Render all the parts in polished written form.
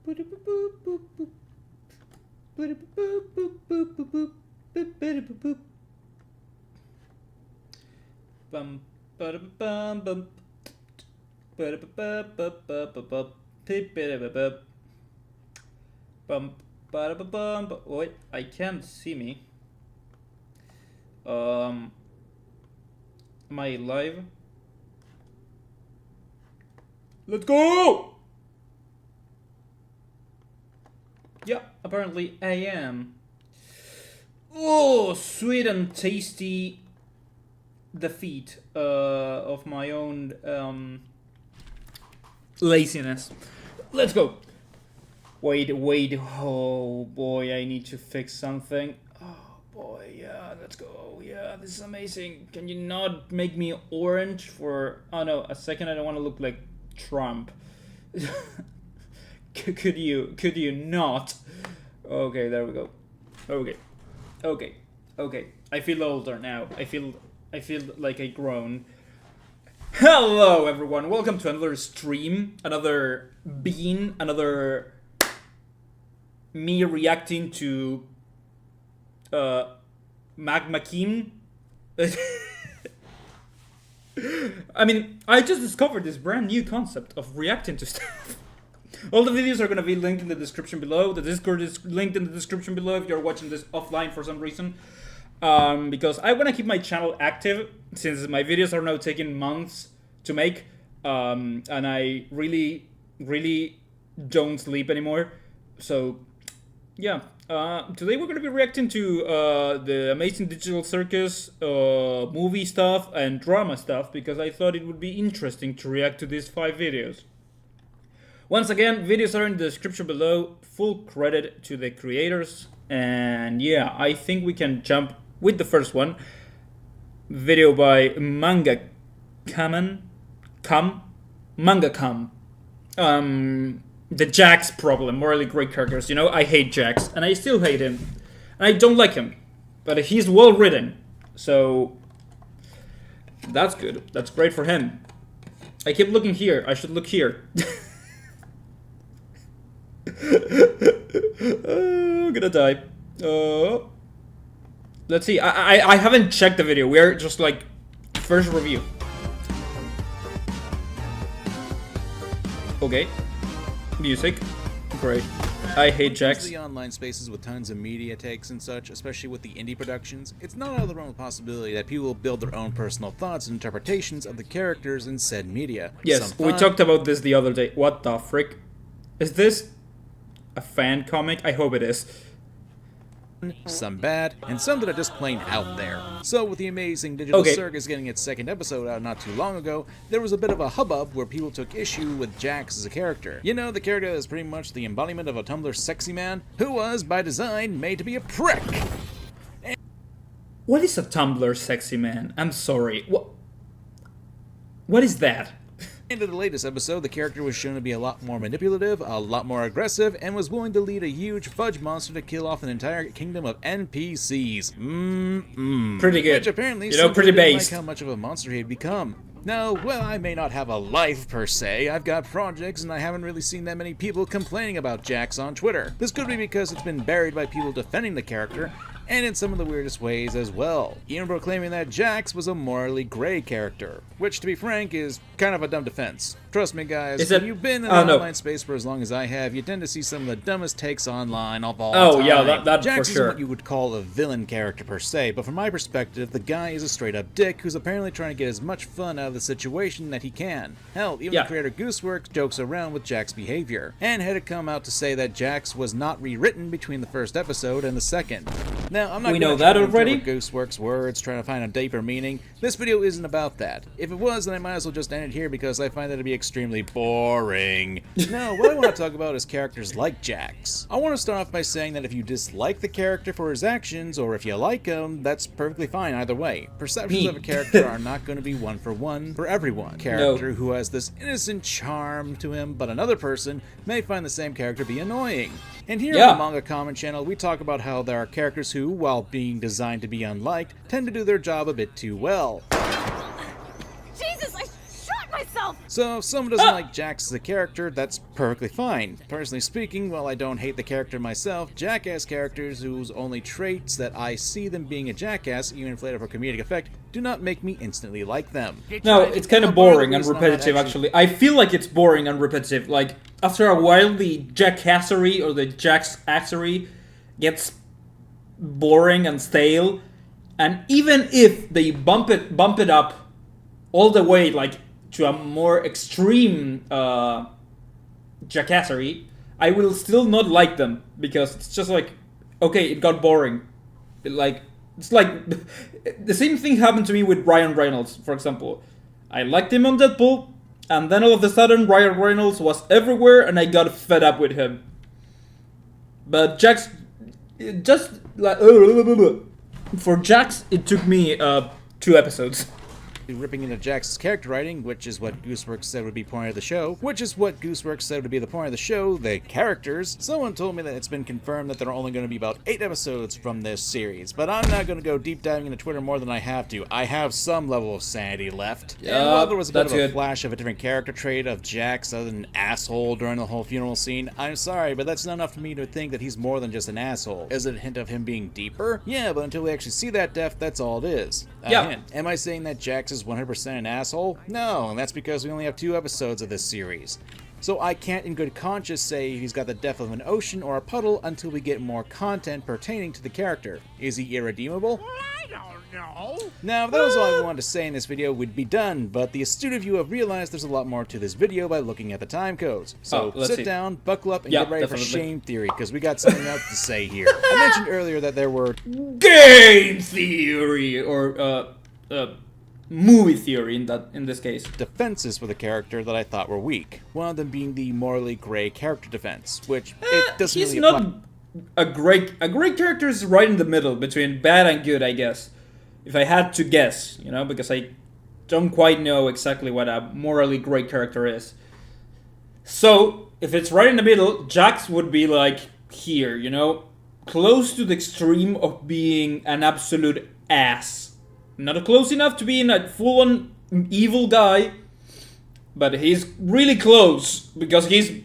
Bum bum bum bum. Bum bum. Wait, I can't see me. Am I live? Let's go! Yeah, apparently I am. Oh, sweet and tasty defeat of my own laziness. Let's go. Wait. Oh boy, I need to fix something. Oh boy, yeah, let's go. Yeah, this is amazing. Can you not make me orange for... Oh no, a second, I don't want to look like Trump. Could you not? Okay, there we go. Okay. I feel older now. I feel like I grown. Hello everyone, welcome to another stream, another bean, another me reacting to Magma King. I mean, I just discovered this brand new concept of reacting to stuff. All the videos are gonna be linked in the description below. The Discord is linked in the description below if you're watching this offline for some reason. Because I want to keep my channel active since my videos are now taking months to make, and I really don't sleep anymore. So yeah, today we're going to be reacting to the Amazing Digital Circus movie stuff and drama stuff because I thought it would be interesting to react to these 5 videos. Once again, videos are in the description below. Full credit to the creators. And yeah, I think we can jump with the first one. Video by Manga Cam. The Jax problem. Morally great characters. You know, I hate Jax. And I still hate him. And I don't like him. But he's well written. So that's good. That's great for him. I keep looking here. I should look here. I'm gonna die. Let's see. I haven't checked the video. We're just like first review. Okay. Music. Great. I hate Jax. The online spaces with tons of media takes and such, especially with the indie productions, it's not out of the realm of possibility that people will build their own personal thoughts and interpretations of the characters in said media. Yes, we talked about this the other day. What the frick? Is this a fan comic? I hope it is. Some bad, and some that are just plain out there. So with the Amazing Digital Circus getting its 2nd episode out not too long ago, there was a bit of a hubbub where people took issue with Jax as a character. You know, the character that is pretty much the embodiment of a Tumblr sexy man, who was, by design, made to be a prick. What is a Tumblr sexy man? I'm sorry. What is that? In the latest episode, the character was shown to be a lot more manipulative, a lot more aggressive, and was willing to lead a huge fudge monster to kill off an entire kingdom of NPCs. Pretty good. Which apparently pretty based. Like how much of a monster he'd become. Now, well, I may not have a life per se, I've got projects, and I haven't really seen that many people complaining about Jax on Twitter. This could be because it's been buried by people defending the character, and in some of the weirdest ways as well, even proclaiming that Jax was a morally gray character, which, to be frank, is kind of a dumb defense. Trust me, guys, when you've been in the online space for as long as I have, you tend to see some of the dumbest takes online of all time. Yeah, that Jax for sure. isn't what you would call a villain character per se, but from my perspective, the guy is a straight-up dick who's apparently trying to get as much fun out of the situation that he can. Hell, even the creator Gooseworks jokes around with Jax's behavior, and had it come out to say that Jax was not rewritten between the 1st episode and the 2nd. Now, I'm not we know that already. Gooseworks words trying to find a deeper meaning. This video isn't about that. If it was, then I might as well just end it here because I find that to be extremely boring. No, what I want to talk about is characters like Jax. I want to start off by saying that if you dislike the character for his actions, or if you like him, that's perfectly fine either way. Perceptions of a character are not going to be one for everyone. Character who has this innocent charm to him, but another person may find the same character be annoying. And here on the Manga Comment channel, we talk about how there are characters who, while being designed to be unliked, tend to do their job a bit too well. Jesus, I shot myself! So if someone doesn't like Jax as a character, that's perfectly fine. Personally speaking, while I don't hate the character myself, jackass characters whose only traits that I see them being a jackass, even inflated for comedic effect, do not make me instantly like them. No, it's kind of boring and repetitive, actually. I feel like it's boring and repetitive. Like, after a while, the jackassery or the jacksassery gets boring and stale. And even if they bump it up all the way, like, to a more extreme jackassery, I will still not like them, because it's just like, okay, it got boring. It's like the same thing happened to me with Ryan Reynolds, for example. I liked him on Deadpool, and then all of a sudden Ryan Reynolds was everywhere, and I got fed up with him. But Jax, just like for Jax, it took me 2 episodes. Ripping into Jax's character writing, which is what Gooseworks said would be the point of the show, the characters. Someone told me that it's been confirmed that there are only going to be about 8 episodes from this series, but I'm not going to go deep diving into Twitter more than I have to. I have some level of sanity left. Yeah, and while there was a bit of a flash of a different character trait of Jax as an asshole during the whole funeral scene, I'm sorry, but that's not enough for me to think that he's more than just an asshole. Is it a hint of him being deeper? Yeah, but until we actually see that death, that's all it is. Hint. Am I saying that Jax is 100% an asshole? No, and that's because we only have 2 episodes of this series. So I can't in good conscience say he's got the depth of an ocean or a puddle until we get more content pertaining to the character. Is he irredeemable? I don't know. Now, if that was all I wanted to say in this video, we'd be done, but the astute of you have realized there's a lot more to this video by looking at the time codes. So sit down, buckle up, and get ready for Shame Theory, because we got something else to say here. I mentioned earlier that there were game theory, or movie theory in this case. Defenses for the character that I thought were weak. One of them being the morally gray character defense, which it doesn't he's really not a great character is right in the middle between bad and good, I guess. If I had to guess, because I don't quite know exactly what a morally great character is. So, if it's right in the middle, Jax would be like here, close to the extreme of being an absolute ass. Not close enough to being a full-on evil guy, but he's really close because he's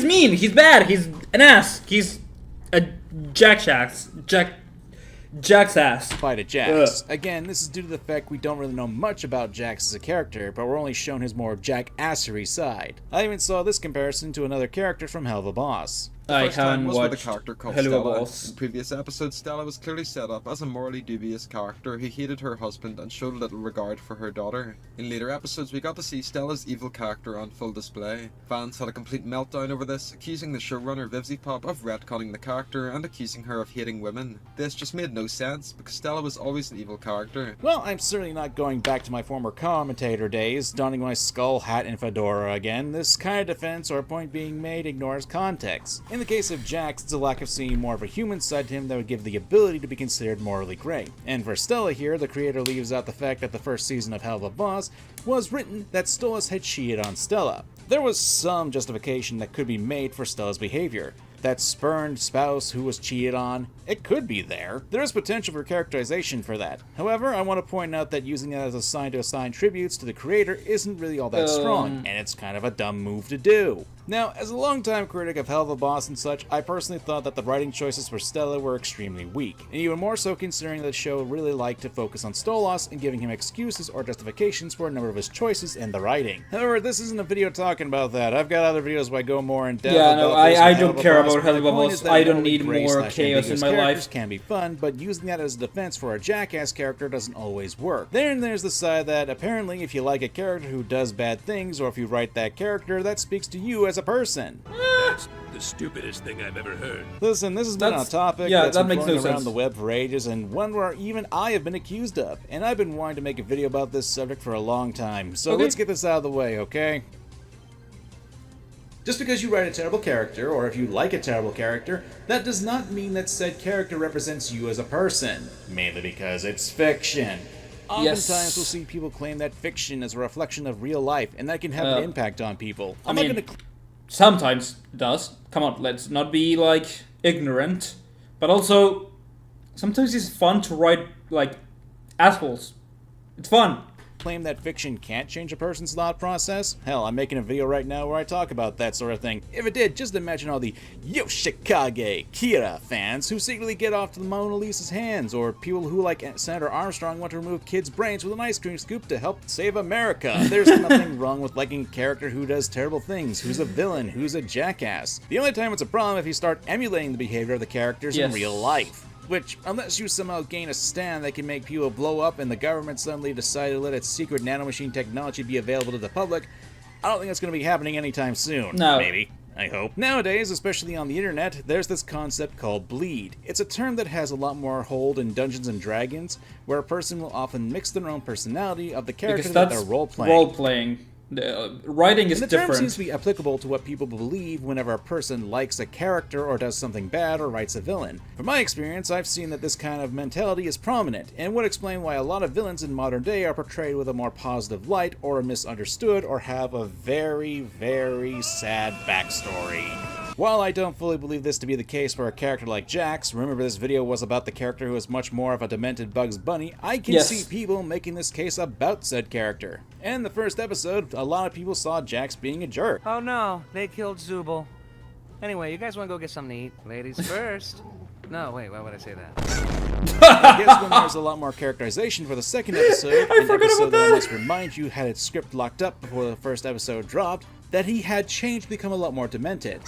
mean, he's bad, he's an ass, he's a Jack's ass. Fight a Jax. Again, this is due to the fact we don't really know much about Jax as a character, but we're only shown his more jackassery side. I even saw this comparison to another character from Hell of a Boss. The first time was with a character called Stella. In previous episodes, Stella was clearly set up as a morally dubious character who hated her husband and showed little regard for her daughter. In later episodes, we got to see Stella's evil character on full display. Fans had a complete meltdown over this, accusing the showrunner Vivzy Pop of retconning the character and accusing her of hating women. This just made no sense, because Stella was always an evil character. Well, I'm certainly not going back to my former commentator days, donning my skull hat and fedora again. This kind of defense or point being made ignores context. In the case of Jax, it's a lack of seeing more of a human side to him that would give the ability to be considered morally gray. And for Stella here, the creator leaves out the fact that the first season of Hell of a Boss was written that Stolas had cheated on Stella. There was some justification that could be made for Stella's behavior. That spurned spouse who was cheated on, it could be there. There is potential for characterization for that. However, I want to point out that using that as a sign to assign tributes to the creator isn't really all that strong, and it's kind of a dumb move to do. Now, as a longtime critic of Hell of a Boss and such, I personally thought that the writing choices for Stella were extremely weak, and even more so considering that the show really liked to focus on Stolas and giving him excuses or justifications for a number of his choices in the writing. However, this isn't a video talking about that. I've got other videos where I go more in depth. Yeah, no, I don't care about Hell of a Boss. I don't need more chaos in my life. Can be fun, but using that as a defense for a jackass character doesn't always work. Then there's the side that apparently if you like a character who does bad things, or if you write that character, that speaks to you as a person. That's the stupidest thing I've ever heard. Listen, this has been a topic that's that been makes going no around sense. the web for ages, and one where even I have been accused of. And I've been wanting to make a video about this subject for a long time, so let's get this out of the way, okay? Just because you write a terrible character, or if you like a terrible character, that does not mean that said character represents you as a person. Mainly because it's fiction. Oftentimes we'll see people claim that fiction is a reflection of real life, and that can have an impact on people. Sometimes it does. Come on, let's not be, ignorant. But also, sometimes it's fun to write, assholes. It's fun. claim that fiction can't change a person's thought process? Hell, I'm making a video right now where I talk about that sort of thing. If it did, just imagine all the Yoshikage Kira fans who secretly get off to the Mona Lisa's hands, or people who, like Senator Armstrong, want to remove kids' brains with an ice cream scoop to help save America. There's nothing wrong with liking a character who does terrible things, who's a villain, who's a jackass. The only time it's a problem if you start emulating the behavior of the characters in real life. Which, unless you somehow gain a stand that can make people blow up and the government suddenly decide to let its secret nanomachine technology be available to the public, I don't think that's going to be happening anytime soon. No. Maybe. I hope. Nowadays, especially on the internet, there's this concept called bleed. It's a term that has a lot more hold in Dungeons & Dragons, where a person will often mix their own personality of the character that they're role-playing. Role-playing. Writing is the different. term seems to be applicable to what people believe whenever a person likes a character or does something bad or writes a villain. From my experience, I've seen that this kind of mentality is prominent, and would explain why a lot of villains in modern day are portrayed with a more positive light, or are misunderstood, or have a very, very sad backstory. While I don't fully believe this to be the case for a character like Jax, remember this video was about the character who is much more of a demented Bugs Bunny, I can see people making this case about said character. In the first episode, a lot of people saw Jax being a jerk. Oh no, they killed Zooble. Anyway, you guys want to go get something to eat? Ladies first. No, wait, why would I say that? I guess when there's a lot more characterization for the second episode, an episode that I must remind you had its script locked up before the first episode dropped, that he had changed to become a lot more demented.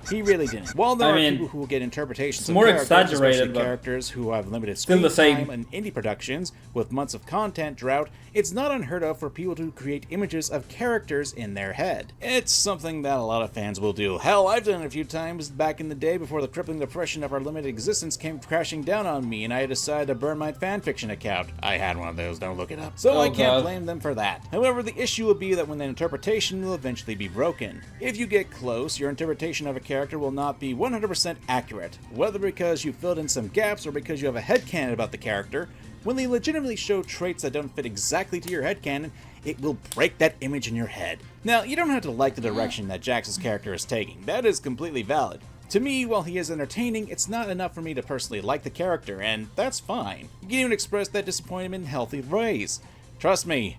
He really didn't. While there are people who will get interpretations of more characters, exaggerated, especially but characters who have limited still screen the same. time and indie productions with months of content drought, it's not unheard of for people to create images of characters in their head. It's something that a lot of fans will do. Hell, I've done it a few times back in the day before the crippling depression of our limited existence came crashing down on me and I decided to burn my fanfiction account. I had one of those, don't look it up. So I can't blame them for that. However, the issue will be that when the interpretation will eventually be broken. If you get close, your interpretation of a character will not be 100% accurate, whether because you filled in some gaps or because you have a headcanon about the character. When they legitimately show traits that don't fit exactly to your headcanon, it will break that image in your head. Now, you don't have to like the direction that Jax's character is taking. That is completely valid. To me, while he is entertaining, it's not enough for me to personally like the character, and that's fine. You can even express that disappointment in healthy ways. Trust me,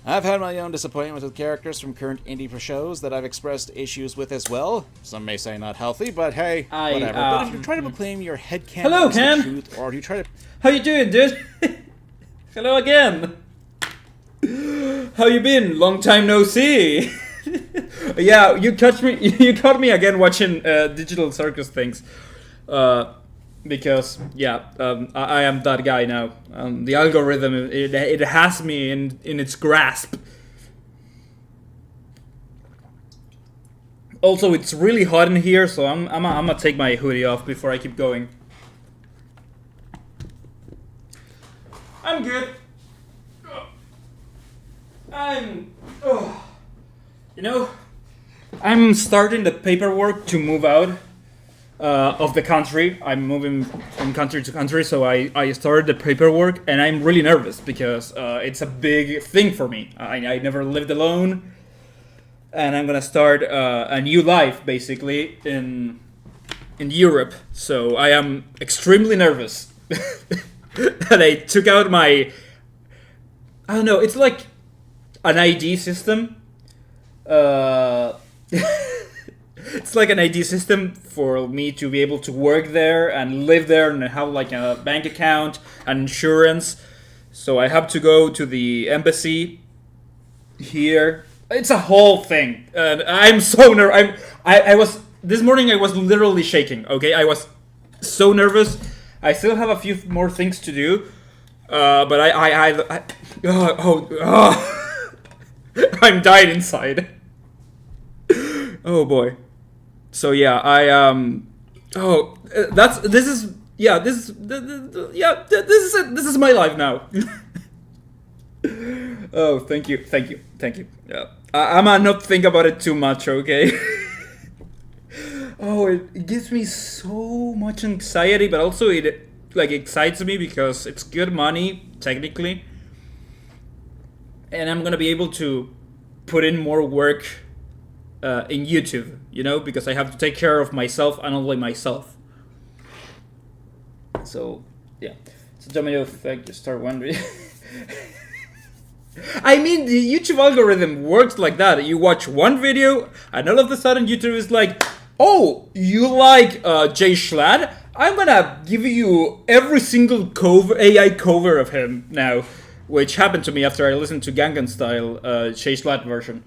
I've had my own disappointments with characters from current indie shows that I've expressed issues with as well. Some may say not healthy, but hey, whatever. But if you try to proclaim your headcanon as the truth, or if you try to... How you doing, dude? Hello again. How you been? Long time no see. Yeah, you caught me again watching digital circus things. Because I am that guy now. The algorithm it has me in its grasp. Also, it's really hot in here, so I'm gonna take my hoodie off before I keep going. I'm good. I'm starting the paperwork to move out of the country. I'm moving from country to country, so I started the paperwork, and I'm really nervous because it's a big thing for me. I never lived alone, and I'm gonna start a new life basically in Europe. So I am extremely nervous. And I took out my, I don't know, it's like an ID system. It's like an ID system for me to be able to work there and live there and have like a bank account and insurance. So I have to go to the embassy here. It's a whole thing. And I'm so nervous. I was, this morning I was literally shaking, okay? I was so nervous. I still have a few more things to do. But I'm dying inside. Oh boy. So yeah, this is my life now. Oh, thank you. Yeah, I'm gonna not think about it too much, okay? Oh, it gives me so much anxiety, but also it like excites me because it's good money technically, and I'm gonna be able to put in more work in YouTube, you know, because I have to take care of myself and only myself. So yeah, so domino effect. You start wondering. I mean, the YouTube algorithm works like that. You watch one video, and all of a sudden YouTube is like, oh, you like Jay Schlatt? I'm gonna give you every single AI cover of him now. Which happened to me after I listened to Gangnam Style, Jay Schlatt version.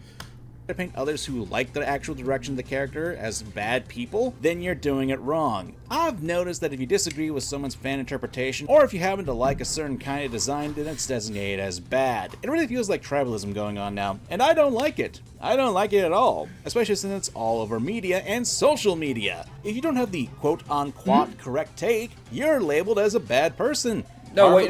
To paint others who like the actual direction of the character as bad people, then you're doing it wrong. I've noticed that if you disagree with someone's fan interpretation, or if you happen to like a certain kind of design, then it's designated as bad. It really feels like tribalism going on now, and I don't like it. I don't like it at all, especially since it's all over media and social media. If you don't have the quote-unquote correct take, you're labeled as a bad person. No, wait,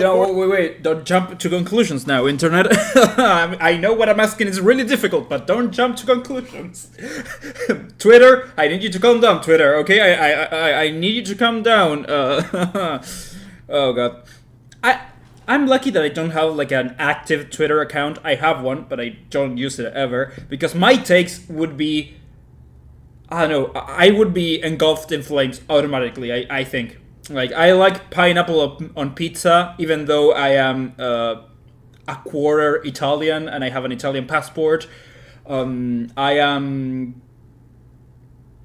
don't jump to conclusions now, internet. I know what I'm asking is really difficult, but don't jump to conclusions. Twitter, I need you to calm down, Twitter, okay? I need you to calm down. Oh, God. I'm lucky that I don't have, like, an active Twitter account. I have one, but I don't use it ever, because my takes would be... I don't know, I would be engulfed in flames automatically, I think. Like, I like pineapple on pizza, even though I am a quarter Italian and I have an Italian passport. I am...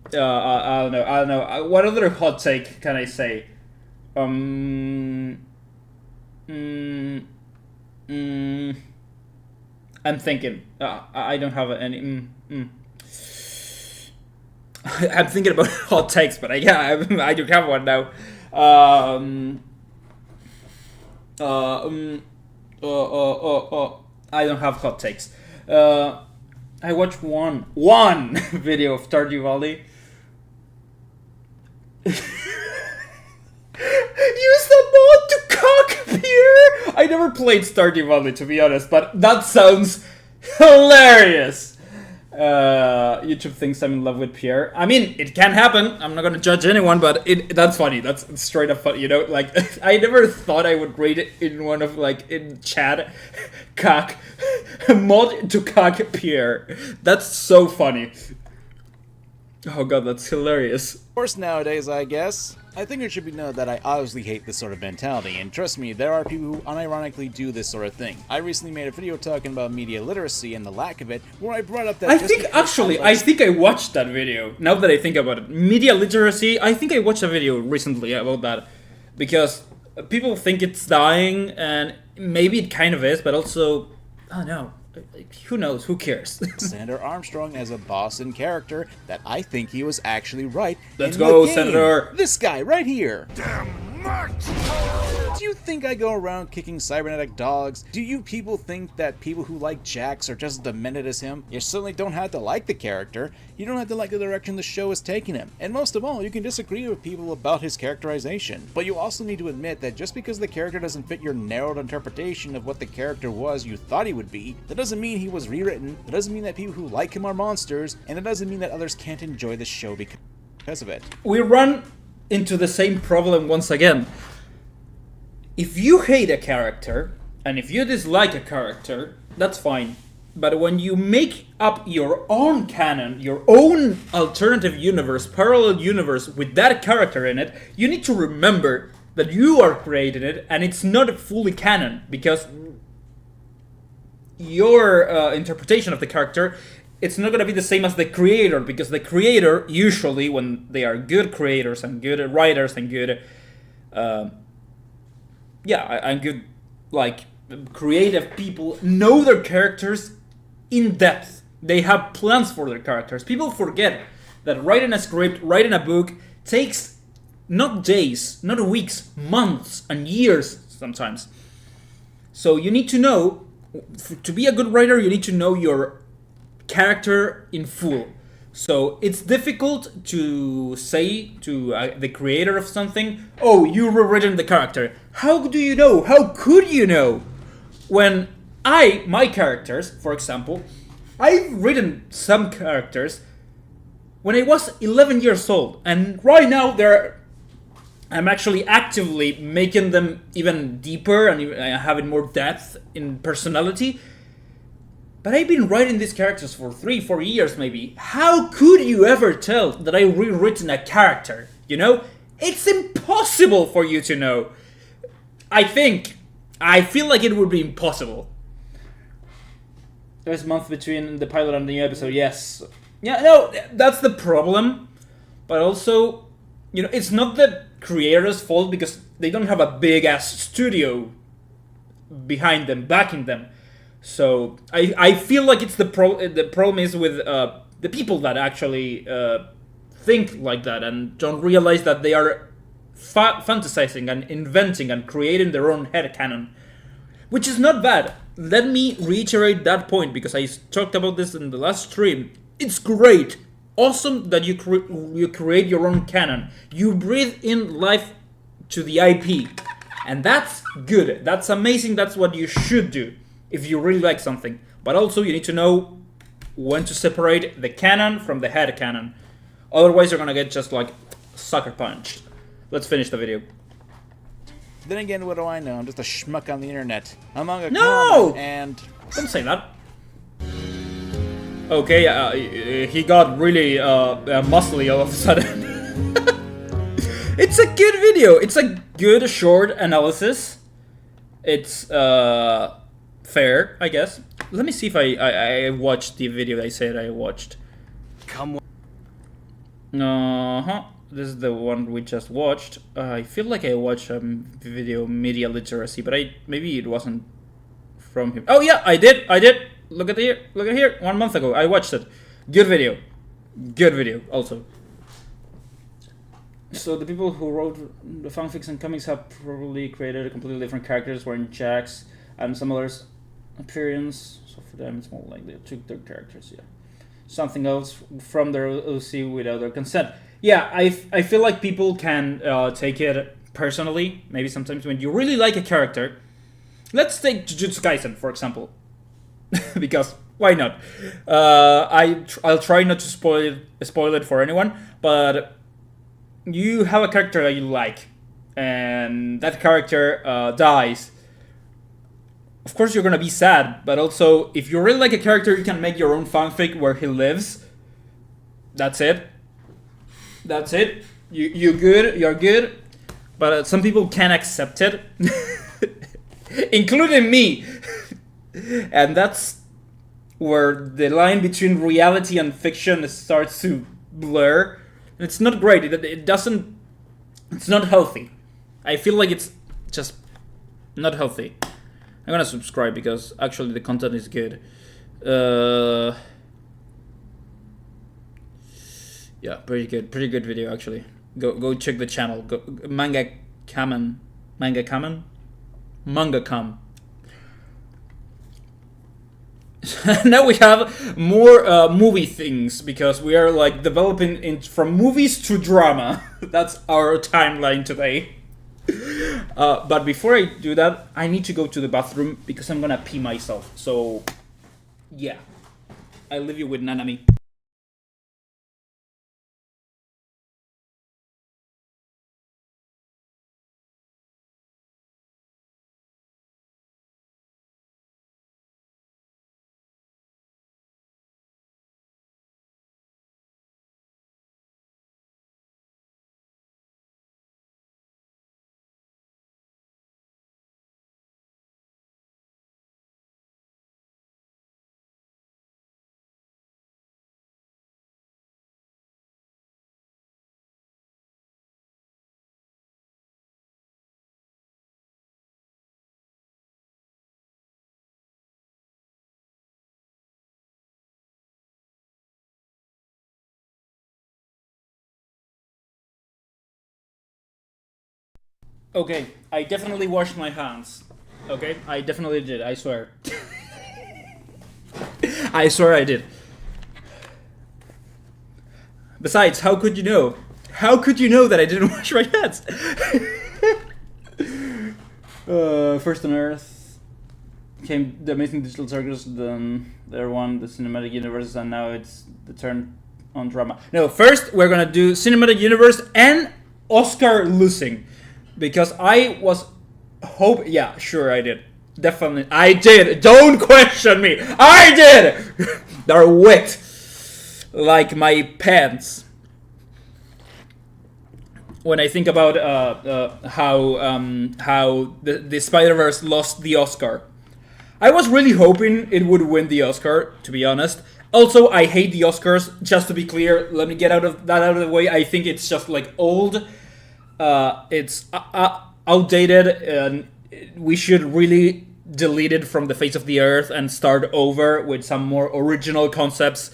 I don't know. What other hot take can I say? I'm thinking. I don't have any... I'm thinking about hot takes, but I do have one now. I don't have hot takes. I watched one video of Stardew Valley. Use the mod to cock beer. I never played Stardew Valley, to be honest, but that sounds hilarious. YouTube thinks I'm in love with Pierre. I mean, it can happen. I'm not gonna judge anyone, but that's funny. That's straight up funny, you know? Like, I never thought I would rate it in one of, like, in chat, cock, mod to cock Pierre. That's so funny. Oh god, that's hilarious. Of course, nowadays, I guess. I think it should be known that I obviously hate this sort of mentality, and trust me, there are people who unironically do this sort of thing. I recently made a video talking about media literacy and the lack of it, where I brought up that I think I watched that video, now that I think about it. Media literacy, I think I watched a video recently about that, because people think it's dying, and maybe it kind of is, but also, I don't know. Who knows? Who cares? Senator Armstrong as a Boston character that I think he was actually right. Let's go, Senator. This guy right here. Damn mutt! Do you think I go around kicking cybernetic dogs? Do you people think that people who like Jax are just as demented as him? You certainly don't have to like the character. You don't have to like the direction the show is taking him. And most of all, you can disagree with people about his characterization. But you also need to admit that just because the character doesn't fit your narrowed interpretation of what the character was you thought he would be, that doesn't mean he was rewritten, that doesn't mean that people who like him are monsters, and it doesn't mean that others can't enjoy the show because of it. We run into the same problem once again. If you hate a character, and if you dislike a character, that's fine. But when you make up your own canon, your own alternative universe, parallel universe with that character in it, you need to remember that you are creating it, and it's not fully canon, because your interpretation of the character, it's not going to be the same as the creator, because the creator, usually, when they are good creators and good writers and good... and good, like, creative people know their characters in depth. They have plans for their characters. People forget that writing a script, writing a book, takes not days, not weeks, months, and years sometimes. So you need to know, to be a good writer, you need to know your character in full. So it's difficult to say to the creator of something, oh, you rewritten the character. How do you know? How could you know? When my characters, for example, I've written some characters when I was 11 years old. And right now I'm actually actively making them even deeper and having more depth in personality. But I've been writing these characters for 3-4 years maybe. How could you ever tell that I've rewritten a character? You know? It's impossible for you to know. I feel like it would be impossible. There's a month between the pilot and the new episode. Yes. Yeah. No, that's the problem. But also, it's not the creators' fault because they don't have a big ass studio behind them, backing them. So I feel like it's the problem is with the people that actually think like that and don't realize that they are fantasizing and inventing and creating their own headcanon, which is not bad. Let me reiterate that point because I talked about this in the last stream. It's great, awesome that you create your own canon. You breathe in life to the IP, and that's good. That's amazing. That's what you should do if you really like something. But also you need to know when to separate the canon from the headcanon. Otherwise, you're gonna get just like sucker punched. Let's finish the video. Then again, what do I know? I'm just a schmuck on the internet. Among a No! And Don't say that. Okay, he got really muscly all of a sudden. It's a good video. It's a good short analysis. It's fair, I guess. Let me see if I watched the video I said I watched. Come. This is the one we just watched. I feel like I watched a video media literacy, but maybe it wasn't from him. Oh yeah, I did. Look at here. 1 month ago, I watched it. Good video also. So the people who wrote the fanfics and comics have probably created completely different characters wearing Jack's and some others' appearance. So for them, it's more like they took their characters, yeah. Something else from their OC without their consent. Yeah, I feel like people can take it personally. Maybe sometimes when you really like a character. Let's take Jujutsu Kaisen, for example. Because why not? I'll try not to spoil it for anyone, but you have a character that you like, and that character dies. Of course, you're gonna be sad, but also, if you really like a character, you can make your own fanfic where he lives. That's it. You're good, but some people can't accept it, including me. And that's where the line between reality and fiction starts to blur. It's not great. It's not healthy. I feel like it's just not healthy. I'm gonna subscribe because actually the content is good. Yeah, pretty good video actually. Go check the channel. Go Manga Kamen. Now we have more movie things because we are like developing from movies to drama. That's our timeline today. But before I do that, I need to go to the bathroom because I'm gonna pee myself. So, yeah. I leave you with Nanami. Okay, I definitely washed my hands. Okay, I definitely did, I swear. I swear I did. Besides, how could you know? How could you know that I didn't wash my hands? First on Earth came the Amazing Digital Circus, then there won the Cinematic Universe, and now it's the turn on drama. No, first we're gonna do Cinematic Universe and Oscar losing. Because I was yeah, sure I did. Definitely, I did. Don't question me. I did. They're wet, like my pants. When I think about how the Spider-Verse lost the Oscar, I was really hoping it would win the Oscar, to be honest. Also, I hate the Oscars. Just to be clear, let me get out of the way. I think it's just like old. It's outdated, and we should really delete it from the face of the earth and start over with some more original concepts.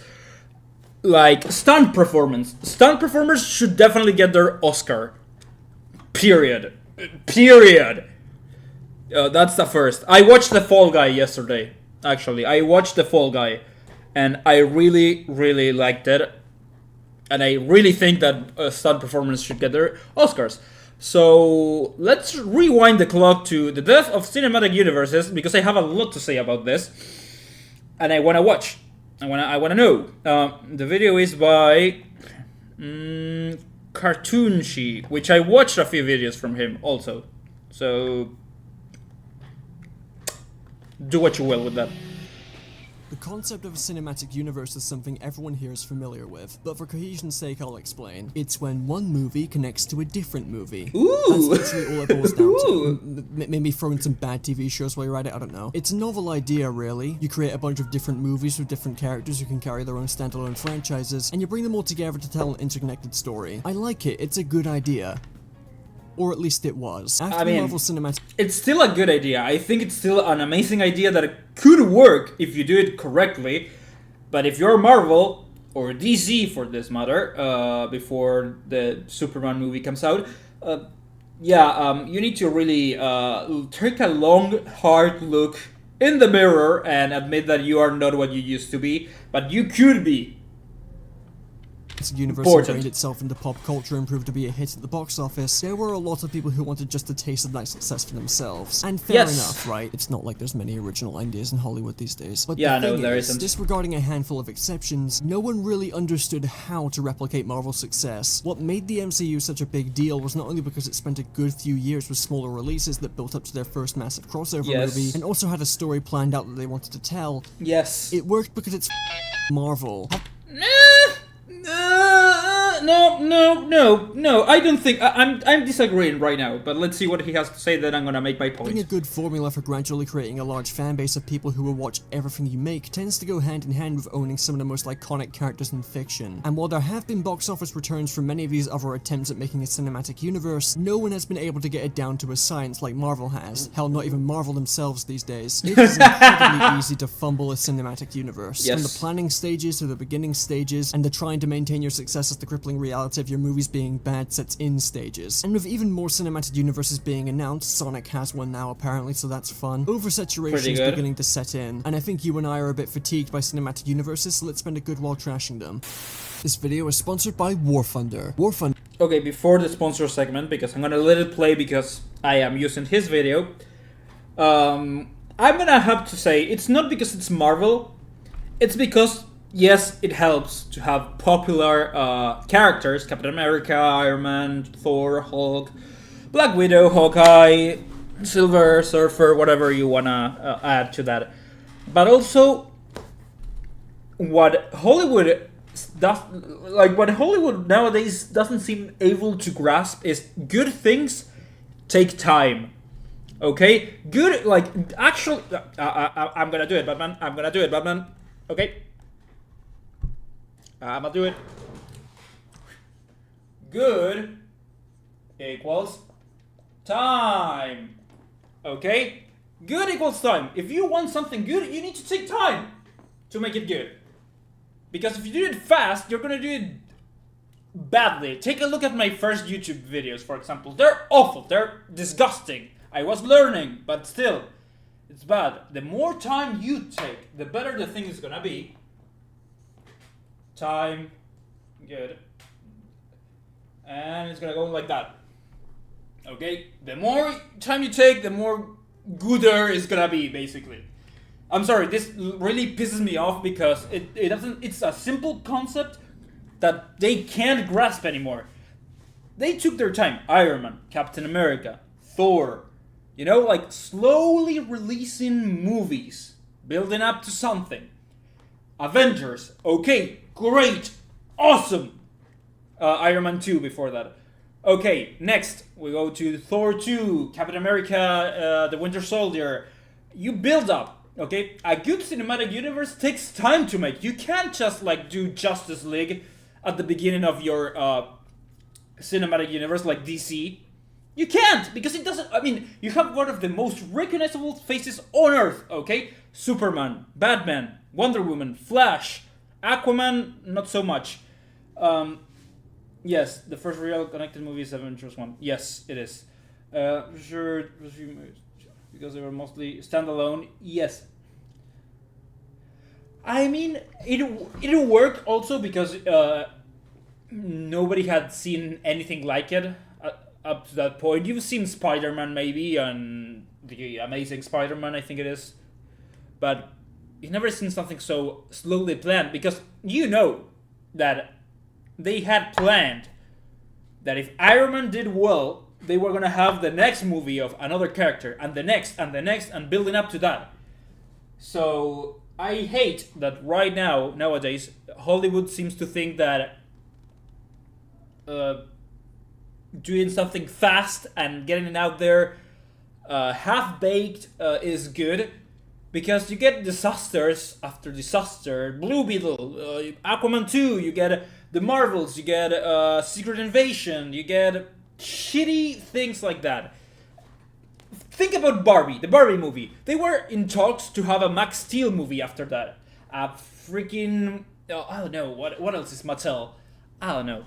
Like stunt performance. Stunt performers should definitely get their Oscar. Period. That's the first. I watched The Fall Guy yesterday. Actually, I watched The Fall Guy, and I really, really liked it. And I really think that stunt performers should get their Oscars. So let's rewind the clock to the death of cinematic universes, because I have a lot to say about this, and I want to watch. I want to know. The video is by Cartoonshi, which I watched a few videos from him also. So do what you will with that. The concept of a cinematic universe is something everyone here is familiar with, but for cohesion's sake I'll explain. It's when one movie connects to a different movie. Ooh! That's literally all it boils down to. Maybe throw in some bad TV shows while you're at it, I don't know. It's a novel idea, really. You create a bunch of different movies with different characters who can carry their own standalone franchises, and you bring them all together to tell an interconnected story. I like it, it's a good idea. Or at least it was. After Marvel Cinematic... It's still a good idea. I think it's still an amazing idea that it could work if you do it correctly. But if you're Marvel, or DC for this matter, before the Superman movie comes out, you need to really take a long, hard look in the mirror and admit that you are not what you used to be, but you could be. Universe ingrained itself into pop culture and proved to be a hit at the box office, there were a lot of people who wanted just a taste of that success for themselves. And fair enough, right? It's not like there's many original ideas in Hollywood these days. But the thing is, disregarding a handful of exceptions, no one really understood how to replicate Marvel's success. What made the MCU such a big deal was not only because it spent a good few years with smaller releases that built up to their first massive crossover movie, and also had a story planned out that they wanted to tell. Yes. It worked because it's Marvel. No. I don't think I'm disagreeing right now. But let's see what he has to say. Then I'm gonna make my point. Having a good formula for gradually creating a large fan base of people who will watch everything you make tends to go hand in hand with owning some of the most iconic characters in fiction. And while there have been box office returns from many of these other attempts at making a cinematic universe, no one has been able to get it down to a science like Marvel has. Hell, not even Marvel themselves these days. It is incredibly easy to fumble a cinematic universe. From the planning stages to the beginning stages, and the trying to maintain your success as the crippling reality of your movies being bad sets in stages. And with even more cinematic universes being announced, Sonic has one now apparently, so that's fun. Oversaturation is beginning to set in, and I think you and I are a bit fatigued by cinematic universes, so let's spend a good while trashing them. This video is sponsored by War Thunder. Okay, before the sponsor segment, because I'm gonna let it play because I am using his video, I'm gonna have to say, it's not because it's Marvel, it's because yes, it helps to have popular characters, Captain America, Iron Man, Thor, Hulk, Black Widow, Hawkeye, Silver Surfer, whatever you wanna add to that. But also, what Hollywood nowadays doesn't seem able to grasp is good things take time. Okay? Good, actually, I'm gonna do it, Batman. Okay? I'm gonna do it. Good equals time. Okay? Good equals time. If you want something good, you need to take time to make it good. Because if you do it fast, you're gonna do it badly. Take a look at my first YouTube videos, for example. They're awful. They're disgusting. I was learning, but still, it's bad. The more time you take, the better the thing is gonna be. Time, good, and it's gonna go like that. Okay, the more time you take, the more gooder it's gonna be, basically. I'm sorry, this really pisses me off because it doesn't. It's a simple concept that they can't grasp anymore. They took their time. Iron Man, Captain America, Thor, slowly releasing movies, building up to something. Avengers, okay, great, awesome. Iron Man 2 before that. Okay, next we go to Thor 2, Captain America, the Winter Soldier. You build up, Okay, a good cinematic universe takes time to make. You can't just like do Justice League at the beginning of your cinematic universe like DC. You can't, because it doesn't. I mean, you have one of the most recognizable faces on Earth. Okay, Superman, Batman, Wonder Woman, Flash, Aquaman, not so much. Yes, the first real connected movie is Avengers 1. Yes, it is. Sure, because they were mostly standalone. Yes. I mean, it worked also because nobody had seen anything like it up to that point. You've seen Spider-Man maybe, and the Amazing Spider-Man, I think it is. But you've never seen something so slowly planned, because you know that they had planned that if Iron Man did well, they were gonna have the next movie of another character, and the next, and the next, and building up to that. So I hate that right now, nowadays, Hollywood seems to think that doing something fast and getting it out there half-baked is good, because you get disasters after disaster. Blue Beetle, Aquaman 2, you get the Marvels, you get Secret Invasion, you get shitty things like that. Think about Barbie, the Barbie movie. They were in talks to have a Max Steel movie after that. A freaking... I don't know, what else is Mattel? I don't know.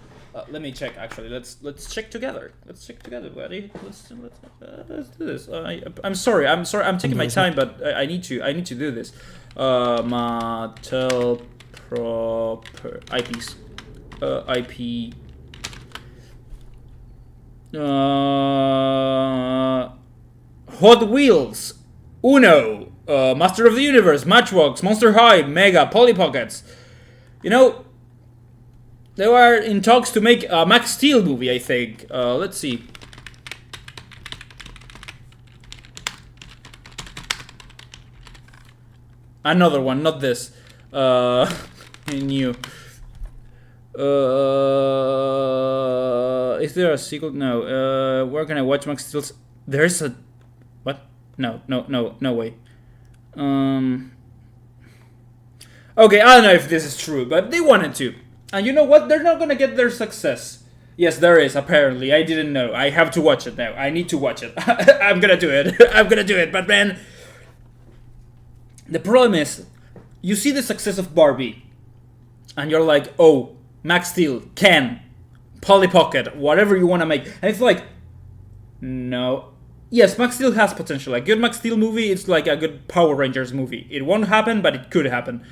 Let me check, actually. Let's check together. Let's check together, buddy. Let's do this. I'm sorry. I'm taking my time, but I need to do this. Mattel proper IPs. IP. Hot Wheels, Uno, Master of the Universe, Matchbox, Monster High, Mega, Polly Pockets. You know, they were in talks to make a Max Steel movie, I think. Let's see. Another one, not this. New. Is there a sequel? No. Where can I watch Max Steel's? There's a... What? No way. Okay, I don't know if this is true, but they wanted to. And you know what? They're not gonna get their success. Yes, there is, apparently. I didn't know. I have to watch it now. I need to watch it. I'm gonna do it. I'm gonna do it. But man, the problem is, you see the success of Barbie, and you're like, oh, Max Steel, Ken, Polly Pocket, whatever you want to make. And it's like, no. Yes, Max Steel has potential. A good Max Steel movie, it's like a good Power Rangers movie. It won't happen, but it could happen.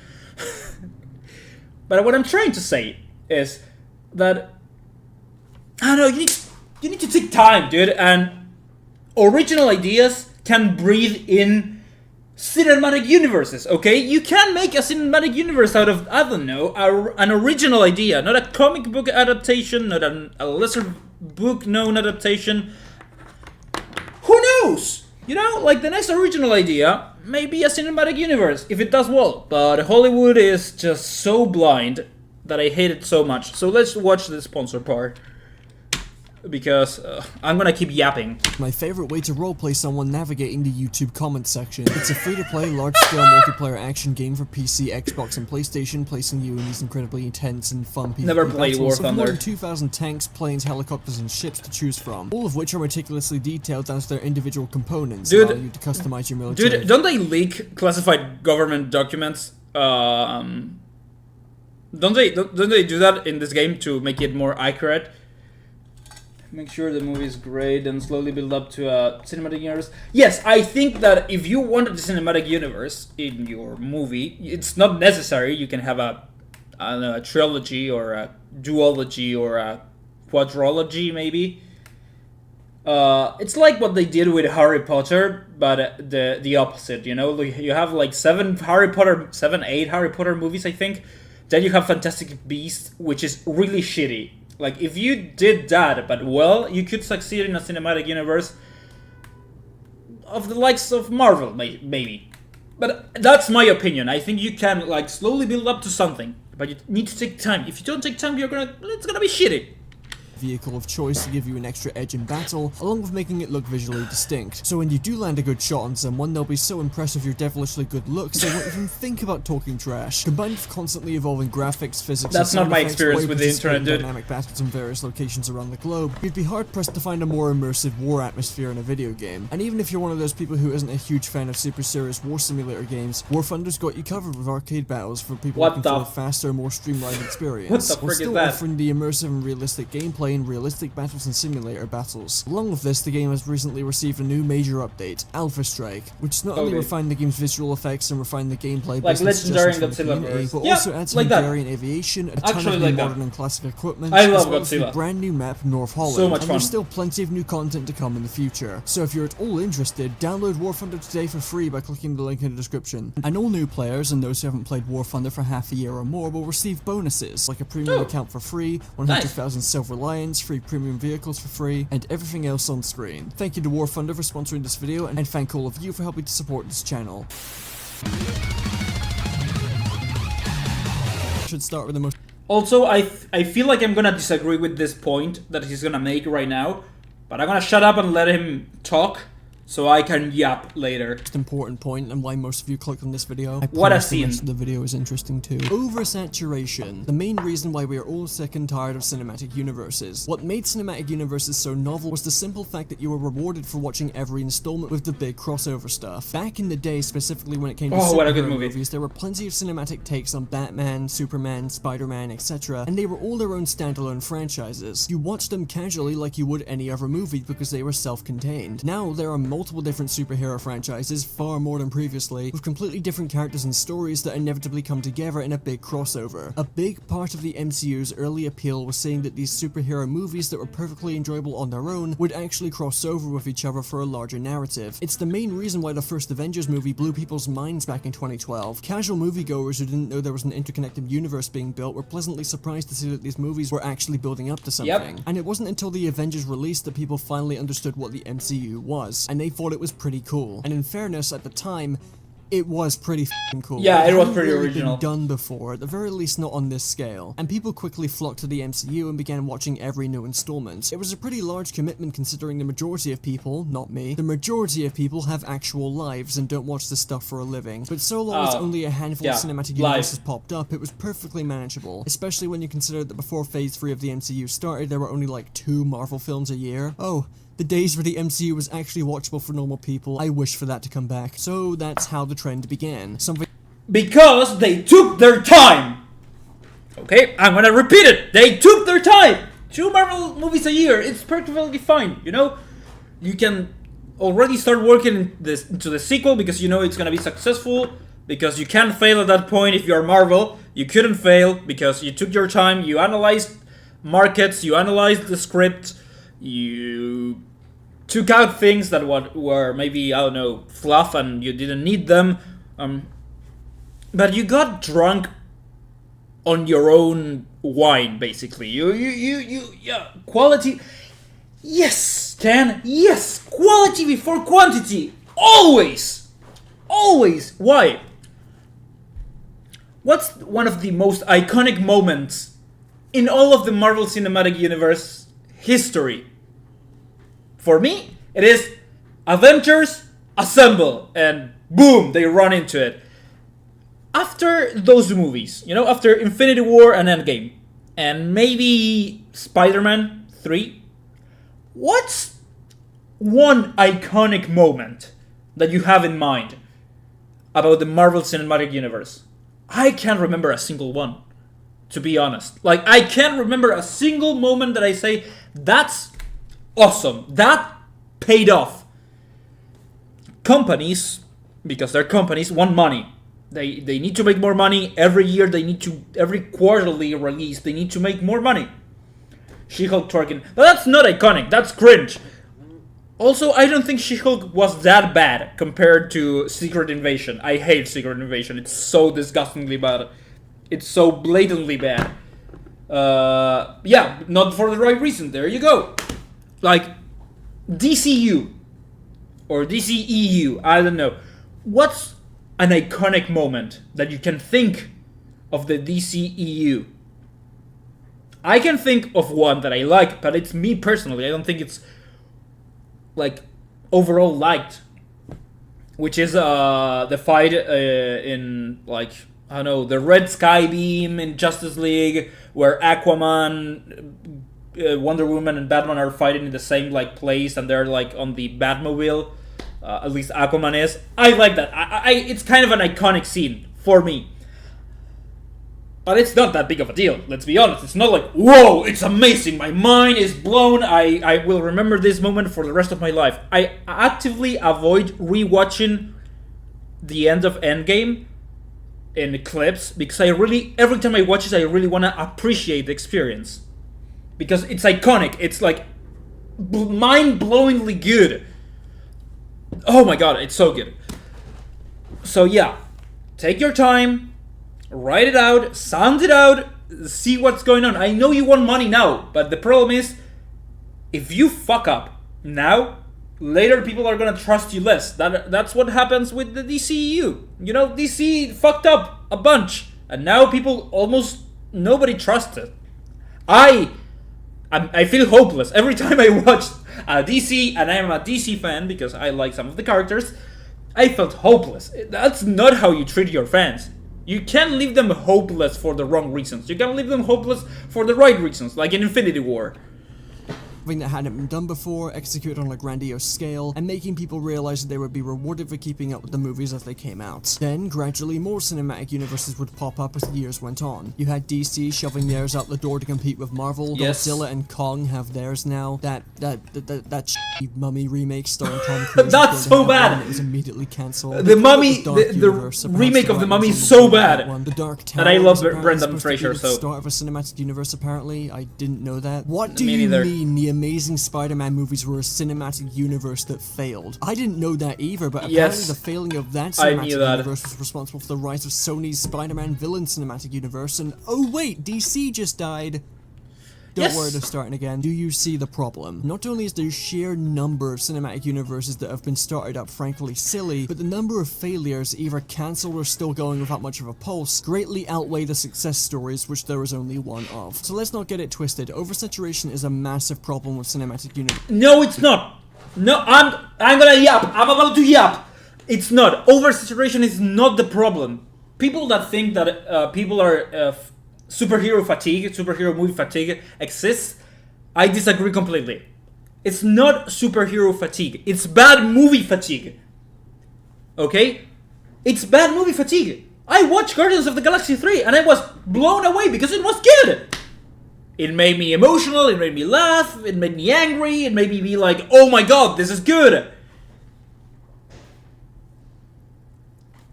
But what I'm trying to say is that, I don't know, you need to take time, dude, and original ideas can breathe in cinematic universes, okay? You can make a cinematic universe out of, I don't know, an original idea, not a comic book adaptation, not a lesser book known adaptation. Who knows? You know, like the next original idea may be a cinematic universe if it does well, but Hollywood is just so blind that I hate it so much. So let's watch the sponsor part, because I'm gonna keep yapping. My favorite way to roleplay someone navigating the YouTube comments section. It's a free-to-play, large-scale multiplayer action game for PC, Xbox, and PlayStation, placing you in these incredibly intense and fun PvP Never played War battles with more Thunder. than 2,000 tanks, planes, helicopters, and ships to choose from, all of which are meticulously detailed down to their individual components, Dude, allowing you to customize your military. Dude, don't they leak classified government documents? Don't they do that in this game to make it more accurate? Make sure the movie is great and slowly build up to a cinematic universe. Yes, I think that if you wanted a cinematic universe in your movie, it's not necessary. You can have a trilogy or a duology or a quadrology, maybe. It's like what they did with Harry Potter, but the opposite. You know, you have like 8 Harry Potter movies, I think. Then you have Fantastic Beasts, which is really shitty. Like, if you did that, but well, you could succeed in a cinematic universe of the likes of Marvel, maybe. But that's my opinion. I think you can, like, slowly build up to something, but you need to take time. If you don't take time, it's gonna be shitty. vehicle of choice to give you an extra edge in battle, along with making it look visually distinct. So when you do land a good shot on someone, they'll be so impressed with your devilishly good looks they won't even think about talking trash. Combined with constantly evolving graphics, physics, That's and not my effects, experience while with the internet, dude. dynamic battles in various locations around the globe, you'd be hard-pressed to find a more immersive war atmosphere in a video game. And even if you're one of those people who isn't a huge fan of super serious war simulator games, War Thunder's got you covered with arcade battles for people looking for a faster, more streamlined experience. What the frick is still that? offering the immersive and realistic gameplay and realistic battles and simulator battles. Along with this, the game has recently received a new major update, Alpha Strike, which not only refined the game's visual effects and refined the gameplay like based on Legendary suggestions from the Godzilla community, verse. but Yeah, also adds like that. Hungarian aviation, a ton Actually of new like that. modern and classic equipment, I love as well as the Godzilla. brand new map North Holland, So much and fun. there's still plenty of new content to come in the future. So if you're at all interested, download War Thunder today for free by clicking the link in the description. And all new players and those who haven't played War Thunder for half a year or more will receive bonuses, like a premium account for free, 100,000 Silver Lions, free premium vehicles for free, and everything else on screen. Thank you to War Thunder for sponsoring this video, and thank all of you for helping to support this channel. Should start with the most Also, I feel like I'm gonna disagree with this point that he's gonna make right now, but I'm gonna shut up and let him talk so I can yap later. important point and why most of you clicked on this video. What a promise the scene. rest of the video is interesting too. Oversaturation. The main reason why we are all sick and tired of cinematic universes. What made cinematic universes so novel was the simple fact that you were rewarded for watching every installment with the big crossover stuff. Back in the day, specifically when it came to what a good superhero movie. movies, there were plenty of cinematic takes on Batman, Superman, Spider-Man, etc. And they were all their own standalone franchises. You watched them casually like you would any other movie because they were self-contained. Now there are multiple different superhero franchises, far more than previously, with completely different characters and stories that inevitably come together in a big crossover. A big part of the MCU's early appeal was saying that these superhero movies that were perfectly enjoyable on their own would actually cross over with each other for a larger narrative. It's the main reason why the first Avengers movie blew people's minds back in 2012. Casual moviegoers who didn't know there was an interconnected universe being built were pleasantly surprised to see that these movies were actually building up to something. And it wasn't until the Avengers released that people finally understood what the MCU was, and they thought it was pretty cool. And in fairness, at the time, it was pretty f***ing cool. Yeah, it was hadn't pretty really original. been done before, at the very least not on this scale. And people quickly flocked to the MCU and began watching every new installment. It was a pretty large commitment considering the majority of people, not me, the majority of people have actual lives and don't watch this stuff for a living. But so long as only a handful of cinematic universes popped up, it was perfectly manageable. Especially when you consider that before Phase 3 of the MCU started, there were only like 2 Marvel films a year. Oh, the days where the MCU was actually watchable for normal people, I wish for that to come back. So that's how the trend began. Because they took their time! Okay, I'm gonna repeat it! They took their time! 2 Marvel movies a year, it's perfectly fine, you know? You can already start working into the sequel because you know it's gonna be successful, because you can't fail at that point if you are Marvel. You couldn't fail because you took your time, you analyzed markets, you analyzed the script, you took out things that were maybe, I don't know, fluff and you didn't need them. But you got drunk on your own wine, basically. Yeah, quality. Yes, Ken, yes, quality before quantity. Always. Always. Why? What's one of the most iconic moments in all of the Marvel Cinematic Universe history? For me, it is Avengers Assemble, and boom, they run into it. After those movies, you know, after Infinity War and Endgame, and maybe Spider-Man 3, what's one iconic moment that you have in mind about the Marvel Cinematic Universe? I can't remember a single one, to be honest. Like, I can't remember a single moment that I say, that's awesome, that paid off. Companies, because they're companies, want money. They need to make more money every year. They need to, every quarterly release, they need to make more money. She-Hulk twerking, but that's not iconic, that's cringe. Also, I don't think She-Hulk was that bad compared to Secret Invasion. I hate Secret Invasion, it's so disgustingly bad. It's so blatantly bad. Yeah, not for the right reason, there you go. Like, DCU, or DCEU, I don't know. What's an iconic moment that you can think of the DCEU? I can think of one that I like, but it's me personally. I don't think it's like overall liked. Which is the fight in like I don't know, the Red Sky Beam in Justice League, where Aquaman, Wonder Woman, and Batman are fighting in the same like place, and they're like on the Batmobile. At least Aquaman is. I like that. It's kind of an iconic scene for me. But it's not that big of a deal, let's be honest. It's not like, whoa, it's amazing, my mind is blown, I will remember this moment for the rest of my life. I actively avoid rewatching the end of Endgame in clips, because every time I watch it, I really want to appreciate the experience. Because it's iconic, it's like mind-blowingly good. Oh my god, it's so good. So yeah, take your time. Write it out, sound it out, see what's going on. I know you want money now, but the problem is, if you fuck up now, later people are gonna trust you less. That's what happens with the DCEU. You know, DC fucked up a bunch, and now people almost nobody trusts it. I feel hopeless every time I watch DC, and I am a DC fan because I like some of the characters. I felt hopeless. That's not how you treat your fans. You can't leave them hopeless for the wrong reasons. You can leave them hopeless for the right reasons, like in Infinity War. Something that hadn't been done before, executed on a grandiose scale, and making people realize that they would be rewarded for keeping up with the movies as they came out. Then, gradually, more cinematic universes would pop up as the years went on. You had DC shoving theirs out the door to compete with Marvel. Yes. Godzilla and Kong have theirs now. That shitty Mummy remake starring Tom Cruise. That's so bad. It was immediately cancelled. The Mummy, the remake of the Mummy is so bad. The Dark Tower. And I love Brendan Brendan Fraser, so. The start of a cinematic universe, apparently. I didn't know that. What do Me you neither. mean the Amazing Spider-Man movies were a cinematic universe that failed? I didn't know that either, but apparently Yes, the failing of that I cinematic knew that. universe was responsible for the rise of Sony's Spider-Man villain cinematic universe, and oh wait, DC just died. Don't Yes. worry, they're starting again. Do you see the problem? Not only is the sheer number of cinematic universes that have been started up frankly silly, but the number of failures, either cancelled or still going without much of a pulse, greatly outweigh the success stories, which there is only one of. So let's not get it twisted. Oversaturation is a massive problem with cinematic universes. No, it's not. No, I'm gonna yap. I'm about to yap. It's not. Oversaturation is not the problem. People that think that people are superhero fatigue, superhero movie fatigue exists, I disagree completely. It's not superhero fatigue. It's bad movie fatigue. Okay? It's bad movie fatigue. I watched Guardians of the Galaxy 3 and I was blown away because it was good. It made me emotional, it made me laugh, it made me angry, it made me be like, oh my god, this is good.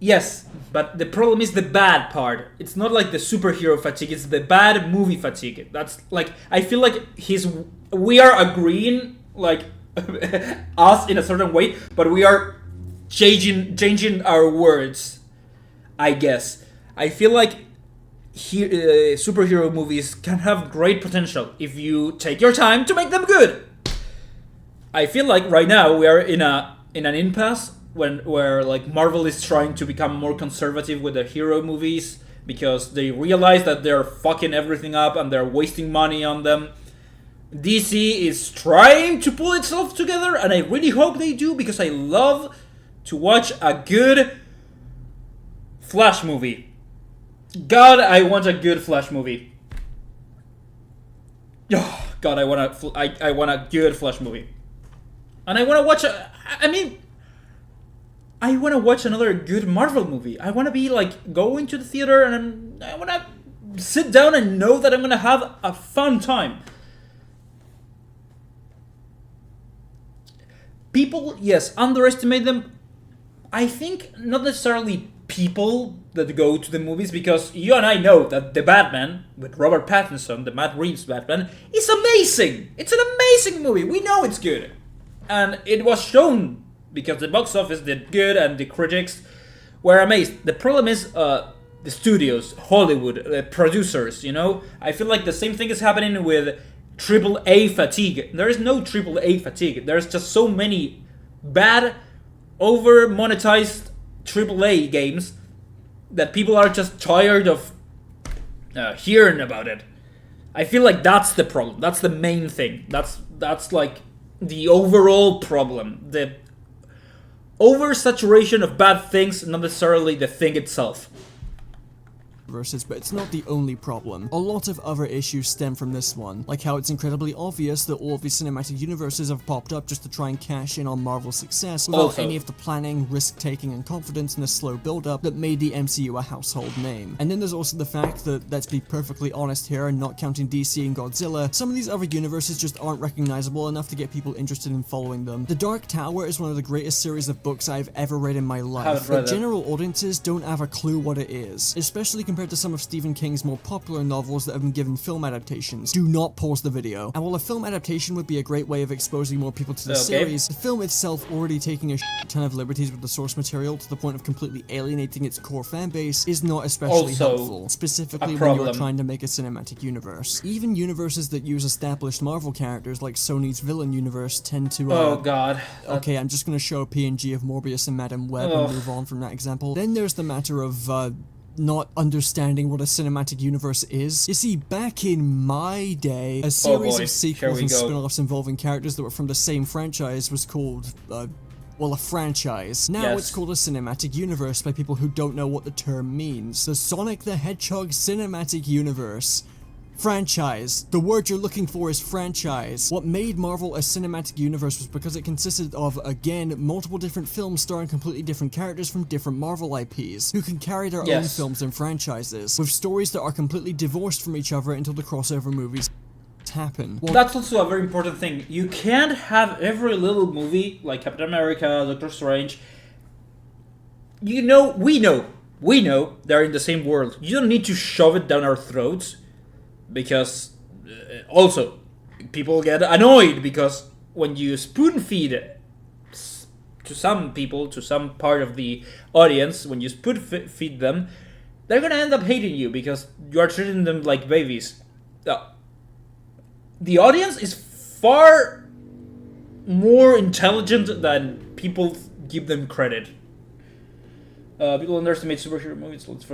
Yes, but the problem is the bad part. It's not like the superhero fatigue, it's the bad movie fatigue. That's like, I feel like we are agreeing, like, us in a certain way, but we are changing our words, I guess. I feel like superhero movies can have great potential if you take your time to make them good. I feel like right now we are in an impasse where like Marvel is trying to become more conservative with the hero movies because they realize that they're fucking everything up and they're wasting money on them. DC is trying to pull itself together, and I really hope they do because I love to watch a good Flash movie. God, I want a good Flash movie. Oh, God, I want a good Flash movie. And I want to watch I want to watch another good Marvel movie. I want to be like going to the theater and I want to sit down and know that I'm going to have a fun time. People, yes, underestimate them. I think not necessarily people that go to the movies, because you and I know that the Batman with Robert Pattinson, the Matt Reeves Batman, is amazing. It's an amazing movie. We know it's good. And it was shown because the box office did good and the critics were amazed. The problem is the studios, Hollywood, the producers, you know? I feel like the same thing is happening with AAA fatigue. There is no AAA fatigue. There's just so many bad, over-monetized AAA games that people are just tired of hearing about it. I feel like that's the problem. That's the main thing. That's like the overall problem. The oversaturation of bad things, not necessarily the thing itself. But it's not the only problem. A lot of other issues stem from this one, like how it's incredibly obvious that all of these cinematic universes have popped up just to try and cash in on Marvel's success without any of the planning, risk-taking, and confidence in the slow build-up that made the MCU a household name. And then there's also the fact that, let's be perfectly honest here, and not counting DC and Godzilla, some of these other universes just aren't recognizable enough to get people interested in following them. The Dark Tower is one of the greatest series of books I've ever read in my life, but general audiences don't have a clue what it is, especially compared to some of Stephen King's more popular novels that have been given film adaptations. Do not pause the video. And while a film adaptation would be a great way of exposing more people to the series, the film itself already taking a ton of liberties with the source material to the point of completely alienating its core fan base is not especially helpful, specifically when you're trying to make a cinematic universe. Even universes that use established Marvel characters like Sony's villain universe tend to okay, I'm just gonna show a PNG of Morbius and Madam Web and move on from that example. Then there's the matter of not understanding what a cinematic universe is. You see, back in my day, a series of sequels and spin-offs involving characters that were from the same franchise was called, well, a franchise. Now it's called a cinematic universe by people who don't know what the term means. The Sonic the Hedgehog Cinematic Universe. Franchise. The word you're looking for is franchise. What made Marvel a cinematic universe was because it consisted of, again, multiple different films starring completely different characters from different Marvel IPs, who can carry their own films and franchises, with stories that are completely divorced from each other until the crossover movies happen. Well, that's also a very important thing. You can't have every little movie, like Captain America, Doctor Strange. You know, we know they're in the same world. You don't need to shove it down our throats. Because also people get annoyed because when you spoon feed to some people, to some part of the audience, when you spoon feed them, they're gonna end up hating you because you are treating them like babies. The audience is far more intelligent than people give them credit. People underestimate superhero movies. Let's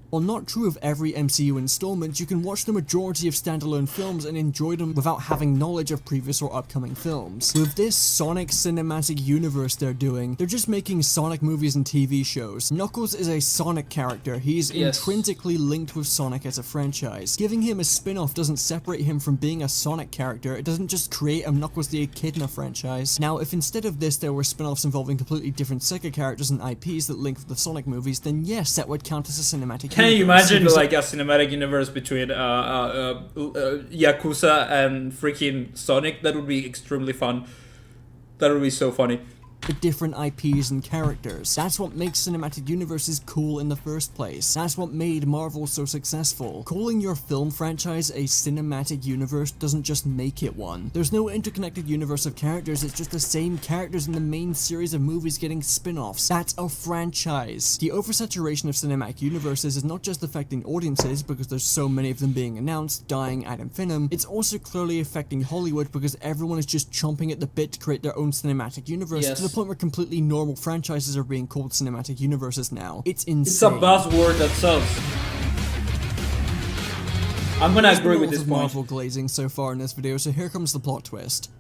While not true of every MCU installment, you can watch the majority of standalone films and enjoy them without having knowledge of previous or upcoming films. With this Sonic cinematic universe they're doing, they're just making Sonic movies and TV shows. Knuckles is a Sonic character. He's intrinsically linked with Sonic as a franchise. Giving him a spin-off doesn't separate him from being a Sonic character. It doesn't just create a Knuckles the Echidna franchise. Now, if instead of this there were spin-offs involving completely different Sega characters and IPs that link with the Sonic movies, then yes, that would count as a cinematic Can you imagine like a cinematic universe between Yakuza and freaking Sonic? That would be extremely fun. That would be so funny. Different IPs and characters. That's what makes cinematic universes cool in the first place. That's what made Marvel so successful. Calling your film franchise a cinematic universe doesn't just make it one. There's no interconnected universe of characters, it's just the same characters in the main series of movies getting spin-offs. That's a franchise. The oversaturation of cinematic universes is not just affecting audiences because there's so many of them being announced, dying ad infinitum, it's also clearly affecting Hollywood because everyone is just chomping at the bit to create their own cinematic universe to the point where completely normal franchises are being called cinematic universes now. It's insane. It's a buzzword that sells. I'm gonna agree with this point. Marvel glazing so far in this video, so here comes the plot twist.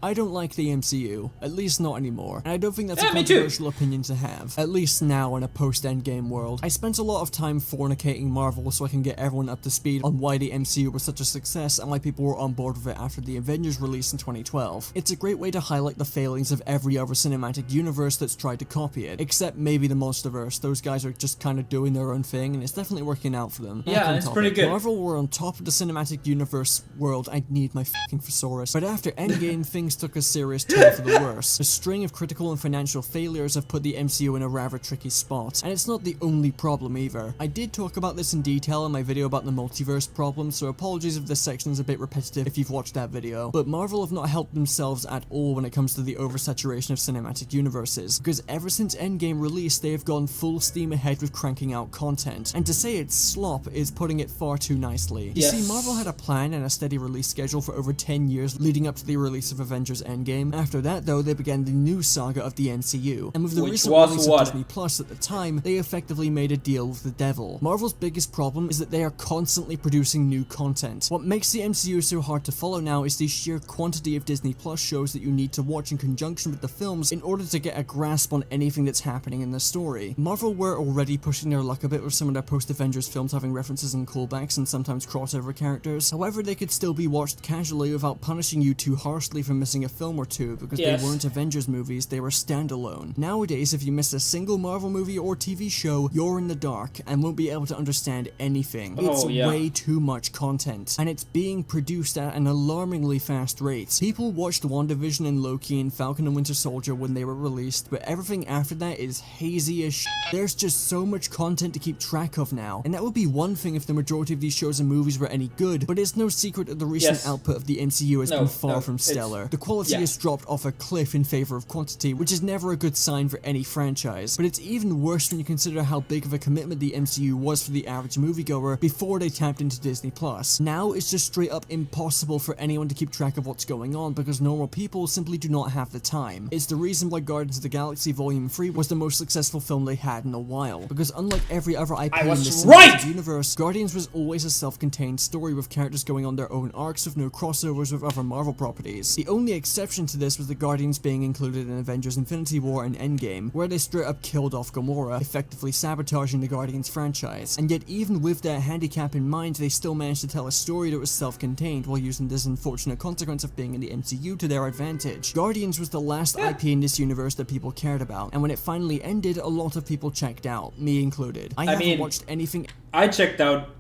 I don't like the MCU, at least not anymore, and I don't think that's a controversial opinion to have, at least now in a post-Endgame world. I spent a lot of time fornicating Marvel so I can get everyone up to speed on why the MCU was such a success and why people were on board with it after the Avengers release in 2012. It's a great way to highlight the failings of every other cinematic universe that's tried to copy it, except maybe the Monsterverse. Those guys are just kind of doing their own thing, and it's definitely working out for them. Yeah, it's pretty good. Marvel were on top of the cinematic universe world. I need my fucking thesaurus. But after Endgame, things took a serious turn for the worse. A string of critical and financial failures have put the MCU in a rather tricky spot, and it's not the only problem either. I did talk about this in detail in my video about the multiverse problem, so apologies if this section is a bit repetitive if you've watched that video, but Marvel have not helped themselves at all when it comes to the oversaturation of cinematic universes, because ever since Endgame released they have gone full steam ahead with cranking out content, and to say it's slop is putting it far too nicely. You see, Marvel had a plan and a steady release schedule for over 10 years leading up to the release of Avengers Avengers Endgame. After that, though, they began the new saga of the MCU. And with the Which recent was release what? of Disney Plus at the time, they effectively made a deal with the devil. Marvel's biggest problem is that they are constantly producing new content. What makes the MCU so hard to follow now is the sheer quantity of Disney Plus shows that you need to watch in conjunction with the films in order to get a grasp on anything that's happening in the story. Marvel were already pushing their luck a bit with some of their post-Avengers films having references and callbacks and sometimes crossover characters. However, they could still be watched casually without punishing you too harshly for missing a film or two because they weren't Avengers movies, they were standalone. Nowadays, if you miss a single Marvel movie or TV show, you're in the dark and won't be able to understand anything. It's way too much content, and it's being produced at an alarmingly fast rate. People watched WandaVision and Loki and Falcon and Winter Soldier when they were released, but everything after that is hazy as shit. There's just so much content to keep track of now, and that would be one thing if the majority of these shows and movies were any good, but it's no secret that the recent output of the MCU has been far from stellar. The quality has dropped off a cliff in favor of quantity, which is never a good sign for any franchise, but it's even worse when you consider how big of a commitment the MCU was for the average moviegoer before they tapped into Disney Plus. Now it's just straight up impossible for anyone to keep track of what's going on because normal people simply do not have the time. It's the reason why Guardians of the Galaxy Volume 3 was the most successful film they had in a while, because unlike every other IP in the cinematic universe, Guardians was always a self-contained story with characters going on their own arcs with no crossovers with other Marvel properties. The only exception to this was the Guardians being included in Avengers Infinity War and Endgame, where they straight up killed off Gamora, effectively sabotaging the Guardians franchise. And yet even with that handicap in mind, they still managed to tell a story that was self-contained while using this unfortunate consequence of being in the MCU to their advantage. Guardians was the last IP in this universe that people cared about, and when it finally ended, a lot of people checked out, me included. I haven't watched anything. I checked out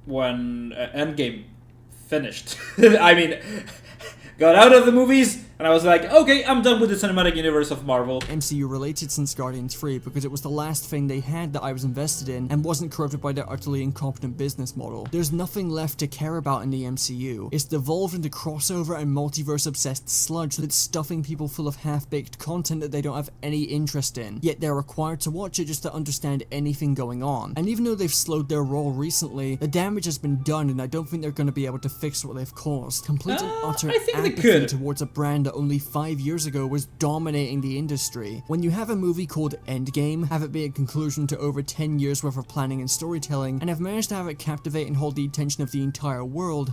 when Endgame finished. I mean, got out of the movies, and I was like, okay, I'm done with the cinematic universe of Marvel. MCU related since Guardians 3 because it was the last thing they had that I was invested in and wasn't corrupted by their utterly incompetent business model. There's nothing left to care about in the MCU. It's devolved into crossover and multiverse obsessed sludge that's stuffing people full of half-baked content that they don't have any interest in, yet they're required to watch it just to understand anything going on. And even though they've slowed their roll recently, the damage has been done and I don't think they're going to be able to fix what they've caused. Complete and utter apathy towards a brand that only 5 years ago was dominating the industry. When you have a movie called Endgame, have it be a conclusion to over 10 years worth of planning and storytelling, and have managed to have it captivate and hold the attention of the entire world,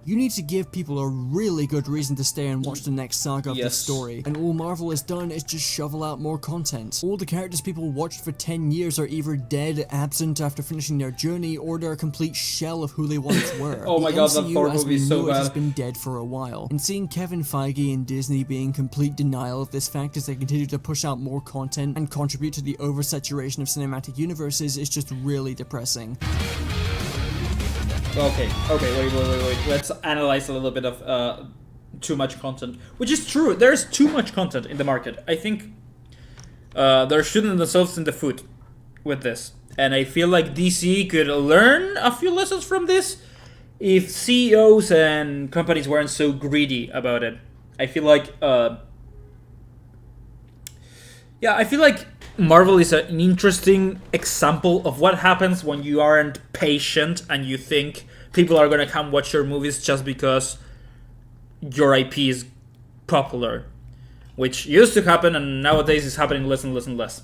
you need to give people a really good reason to stay and watch the next saga of this story, and all Marvel has done is just shovel out more content. All the characters people watched for 10 years are either dead, absent after finishing their journey, or they're a complete shell of who they once were. Oh my god, that Thor movie is so bad. Has been dead for a while, and seeing Kevin Feige and Disney be in complete denial of this fact as they continue to push out more content and contribute to the oversaturation of cinematic universes is just really depressing. Okay, wait. Let's analyze a little bit of too much content, which is true. There's too much content in the market. I think they're shooting themselves in the foot with this, and I feel like DC could learn a few lessons from this if CEOs and companies weren't so greedy about it. I feel like, Marvel is an interesting example of what happens when you aren't patient and you think people are gonna come watch your movies just because your IP is popular, which used to happen and nowadays is happening less and less and less.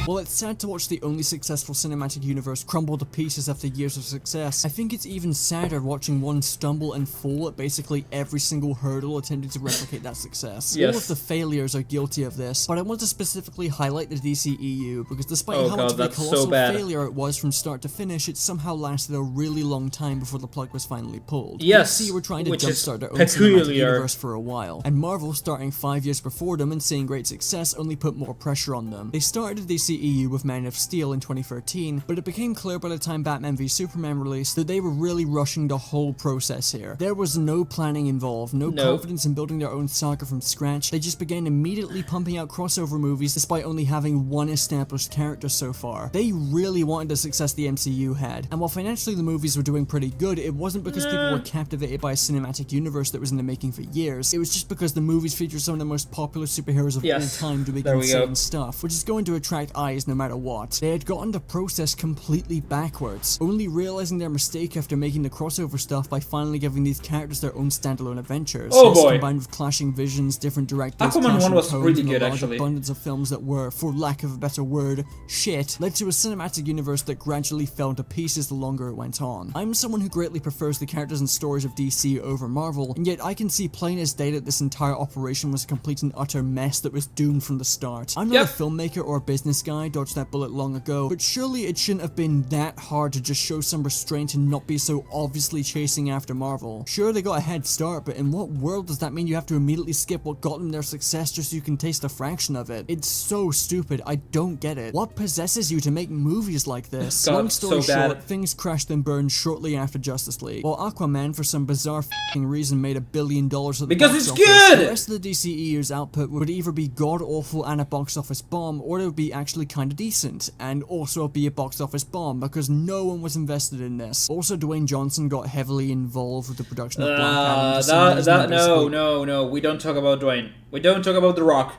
While it's sad to watch the only successful cinematic universe crumble to pieces after years of success, I think it's even sadder watching one stumble and fall at basically every single hurdle attempting to replicate that success. All of the failures are guilty of this, but I want to specifically highlight the DCEU because despite how much of a colossal failure it was from start to finish, it somehow lasted a really long time before the plug was finally pulled. DC were trying to jumpstart their own cinematic universe for a while, and Marvel, starting 5 years before them and seeing great success, only put more pressure on them. They started DCEU with Man of Steel in 2013, but it became clear by the time Batman v Superman released that they were really rushing the whole process here. There was no planning involved, no confidence in building their own saga from scratch. They just began immediately pumping out crossover movies despite only having one established character so far. They really wanted the success the MCU had, and while financially the movies were doing pretty good, it wasn't because people were captivated by a cinematic universe that was in the making for years. It was just because the movies featured some of the most popular superheroes of all time doing insane stuff, which is going to attract eyes no matter what. They had gotten the process completely backwards, only realizing their mistake after making the crossover stuff by finally giving these characters their own standalone adventures. Oh This, boy. combined with clashing visions, different directors, Aquaman clashing 1 was tones, pretty and a good, large actually. abundance of films that were, for lack of a better word, shit, led to a cinematic universe that gradually fell to pieces the longer it went on. I'm someone who greatly prefers the characters and stories of DC over Marvel, and yet I can see plain as day that this entire operation was a complete and utter mess that was doomed from the start. I'm not Yep. a filmmaker or a business guy, dodged that bullet long ago, but surely it shouldn't have been that hard to just show some restraint and not be so obviously chasing after Marvel. Sure, they got a head start, but in what world does that mean you have to immediately skip what got them their success just so you can taste a fraction of it? It's so stupid, I don't get it. What possesses you to make movies like this? God, Long story so bad. short, things crashed and burned shortly after Justice League. While Aquaman, for some bizarre f***ing reason, made $1 billion at the Because box it's office, good! the rest of the DCEU's output would either be god-awful and a box office bomb, or it would be actually kinda decent, and also be a box office bomb, because no one was invested in this. Also, Dwayne Johnson got heavily involved with the production of Black Adam. For some reason, and basically No, we don't talk about Dwayne. We don't talk about The Rock.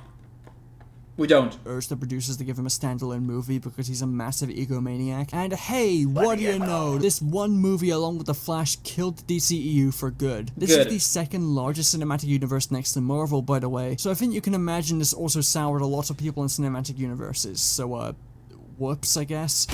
We don't. urged the producers to give him a standalone movie because he's a massive egomaniac. And hey, what do you know? This one movie along with The Flash killed the DCEU for good. This is Good. the second largest cinematic universe next to Marvel, by the way. So I think you can imagine this also soured a lot of people in cinematic universes. So, whoops, I guess.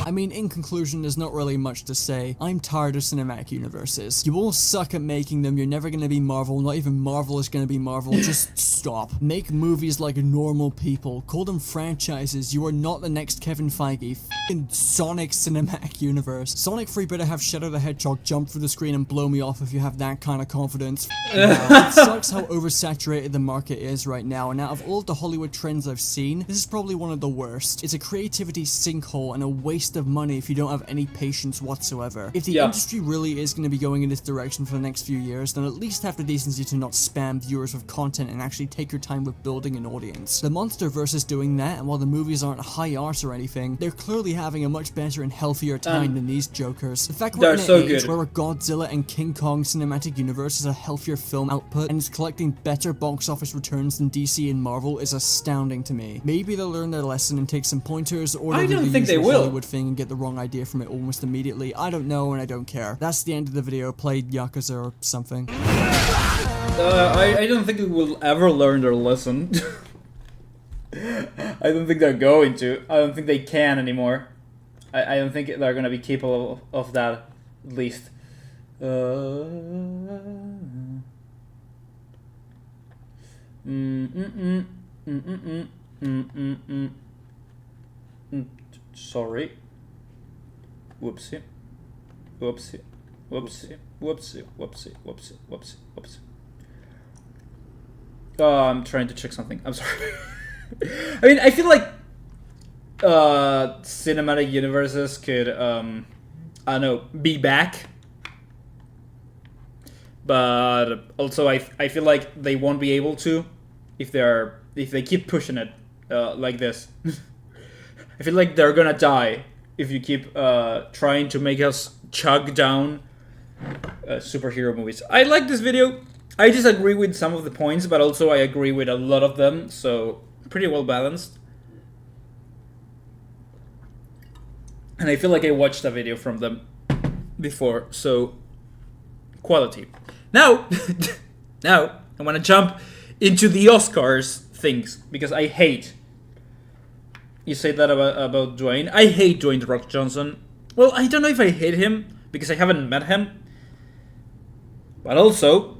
I mean, in conclusion, there's not really much to say. I'm tired of cinematic universes. You all suck at making them, you're never gonna be Marvel, not even Marvel is gonna be Marvel, just stop. Make movies like normal people, call them franchises, you are not the next Kevin Feige. F***ing Sonic Cinematic Universe. Sonic 3 better have Shadow the Hedgehog jump through the screen and blow me off if you have that kind of confidence. Now, it sucks how oversaturated the market is right now, and out of all of the Hollywood trends I've seen, this is probably one of the worst. It's a creativity sinkhole and a waste of money if you don't have any patience whatsoever. If the Yeah. industry really is going to be going in this direction for the next few years, then at least have the decency to not spam viewers with content and actually take your time with building an audience. The Monsterverse is doing that, and while the movies aren't high art or anything, they're clearly having a much better and healthier time than these jokers. The fact we're They're in an so age good. where a Godzilla and King Kong cinematic universe is a healthier film output and is collecting better box office returns than DC and Marvel is astounding to me. Maybe they'll learn their lesson and take some pointers, or I they'll do don't the think they usual will. Hollywood thing and get the wrong idea from it almost immediately. I don't know and I don't care. That's the end of the video. Play Yakuza or something. I don't think we will ever learn their lesson. I don't think they're going to. I don't think they can anymore. I don't think they're gonna be capable of that, at least. Sorry. Whoopsie. Whoopsie. Whoopsie. Whoopsie. Whoopsie. Whoopsie. Whoopsie. Whoopsie. Oh, I'm trying to check something. I'm sorry. I mean, I feel like cinematic universes could, I don't know, be back. But also, I feel like they won't be able to if they keep pushing it like this. I feel like they're gonna die if you keep trying to make us chug down superhero movies. I like this video. I disagree with some of the points, but also I agree with a lot of them, so pretty well balanced. And I feel like I watched a video from them before, so quality. Now, now I want to jump into the Oscars things, because I hate. You say that about Dwayne. I hate Dwayne "The Rock" Johnson. Well, I don't know if I hate him, because I haven't met him. But also,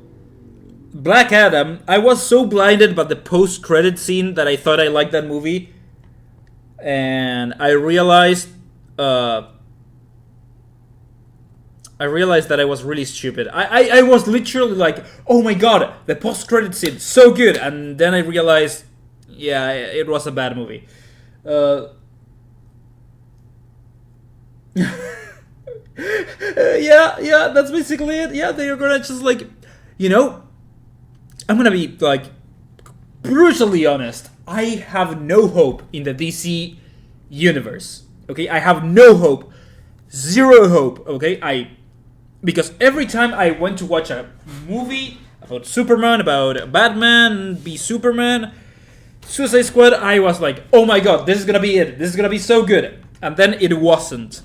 Black Adam, I was so blinded by the post-credit scene that I thought I liked that movie. And I realized that I was really stupid. I was literally like, oh my god, the post-credit scene, so good. And then I realized, yeah, it was a bad movie. Yeah, that's basically it. Yeah, they're gonna just like, you know, I'm gonna be like brutally honest. I have no hope in the DC universe. Okay, I have no hope, zero hope. Okay, because every time I went to watch a movie about Superman, about Batman, be Superman, Suicide Squad, I was like, oh my god, this is gonna be it. This is gonna be so good. And then it wasn't.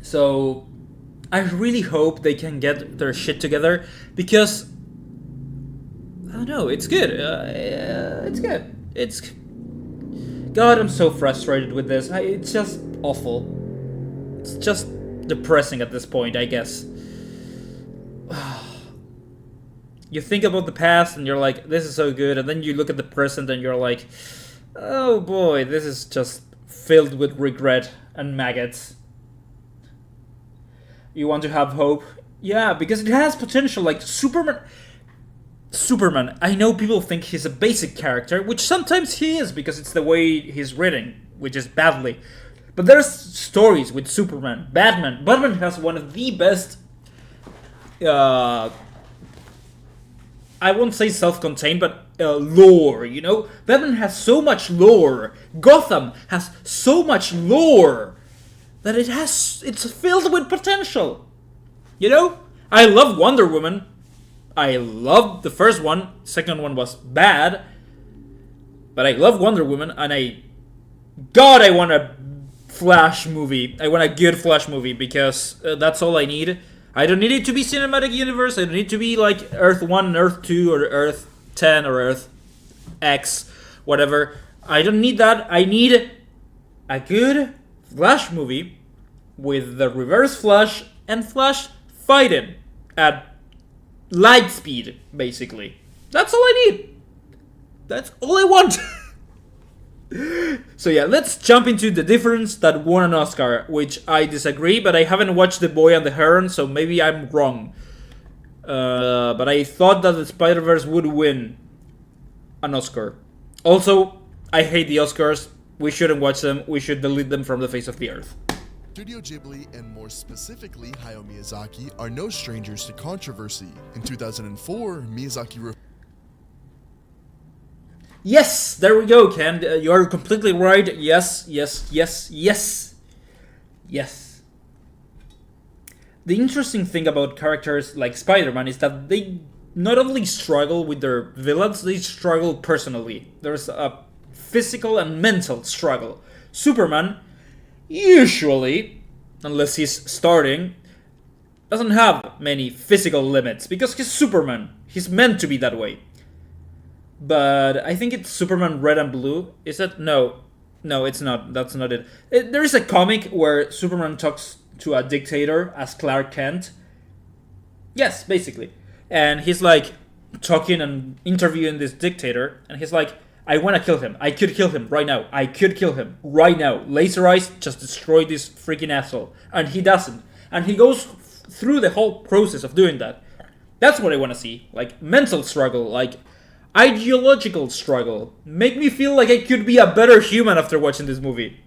So, I really hope they can get their shit together, because I don't know, it's good. It's good. It's... God, I'm so frustrated with this. It's just awful. It's just depressing at this point, I guess. You think about the past and you're like, this is so good, and then you look at the present and you're like, oh boy, this is just filled with regret and maggots. You want to have hope? Yeah, because it has potential, like Superman, I know people think he's a basic character, which sometimes he is, because it's the way he's written, which is badly. But there's stories with Superman, Batman has one of the best, I won't say self-contained, but lore, you know? Batman has so much lore. Gotham has so much lore that it's filled with potential. You know? I love Wonder Woman. I loved the first one. Second one was bad. But I love Wonder Woman, and God, I want a Flash movie. I want a good Flash movie, because that's all I need. I don't need it to be cinematic universe. I don't need it to be like Earth 1, Earth 2, or Earth 10, or Earth X, whatever. I don't need that. I need a good Flash movie with the Reverse Flash and Flash fighting at light speed, basically. That's all I need. That's all I want. So yeah, let's jump into The Difference that won an Oscar, which I disagree, but I haven't watched The Boy and the Heron, so maybe I'm wrong. But I thought that the Spider-Verse would win an Oscar. Also, I hate the Oscars. We shouldn't watch them. We should delete them from the face of the earth. Studio Ghibli, and more specifically Hayao Miyazaki, are no strangers to controversy. In 2004, Miyazaki Yes, there we go, Ken. You are completely right. Yes. The interesting thing about characters like Spider-Man is that they not only struggle with their villains, they struggle personally. There's a physical and mental struggle. Superman, usually, unless he's starting, doesn't have many physical limits, because he's Superman. He's meant to be that way. But I think it's Superman Red and Blue. Is it? No, it's not. That's not it. There is a comic where Superman talks to a dictator as Clark Kent. Yes, basically. And he's like talking and interviewing this dictator. And he's like, I want to kill him. I could kill him right now. I could kill him right now. Laser eyes, just destroy this freaking asshole. And he doesn't. And he goes through the whole process of doing that. That's what I want to see. Like mental struggle, like ideological struggle. Make me feel like I could be a better human after watching this movie.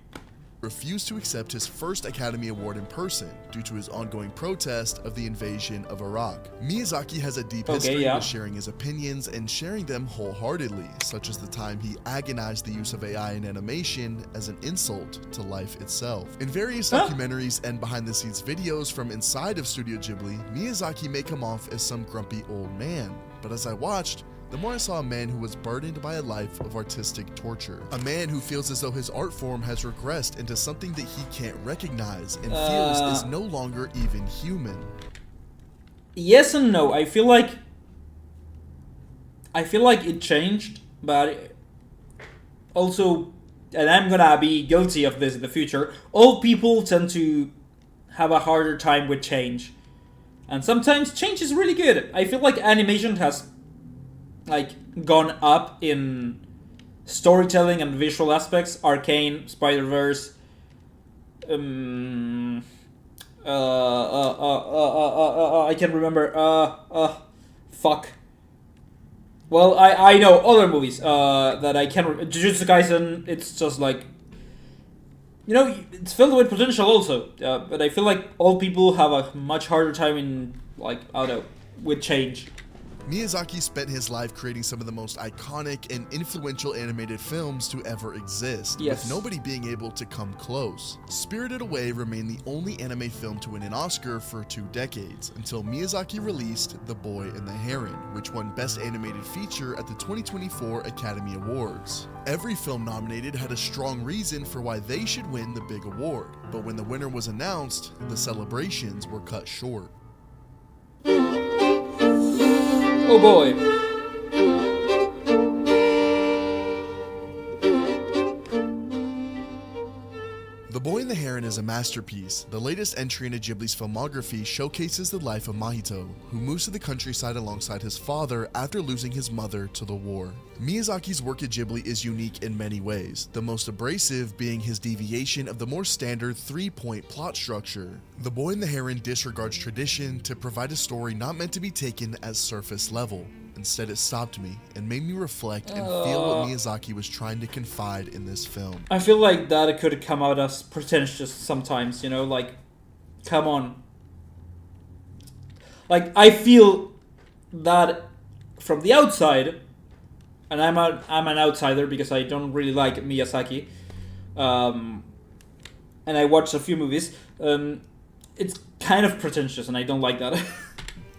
refused to accept his first Academy Award in person due to his ongoing protest of the invasion of Iraq. Miyazaki has a deep history with sharing his opinions and sharing them wholeheartedly, such as the time he agonized the use of AI in animation as an insult to life itself. In various documentaries and behind-the-scenes videos from inside of Studio Ghibli, Miyazaki may come off as some grumpy old man, but as I watched, the more I saw a man who was burdened by a life of artistic torture. A man who feels as though his art form has regressed into something that he can't recognize and feels is no longer even human. Yes and no. I feel like it changed, but also, and I'm gonna be guilty of this in the future, old people tend to have a harder time with change. And sometimes change is really good. I feel like animation has gone up in storytelling and visual aspects. Arcane, Spider-Verse, I can't remember. Fuck. Well, I know other movies that I can't remember. Jujutsu Kaisen, it's just like, you know, it's filled with potential also. But I feel like old people have a much harder time in, like, I don't know, with change. Miyazaki spent his life creating some of the most iconic and influential animated films to ever exist, with nobody being able to come close. Spirited Away remained the only anime film to win an Oscar for 2 decades, until Miyazaki released The Boy and the Heron, which won Best Animated Feature at the 2024 Academy Awards. Every film nominated had a strong reason for why they should win the big award, but when the winner was announced, the celebrations were cut short. Oh boy. The Boy and the Heron is a masterpiece. The latest entry into Ghibli's filmography showcases the life of Mahito, who moves to the countryside alongside his father after losing his mother to the war. Miyazaki's work at Ghibli is unique in many ways, the most abrasive being his deviation of the more standard 3-point plot structure. The Boy and the Heron disregards tradition to provide a story not meant to be taken as surface level. Instead, it stopped me and made me reflect and feel what Miyazaki was trying to confide in this film. I feel like that it could come out as pretentious sometimes, you know, like, come on. Like, I feel that from the outside, and I'm an outsider because I don't really like Miyazaki, and I watched a few movies, it's kind of pretentious and I don't like that.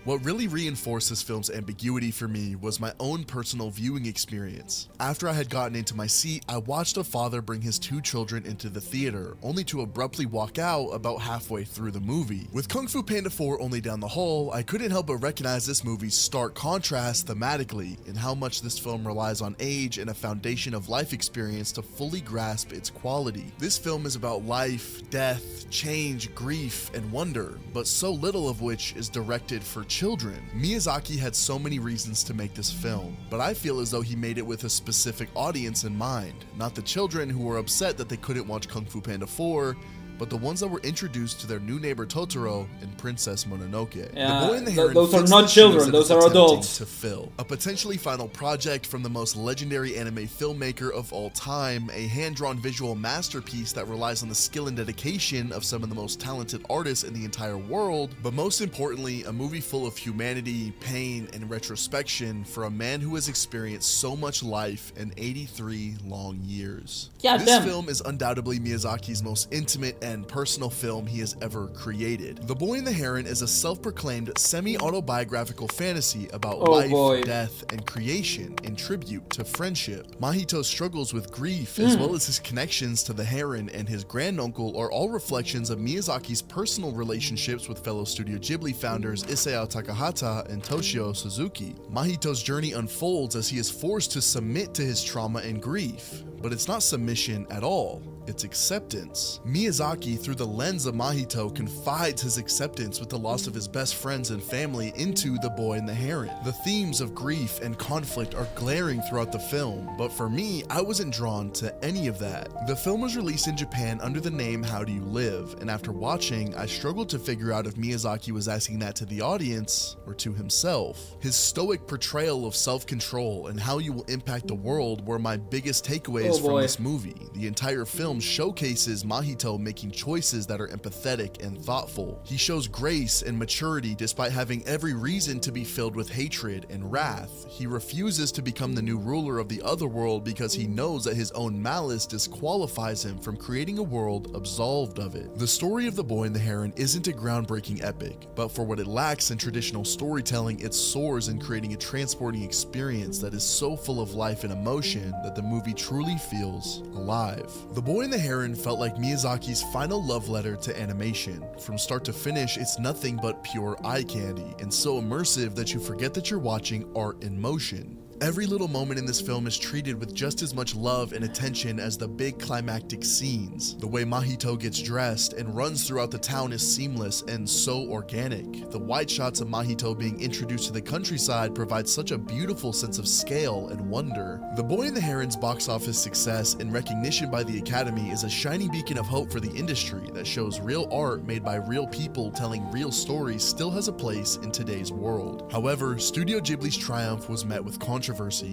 What really reinforced this film's ambiguity for me was my own personal viewing experience. After I had gotten into my seat, I watched a father bring his 2 children into the theater, only to abruptly walk out about halfway through the movie. With Kung Fu Panda 4 only down the hall, I couldn't help but recognize this movie's stark contrast thematically, and how much this film relies on age and a foundation of life experience to fully grasp its quality. This film is about life, death, change, grief, and wonder, but so little of which is directed for children. Miyazaki had so many reasons to make this film, but I feel as though he made it with a specific audience in mind. Not the children who were upset that they couldn't watch Kung Fu Panda 4, but the ones that were introduced to their new neighbor Totoro and Princess Mononoke. Yeah, The Boy and the Heron those are fits not the children, shoes that those it's are attempting adults. to fill. A potentially final project from the most legendary anime filmmaker of all time, a hand-drawn visual masterpiece that relies on the skill and dedication of some of the most talented artists in the entire world, but most importantly, a movie full of humanity, pain, and retrospection for a man who has experienced so much life in 83 long years. Yeah, this damn. film is undoubtedly Miyazaki's most intimate and personal film he has ever created. The Boy and the Heron is a self-proclaimed semi-autobiographical fantasy about life, death, and creation in tribute to friendship. Mahito's struggles with grief, as well as his connections to the heron and his granduncle, are all reflections of Miyazaki's personal relationships with fellow Studio Ghibli founders Isao Takahata and Toshio Suzuki. Mahito's journey unfolds as he is forced to submit to his trauma and grief. But it's not submission at all, it's acceptance. Miyazaki, through the lens of Mahito, confides his acceptance with the loss of his best friends and family into The Boy and the Heron. The themes of grief and conflict are glaring throughout the film, but for me, I wasn't drawn to any of that. The film was released in Japan under the name How Do You Live, and after watching, I struggled to figure out if Miyazaki was asking that to the audience or to himself. His stoic portrayal of self-control and how you will impact the world were my biggest takeaways from this movie. The entire film showcases Mahito making choices that are empathetic and thoughtful. He shows grace and maturity despite having every reason to be filled with hatred and wrath. He refuses to become the new ruler of the other world because he knows that his own malice disqualifies him from creating a world absolved of it. The story of The Boy and the Heron isn't a groundbreaking epic, but for what it lacks in traditional storytelling, it soars in creating a transporting experience that is so full of life and emotion that the movie truly feels alive. The Boy and the Heron felt like Miyazaki's final love letter to animation. From start to finish, it's nothing but pure eye candy, and so immersive that you forget that you're watching art in motion. Every little moment in this film is treated with just as much love and attention as the big climactic scenes. The way Mahito gets dressed and runs throughout the town is seamless and so organic. The wide shots of Mahito being introduced to the countryside provide such a beautiful sense of scale and wonder. The Boy and the Heron's box office success and recognition by the Academy is a shining beacon of hope for the industry that shows real art made by real people telling real stories still has a place in today's world. However, Studio Ghibli's triumph was met with controversy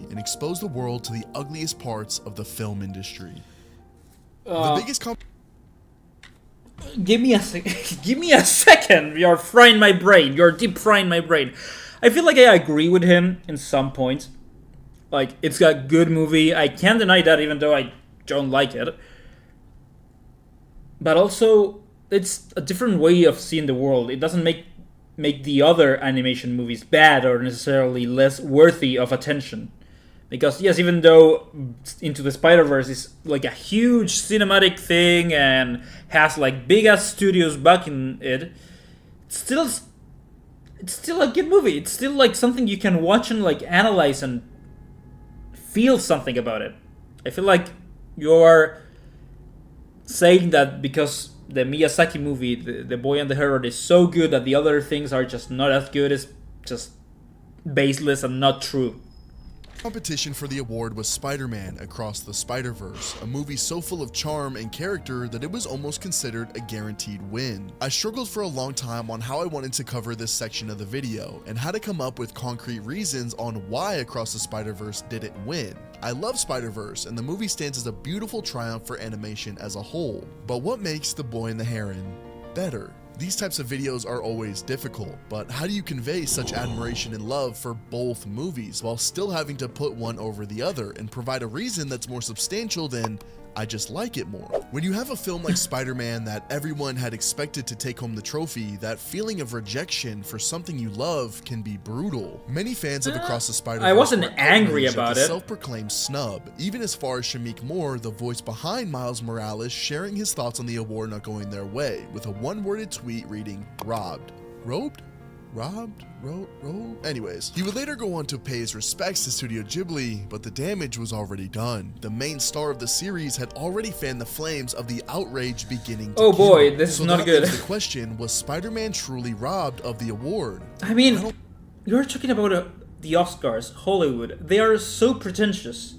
and exposed the world to the ugliest parts of the film industry. The biggest Give me a second. You're frying my brain. You're deep frying my brain. I feel like I agree with him in some points. Like, it's a good movie. I can't deny that, even though I don't like it. But also, it's a different way of seeing the world. It doesn't make the other animation movies bad or necessarily less worthy of attention. Because, yes, even though Into the Spider-Verse is like a huge cinematic thing and has like big-ass studios backing it, it's still a good movie. It's still like something you can watch and like analyze and feel something about it. I feel like you're saying that because the Miyazaki movie, the Boy and the Heron, is so good that the other things are just not as good, is just baseless and not true. Competition for the award was Spider-Man Across the Spider-Verse, a movie so full of charm and character that it was almost considered a guaranteed win. I struggled for a long time on how I wanted to cover this section of the video, and how to come up with concrete reasons on why Across the Spider-Verse didn't win. I love Spider-Verse, and the movie stands as a beautiful triumph for animation as a whole. But what makes The Boy and the Heron better? These types of videos are always difficult, but how do you convey such admiration and love for both movies while still having to put one over the other and provide a reason that's more substantial than I just like it more? When you have a film like Spider-Man that everyone had expected to take home the trophy, that feeling of rejection for something you love can be brutal. Many fans of Across the Spider-Verse I wasn't were angry outraged at about the it. self-proclaimed snub, even as far as Shamik Moore, the voice behind Miles Morales, sharing his thoughts on the award not going their way, with a one-worded tweet reading, "Robbed." Robed? Robbed? Robbed? Anyways, he would later go on to pay his respects to Studio Ghibli, but the damage was already done. The main star of the series had already fanned the flames of the outrage beginning to Oh boy, kindle. this is So not that good. leaves the question, was Spider-Man truly robbed of the award? I mean, you're talking about the Oscars, Hollywood. They are so pretentious.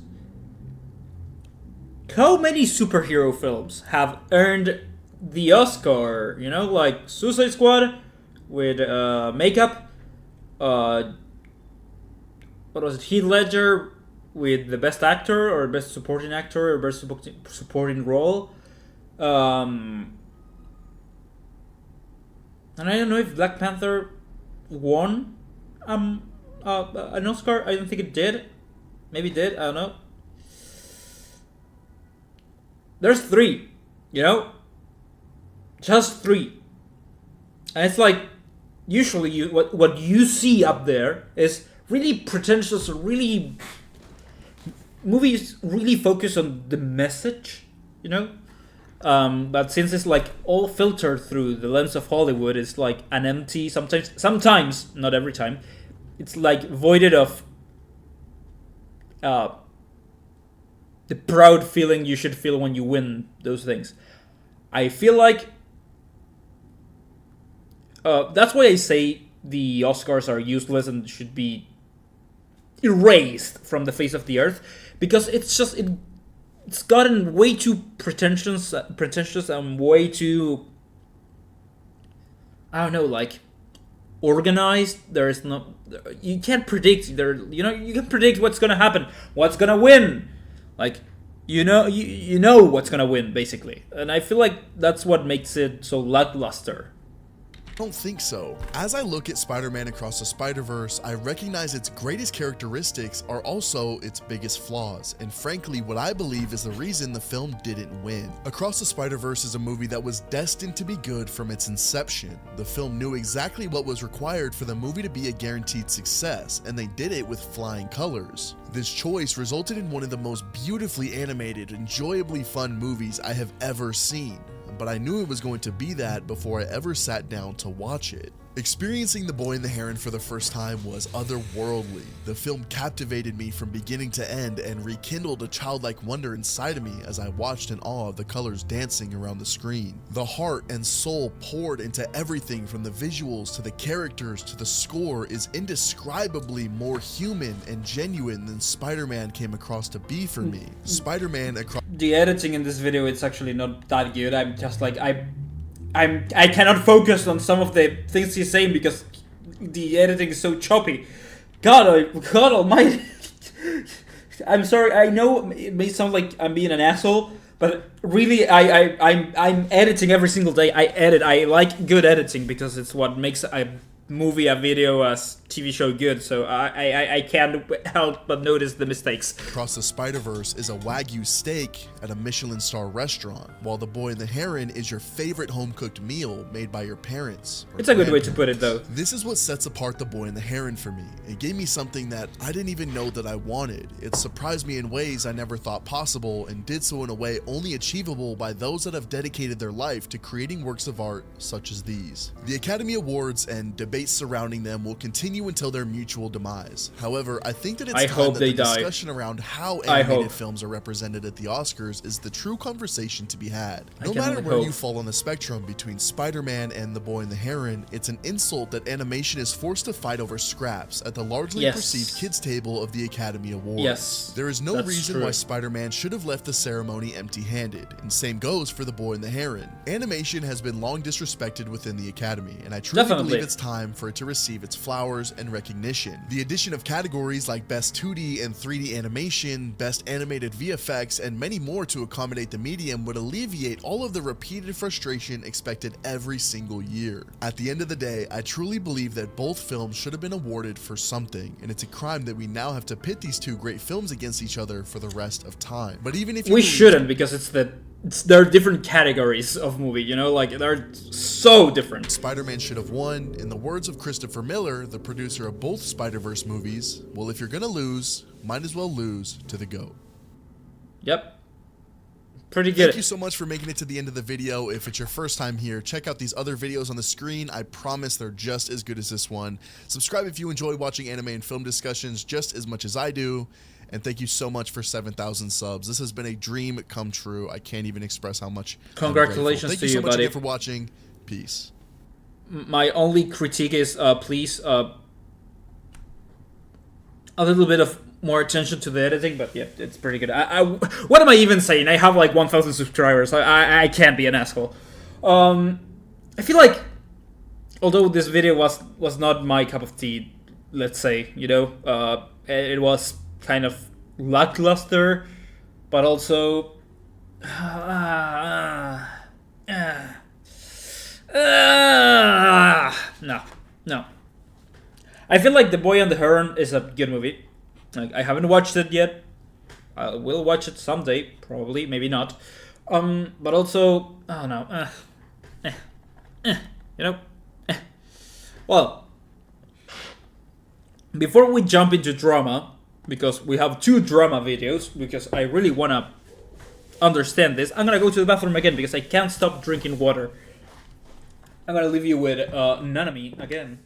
How many superhero films have earned the Oscar? You know, like Suicide Squad with makeup. What was it? Heath Ledger with the best actor or best supporting actor or best supporting role. And I don't know if Black Panther won an Oscar. I don't think it did. Maybe it did. I don't know. There's 3, you know, just 3, and it's like usually what you see up there is really pretentious, really movies really focus on the message, you know. But since it's like all filtered through the lens of Hollywood, it's like an empty, sometimes, not every time, it's like voided of the proud feeling you should feel when you win those things. I feel like that's why I say the Oscars are useless and should be erased from the face of the earth, because it's just it's gotten way too pretentious and way too, I don't know, like organized. There is no, you can't predict there. You know, you can predict what's gonna happen, what's gonna win. Like, you know what's gonna win basically, and I feel like that's what makes it so lackluster. I don't think so. As I look at Spider-Man Across the Spider-Verse, I recognize its greatest characteristics are also its biggest flaws, and frankly what I believe is the reason the film didn't win. Across the Spider-Verse is a movie that was destined to be good from its inception. The film knew exactly what was required for the movie to be a guaranteed success, and they did it with flying colors. This choice resulted in one of the most beautifully animated, enjoyably fun movies I have ever seen. But I knew it was going to be that before I ever sat down to watch it. Experiencing The Boy and the Heron for the first time was otherworldly. The film captivated me from beginning to end and rekindled a childlike wonder inside of me as I watched in awe of the colors dancing around the screen. The heart and soul poured into everything from the visuals to the characters to the score is indescribably more human and genuine than Spider-Man came across to be for me. Spider-Man across The editing in this video, it's actually not that good. I'm just like, I cannot focus on some of the things he's saying because the editing is so choppy. God almighty. I'm sorry, I know it may sound like I'm being an asshole, but really I'm editing every single day. I like good editing because it's what makes a movie, a video, a TV show good, so I can't help but notice the mistakes. Across the Spider-Verse is a Wagyu steak at a Michelin star restaurant, while The Boy and the Heron is your favorite home-cooked meal made by your parents. It's a good way to put it, though. This is what sets apart The Boy and the Heron for me. It gave me something that I didn't even know that I wanted. It surprised me in ways I never thought possible, and did so in a way only achievable by those that have dedicated their life to creating works of art such as these. The Academy Awards and debates surrounding them will continue until their mutual demise. However, I think that it's time that the discussion around how animated films are represented at the Oscars is the true conversation to be had. No matter where you fall on the spectrum between Spider-Man and The Boy and the Heron, it's an insult that animation is forced to fight over scraps at the largely perceived kids' table of the Academy Awards. There is no reason why Spider-Man should have left the ceremony empty-handed, and same goes for The Boy and the Heron. Animation has been long disrespected within the Academy, and I truly believe it's time for it to receive its flowers and recognition. The addition of categories like Best 2D and 3D Animation, Best Animated VFX, and many more to accommodate the medium would alleviate all of the repeated frustration expected every single year. At the end of the day, I truly believe that both films should have been awarded for something, and it's a crime that we now have to pit these two great films against each other for the rest of time. But even if we shouldn't, because there are different categories of movie, you know, like they're so different. Spider-Man should have won. In the words of Christopher Miller, the producer of both Spider-Verse movies, well, if you're gonna lose, might as well lose to the GOAT. Yep. Pretty good. Thank you so much for making it to the end of the video. If it's your first time here, check out these other videos on the screen. I promise they're just as good as this one. Subscribe if you enjoy watching anime and film discussions just as much as I do. And thank you so much for 7,000 subs. This has been a dream come true. I can't even express how much. Congratulations to you, buddy. Thank you so much again for watching. Peace. My only critique is, please, a little bit of more attention to the editing, but yeah, it's pretty good. What am I even saying? I have like 1,000 subscribers. I can't be an asshole. I feel like, although this video was not my cup of tea, let's say, you know, it was kind of lackluster, but also no. I feel like The Boy and the Heron is a good movie. Like, I haven't watched it yet. I will watch it someday, probably, maybe not. But also, I don't know. You know. Well, before we jump into drama, because we have 2 drama videos, because I really want to understand this, I'm going to go to the bathroom again because I can't stop drinking water. I'm going to leave you with Nanami again.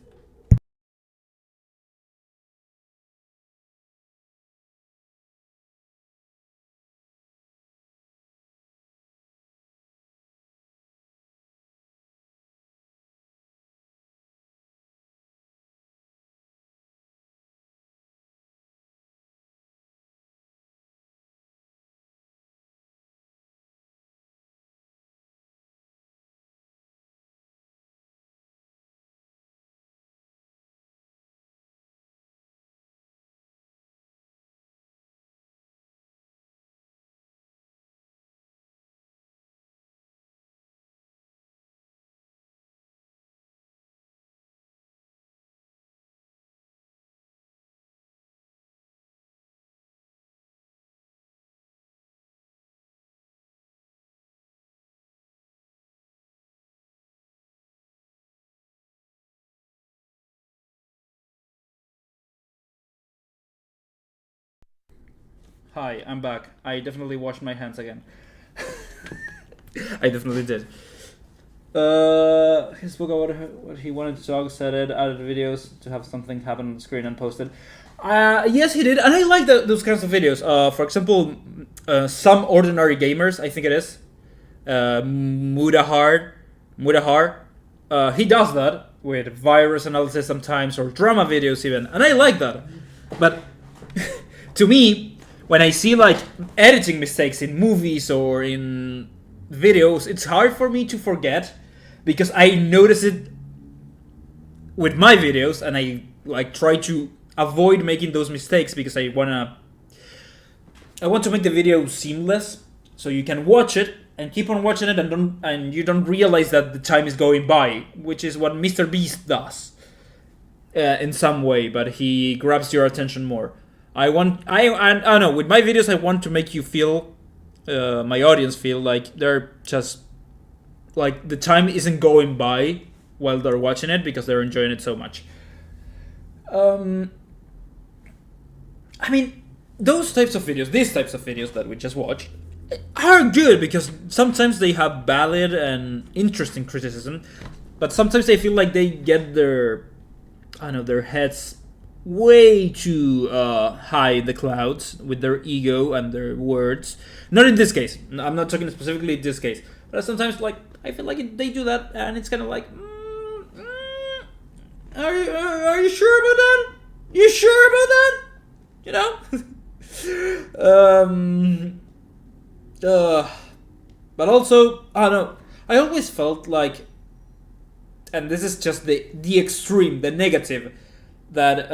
Hi, I'm back. I definitely washed my hands again. I definitely did. He spoke about what he wanted to talk, said it, added videos to have something happen on the screen and posted. Yes, he did, and I like those kinds of videos. For example, Some Ordinary Gamers, I think it is. Mudahar. He does that with virus analysis sometimes, or drama videos even, and I like that. But to me, when I see like editing mistakes in movies or in videos, it's hard for me to forget because I notice it with my videos, and I like try to avoid making those mistakes because I want to make the video seamless so you can watch it and keep on watching it and you don't realize that the time is going by, which is what Mr. Beast does. in some way, but he grabs your attention more. I don't know, with my videos I want to make you feel, my audience feel like they're just, like the time isn't going by while they're watching it because they're enjoying it so much. I mean, these types of videos that we just watched are good because sometimes they have valid and interesting criticism, but sometimes I feel like they get their heads way too high in the clouds with their ego and their words. Not in this case. I'm not talking specifically in this case, but sometimes like I feel like they do that, and it's kind of like, are you sure about that? You sure about that? You know? But also, I don't know. I always felt like, and this is just the extreme, the negative, that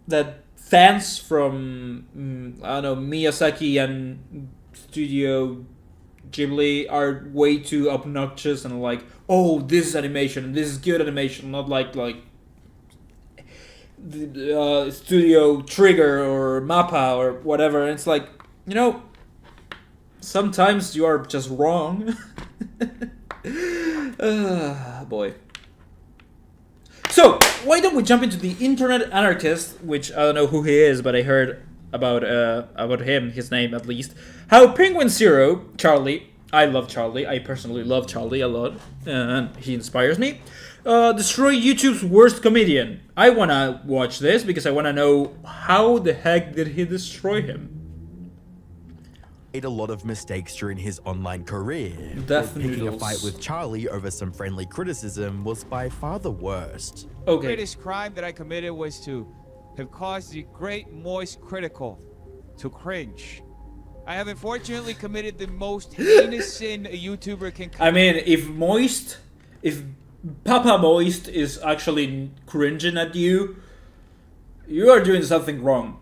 that fans from Miyazaki and Studio Ghibli are way too obnoxious and like, oh, this is animation, this is good animation, not like the Studio Trigger or Mappa or whatever. And it's like, sometimes you are just wrong. Boy. So, why don't we jump into the Internet Anarchist, which I don't know who he is, but I heard about him, his name at least. How Penguin Zero, Charlie, I love Charlie, I personally love Charlie a lot, and he inspires me, destroy YouTube's worst comedian. I wanna watch this because I wanna know how the heck did he destroy him. Made a lot of mistakes during his online career. Picking a fight with Charlie over some friendly criticism was by far the worst. The greatest crime that I committed was to have caused the great Moist Critical to cringe. I have unfortunately committed the most heinous sin a YouTuber can commit. I mean, if Papa Moist is actually cringing at you, you are doing something wrong.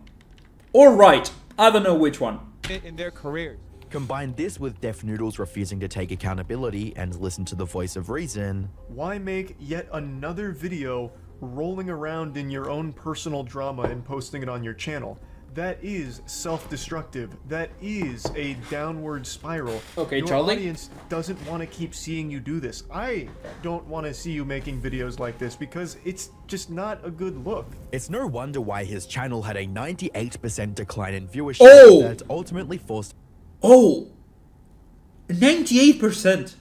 Or right. I don't know which one. In their careers. Combine this with Def Noodles refusing to take accountability and listen to the voice of reason. Why make yet another video rolling around in your own personal drama and posting it on your channel? That is self-destructive. That is a downward spiral. Okay, your Charlie? audience doesn't want to keep seeing you do this. I don't want to see you making videos like this because it's just not a good look. It's no wonder why his channel had a 98% decline in viewership that ultimately forced... 98%?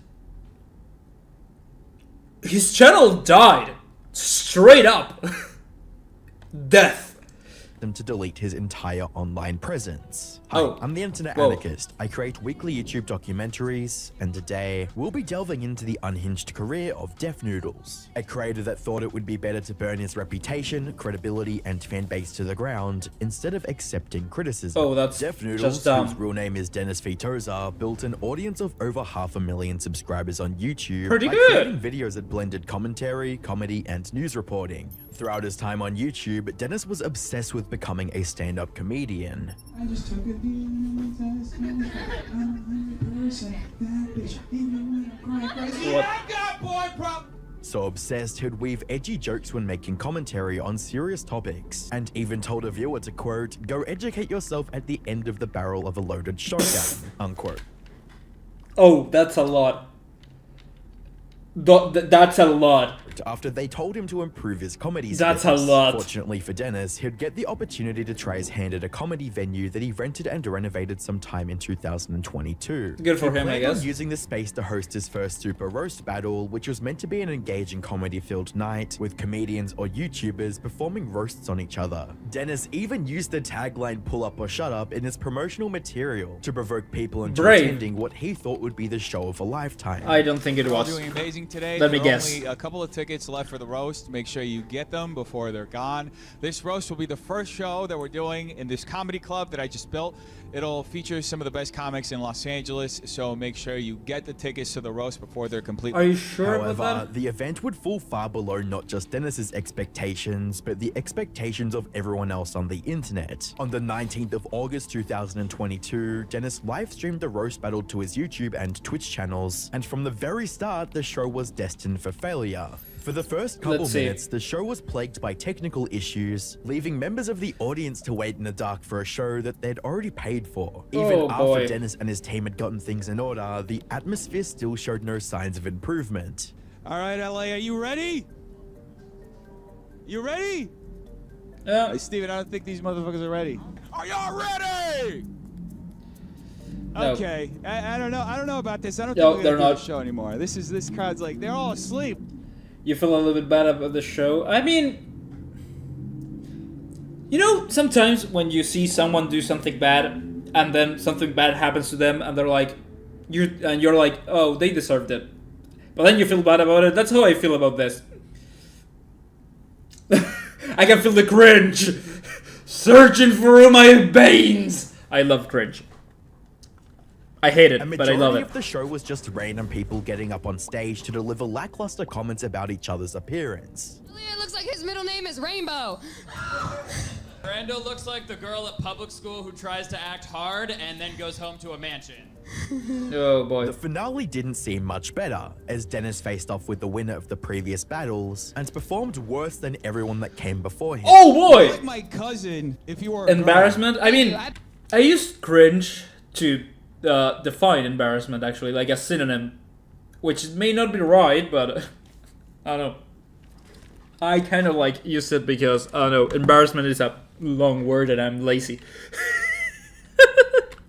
His channel died. Straight up. Death. Them to delete his entire online presence. Hi, I'm the Internet Anarchist. I create weekly YouTube documentaries, and today we'll be delving into the unhinged career of Def Noodles, a creator that thought it would be better to burn his reputation, credibility, and fan base to the ground instead of accepting criticism. That's Def Noodles, just dumb. whose real name is Dennis Vitoza, built an audience of over 500,000 subscribers on YouTube Pretty by good. creating videos that blended commentary, comedy, and news reporting. Throughout his time on YouTube, Dennis was obsessed with becoming a stand-up comedian. I just took a So obsessed, he'd weave edgy jokes when making commentary on serious topics, and even told a viewer to, quote, go educate yourself at the end of the barrel of a loaded shotgun, unquote. Oh, that's a lot. That's a lot. After they told him to improve his comedy That's skills. a lot. Fortunately for Dennis, he'd get the opportunity to try his hand at a comedy venue that he rented and renovated sometime in 2022. Good for him, I He planned on guess. using the space to host his first Super Roast battle, which was meant to be an engaging comedy-filled night with comedians or YouTubers performing roasts on each other. Dennis even used the tagline "pull up or shut up" in his promotional material to provoke people into Brave. attending what he thought would be the show of a lifetime. I don't think it We're all was. doing amazing today. Let me There are guess. only a couple of tickets left for the roast. Make sure you get them before they're gone. This roast will be the first show that we're doing in this comedy club that I just built. It'll feature some of the best comics in Los Angeles, so make sure you get the tickets to the roast before they're complete. Are you sure about However, that? the event would fall far below not just Dennis's expectations, but the expectations of everyone else on the internet. On the 19th of August 2022, Dennis live-streamed the roast battle to his YouTube and Twitch channels, and from the very start, the show was destined for failure. For the first couple minutes, the show was plagued by technical issues, leaving members of the audience to wait in the dark for a show that they'd already paid for. Even after Dennis and his team had gotten things in order, the atmosphere still showed no signs of improvement. All right, LA, are you ready? You ready? Yeah. Hey, Steven, I don't think these motherfuckers are ready. Are y'all ready? No. Okay, I don't know. I don't know about this. I don't No, think we're they're gonna do not. the show anymore. This crowd's like they're all asleep. You feel a little bit bad about the show. I mean, you know, sometimes when you see someone do something bad, and then something bad happens to them, and they're like, you're like, oh, they deserved it. But then you feel bad about it. That's how I feel about this. I can feel the cringe surging through my veins. I love cringe. I hate it, but I love it. A majority of the show was just random people getting up on stage to deliver lackluster comments about each other's appearance. It looks like his middle name is Rainbow. Brando looks like the girl at public school who tries to act hard and then goes home to a mansion. Oh boy. The finale didn't seem much better, as Dennis faced off with the winner of the previous battles and performed worse than everyone that came before him. Oh boy! Like my cousin, if you were embarrassment. I mean, I used cringe to define embarrassment, actually, like a synonym, which may not be right, but I don't know. I kind of like use it because I don't know. Embarrassment is a long word, and I'm lazy.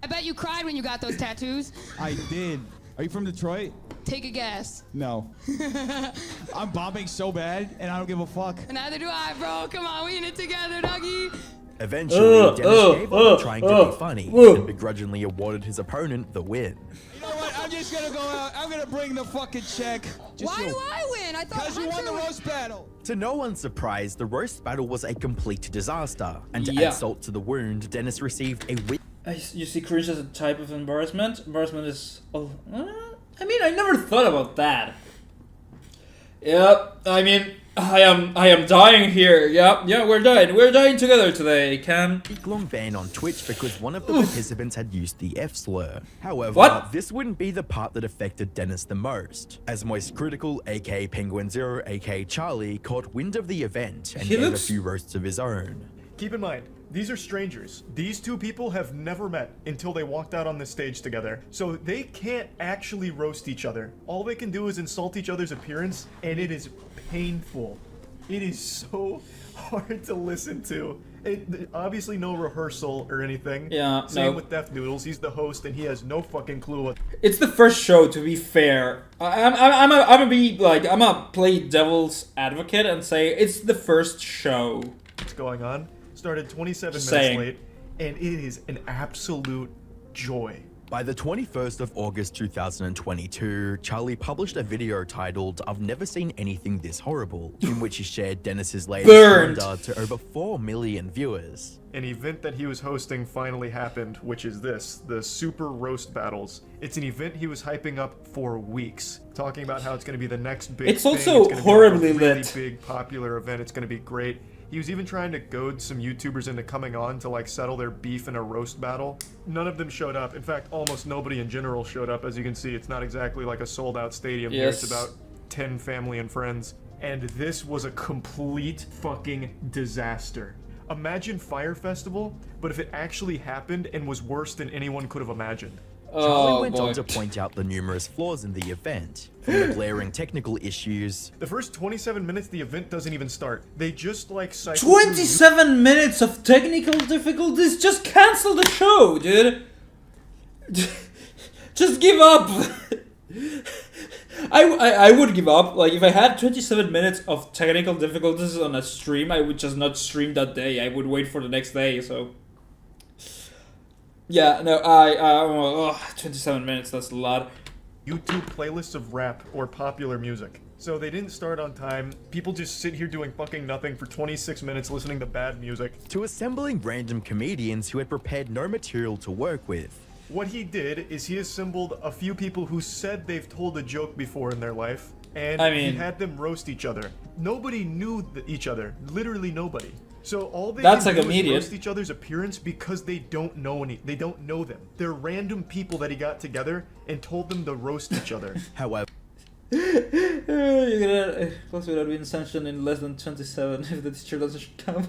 I bet you cried when you got those tattoos. I did. Are you from Detroit? Take a guess. No. I'm bombing so bad, and I don't give a fuck. Neither do I, bro. Come on, we in it together, doggy. Eventually, Dennis gave up on trying to be funny and begrudgingly awarded his opponent the win. You know what? I'm just gonna go out. I'm gonna bring the fucking check. Why do I win? I thought because you won the roast battle. To no one's surprise, the roast battle was a complete disaster, and to Yeah. add salt to the wound, Dennis received a win. You see cringe as a type of embarrassment. Embarrassment is... I mean, I never thought about that. Yeah, I mean, I am dying here. Yeah, we're dying. We're dying together today, Cam. Week-long ban on Twitch because one of the participants had used the F slur. However, this wouldn't be the part that affected Dennis the most, as Moist Critical, aka Penguin Zero, aka Charlie, caught wind of the event and gave a few roasts of his own. Keep in mind, these are strangers. These two people have never met until they walked out on this stage together. So they can't actually roast each other. All they can do is insult each other's appearance, and it is painful. It is so hard to listen to. Obviously no rehearsal or anything. Yeah, Same with Death Noodles. He's the host and he has no fucking clue what... It's the first show, to be fair. I'm gonna play devil's advocate and say it's the first show. What's going on? Started 27 Just minutes saying. late, and it is an absolute joy. By the 21st of August 2022, Charlie published a video titled "I've Never Seen Anything This Horrible," in which he shared Dennis's latest splendor to over 4 million viewers. An event that he was hosting finally happened, which is this, the Super Roast Battles. It's an event he was hyping up for weeks, talking about how it's going to be the next big It's thing. also It's gonna horribly be like a really lit. big, popular event. It's going to be great. He was even trying to goad some YouTubers into coming on to like settle their beef in a roast battle. None of them showed up. In fact, almost nobody in general showed up. As you can see, it's not exactly like a sold out stadium here. It's about 10 family and friends. And this was a complete fucking disaster. Imagine Fire Festival, but if it actually happened and was worse than anyone could have imagined. Charlie went on to point out the numerous flaws in the event, from the glaring technical issues. The first 27 minutes, the event doesn't even start. They just like cycle 27 minutes of technical difficulties? Just cancel the show, dude. Just give up. I would give up. Like, if I had 27 minutes of technical difficulties on a stream, I would just not stream that day. I would wait for the next day, so... Yeah, no, 27 minutes, that's a lot. YouTube playlists of rap or popular music. So they didn't start on time. People just sit here doing fucking nothing for 26 minutes listening to bad music. To assembling random comedians who had prepared no material to work with. What he did is he assembled a few people who said they've told a joke before in their life, and he had them roast each other. Nobody knew each other. Literally nobody. So all they can do is roast each other's appearance because they don't know they don't know them. They're random people that he got together and told them to roast each other. However, you're gonna close without being sanctioned in less than 27 if the teacher doesn't come.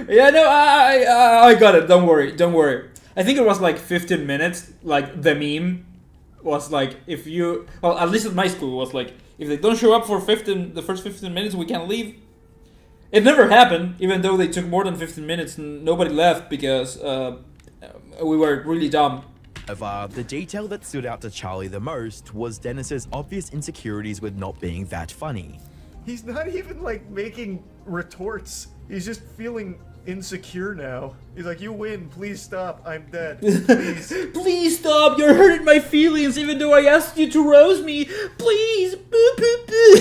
Yeah, no, I got it. Don't worry. I think it was like 15 minutes. Like the meme was like, if you, well, at least at my school was like, if they don't show up for the first 15 minutes, we can leave. It never happened, even though they took more than 15 minutes and nobody left because we were really dumb. However, the detail that stood out to Charlie the most was Dennis's obvious insecurities with not being that funny. He's not even like making retorts. He's just feeling insecure now. He's like, you win, please stop, I'm dead, please. Please stop, you're hurting my feelings even though I asked you to roast me. Please, boo boo boo.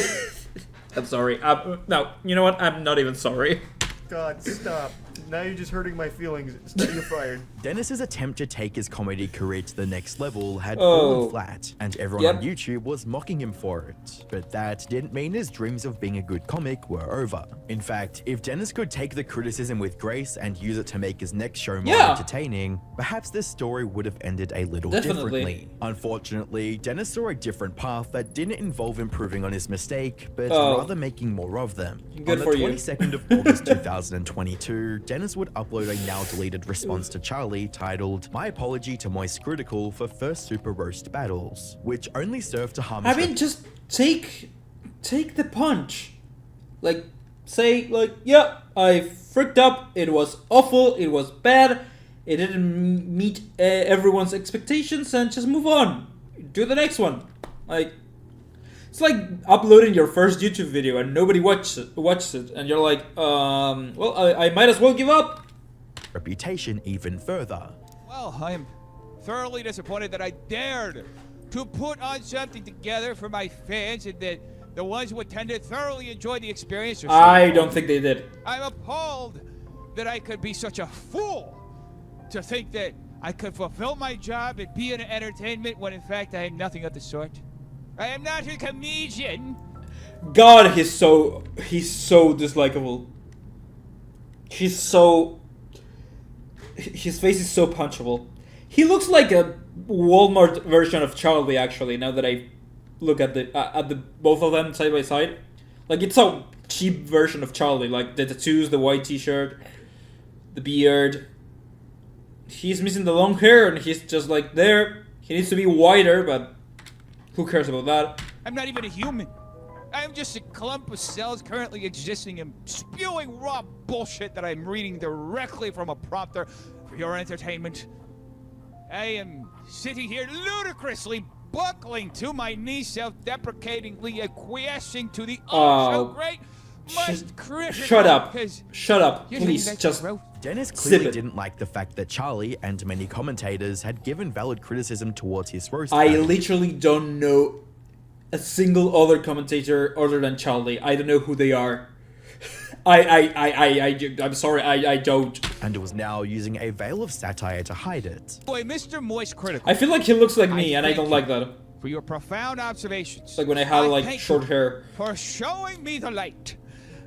I'm sorry, no, you know what, I'm not even sorry. God, stop. Now you're just hurting my feelings. Instead, you're fired. Dennis's attempt to take his comedy career to the next level had fallen flat, and everyone on YouTube was mocking him for it. But that didn't mean his dreams of being a good comic were over. In fact, if Dennis could take the criticism with grace and use it to make his next show more entertaining, perhaps this story would have ended a little differently. Unfortunately, Dennis saw a different path that didn't involve improving on his mistake, but rather making more of them. On the 22nd of August 2022, Dennis would upload a now-deleted response to Charlie titled, "My apology to Moist Critical for first Super Roast Battles," which only served to harm his just take the punch. Like, say, like, yeah, I fricked up, it was awful, it was bad, it didn't meet everyone's expectations, and just move on. Do the next one. Like, it's like uploading your first YouTube video and nobody watches it, and you're like, well, I might as well give up. Reputation even further. Well, I am thoroughly disappointed that I dared to put on something together for my fans and that the ones who attended thoroughly enjoyed the experience. I don't think they did. I'm appalled that I could be such a fool to think that I could fulfill my job and be in entertainment when in fact I am nothing of the sort. I am not a comedian. God, he's so dislikable. His face is so punchable. He looks like a Walmart version of Charlie, actually, now that I look at the both of them side by side. Like, it's a cheap version of Charlie, like the tattoos, the white t-shirt, the beard. He's missing the long hair and he's just like there. He needs to be whiter, but who cares about that? I'm not even a human. I'm just a clump of cells currently existing and spewing raw bullshit that I'm reading directly from a prompter for your entertainment. I am sitting here ludicrously buckling to my knees, self-deprecatingly acquiescing to the great Shut up, please, just Dennis clearly didn't like the fact that Charlie and many commentators had given valid criticism towards his roast. I literally don't know a single other commentator other than Charlie. I don't know who they are. I'm sorry, I don't. And was now using a veil of satire to hide it. Boy, Mr. Moist Critical. I feel like he looks like me, and I don't like that. For your profound observations. Like when I had like short hair. For showing me the light.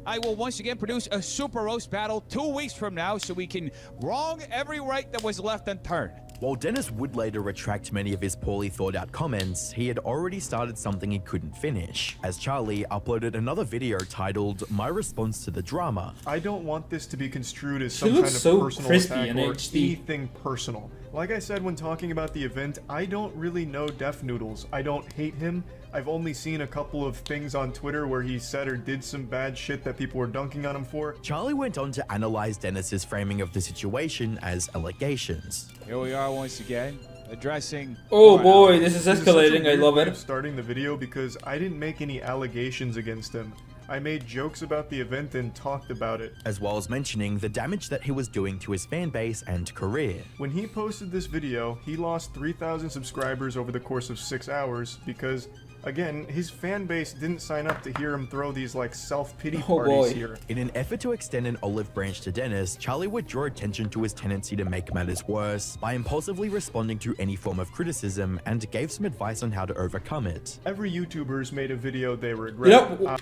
I will once again produce a super roast battle 2 weeks from now so we can wrong every right that was left unturned. While Dennis would later retract many of his poorly thought out comments, he had already started something he couldn't finish, as Charlie uploaded another video titled "My Response to the Drama." I don't want this to be construed as some kind of personal attack or anything personal. Like I said when talking about the event, I don't really know Def Noodles. I don't hate him. I've only seen a couple of things on Twitter where he said or did some bad shit that people were dunking on him for. Charlie went on to analyze Dennis's framing of the situation as allegations. Here we are once again, addressing... Oh boy, this is escalating, I love it. Starting the video because I didn't make any allegations against him. I made jokes about the event and talked about it. As well as mentioning the damage that he was doing to his fan base and career. When he posted this video, he lost 3,000 subscribers over the course of 6 hours because, again, his fan base didn't sign up to hear him throw these like self-pity parties here. In an effort to extend an olive branch to Dennis, Charlie would draw attention to his tendency to make matters worse by impulsively responding to any form of criticism and gave some advice on how to overcome it. Every YouTuber's made a video they regret. You know,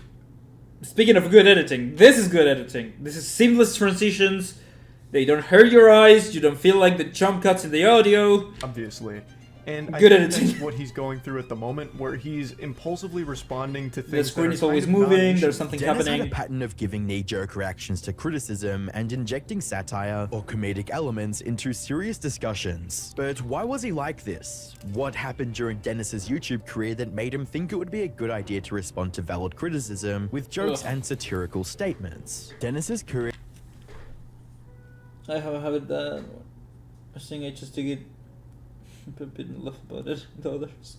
speaking of good editing, this is good editing. This is seamless transitions. They don't hurt your eyes. You don't feel like the jump cuts in the audio. Obviously. And good I editing. think that's what he's going through at the moment, where he's impulsively responding to things. The screen that are is always kind of moving. non-issue. There's something Dennis happening. had a pattern of giving knee-jerk reactions to criticism and injecting satire or comedic elements into serious discussions. But why was he like this? What happened during Dennis's YouTube career that made him think it would be a good idea to respond to valid criticism with jokes and satirical statements? Dennis's career... I have a habit that I think I just get a bit in love about it with others.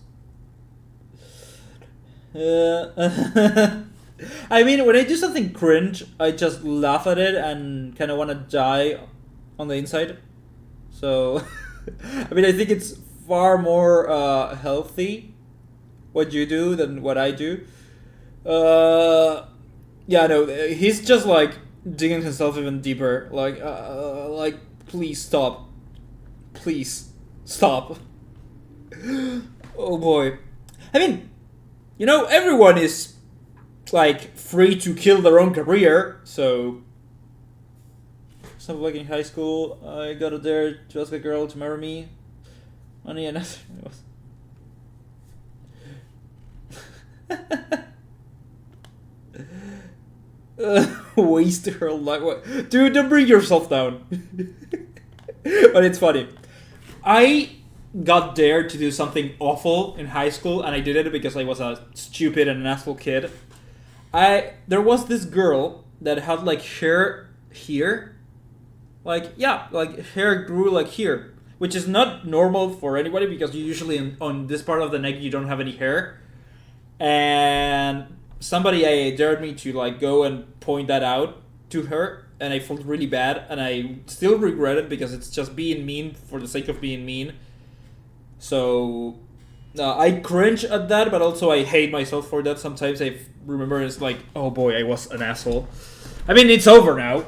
I mean, when I do something cringe, I just laugh at it and kind of want to die on the inside. So, I mean, I think it's far more healthy what you do than what I do. Yeah, no, he's just like digging himself even deeper. Like, please stop. Please stop. Oh boy. I mean, you know, everyone is like free to kill their own career, so something like in high school, I got out there to ask a girl to marry me. Money and waste her life. What? Dude, don't bring yourself down. But it's funny. I got dared to do something awful in high school, and I did it because I was a stupid and an asshole kid. There was this girl that had like hair here, like hair grew like here, which is not normal for anybody because you usually on this part of the neck you don't have any hair. And somebody dared me to like go and point that out to her, and I felt really bad, and I still regret it because it's just being mean for the sake of being mean. So I cringe at that, but also I hate myself for that. Sometimes I remember it's like, oh boy, I was an asshole. I mean, it's over now.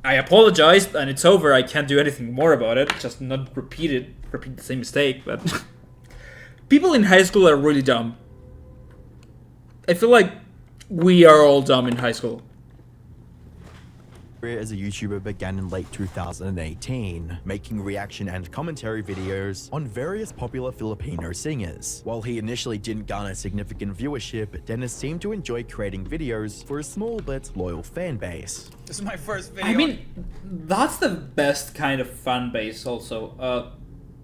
I apologized, and it's over. I can't do anything more about it. Just not repeat the same mistake. But people in high school are really dumb. I feel like we are all dumb in high school. As a YouTuber began in late 2018, making reaction and commentary videos on various popular Filipino singers. While he initially didn't garner significant viewership, Dennis seemed to enjoy creating videos for a small but loyal fan base. This is my first video. I mean, that's the best kind of fan base also.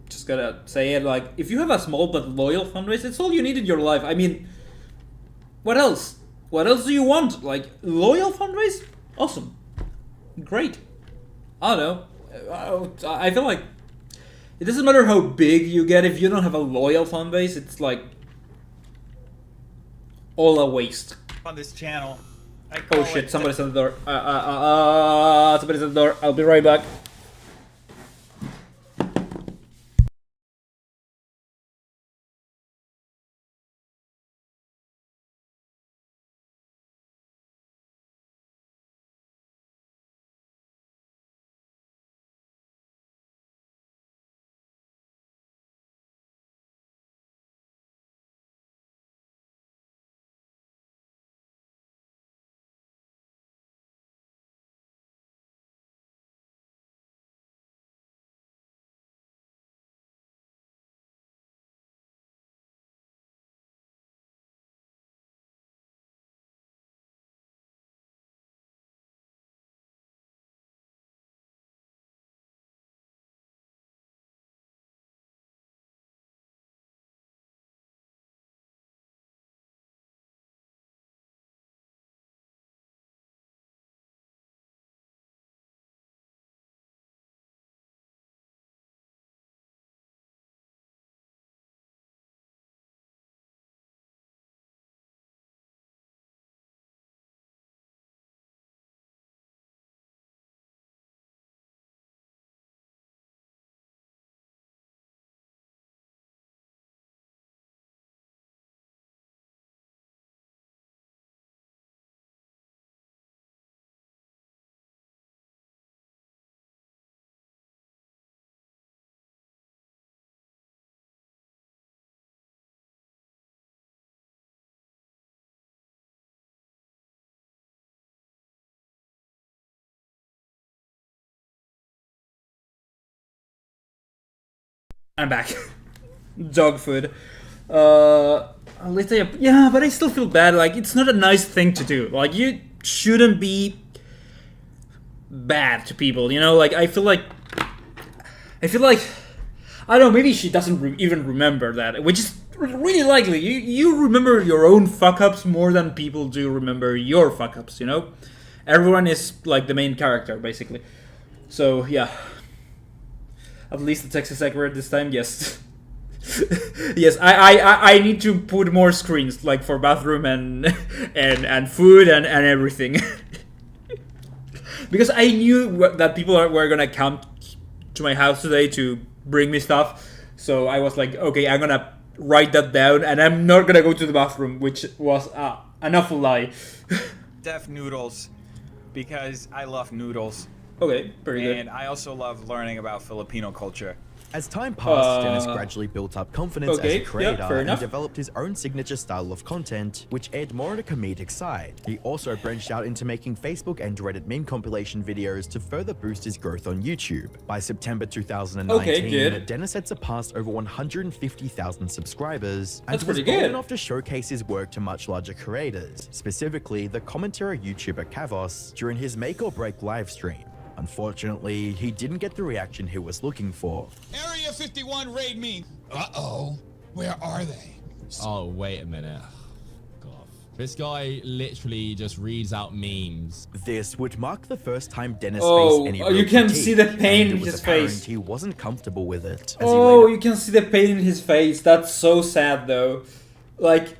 Just gotta say it, like, if you have a small but loyal fan base, it's all you need in your life. I mean, what else? What else do you want? Like, loyal fan base? Awesome. Great. I don't know. I feel like it doesn't matter how big you get if you don't have a loyal fan base. It's like all a waste. On this channel. Oh shit! Somebody's at the door. Somebody's at the door. I'll be right back. I'm back. Dog food. Yeah, but I still feel bad. Like, it's not a nice thing to do. Like, you shouldn't be bad to people, you know? Like, I feel like, I don't know, maybe she doesn't even remember that, which is really likely. You remember your own fuck-ups more than people do remember your fuck-ups, you know? Everyone is, like, the main character, basically. So, yeah. At least the text is accurate this time, yes. Yes, I need to put more screens, like, for bathroom and food and everything. Because I knew that people were gonna come to my house today to bring me stuff. So I was like, okay, I'm gonna write that down and I'm not gonna go to the bathroom, which was an awful lie. Def noodles, because I love noodles. Okay, pretty good. And I also love learning about Filipino culture. As time passed, Dennis gradually built up confidence as a creator and developed his own signature style of content, which aired more on a comedic side. He also branched out into making Facebook and Reddit meme compilation videos to further boost his growth on YouTube. By September 2019, Dennis had surpassed over 150,000 subscribers and was bold enough to showcase his work to much larger creators, specifically the commentary YouTuber Kavos, during his Make or Break livestream. Unfortunately, he didn't get the reaction he was looking for. Area 51 raid me. Uh-oh. Where are they? Oh, wait a minute. God. This guy literally just reads out memes. This would mark the first time Dennis faced any real you can critique, see the pain in and it was his apparent face. He wasn't comfortable with it. Oh, you can see the pain in his face. That's so sad, though. Like,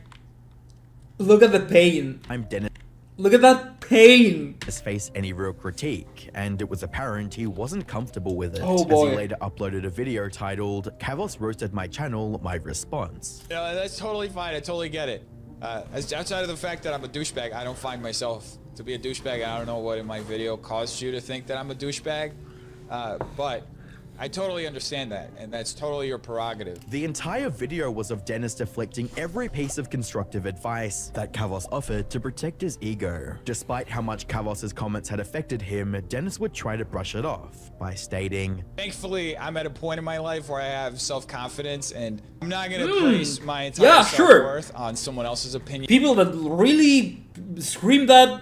look at the pain. I'm Dennis. Look at that pain! Face any real critique, and it was apparent he wasn't comfortable with it, oh, boy. as he later uploaded a video titled, Kavos Roasted My Channel, My Response. Yeah, that's totally fine, I totally get it. Outside of the fact that I'm a douchebag, I don't find myself to be a douchebag. I don't know what in my video caused you to think that I'm a douchebag, but I totally understand that, and that's totally your prerogative. The entire video was of Dennis deflecting every piece of constructive advice that Kavos offered to protect his ego. Despite how much Kavos' comments had affected him, Dennis would try to brush it off by stating, thankfully, I'm at a point in my life where I have self-confidence, and I'm not going to place my entire self-worth on someone else's opinion. People that really scream that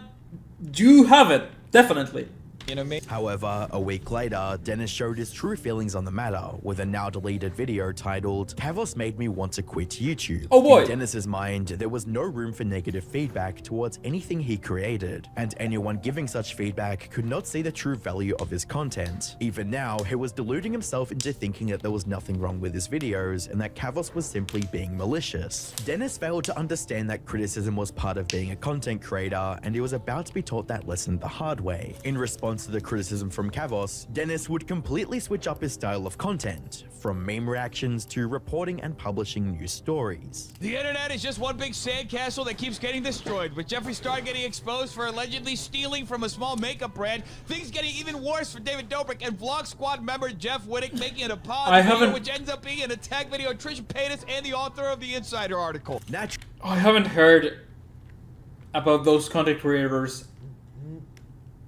do have it, definitely. You know what I mean? However, a week later, Dennis showed his true feelings on the matter with a now deleted video titled, Kavos Made Me Want to Quit YouTube. Oh boy! In Dennis's mind, there was no room for negative feedback towards anything he created, and anyone giving such feedback could not see the true value of his content. Even now, he was deluding himself into thinking that there was nothing wrong with his videos and that Kavos was simply being malicious. Dennis failed to understand that criticism was part of being a content creator, and he was about to be taught that lesson the hard way. In response to the criticism from Kavos, Dennis would completely switch up his style of content, from meme reactions to reporting and publishing news stories. The internet is just one big sandcastle that keeps getting destroyed. With Jeffree Star getting exposed for allegedly stealing from a small makeup brand, things getting even worse for David Dobrik and Vlog Squad member Jeff Wittick making it a pod video, which ends up being an attack video of Trisha Paytas and the author of the Insider article. I haven't heard about those content creators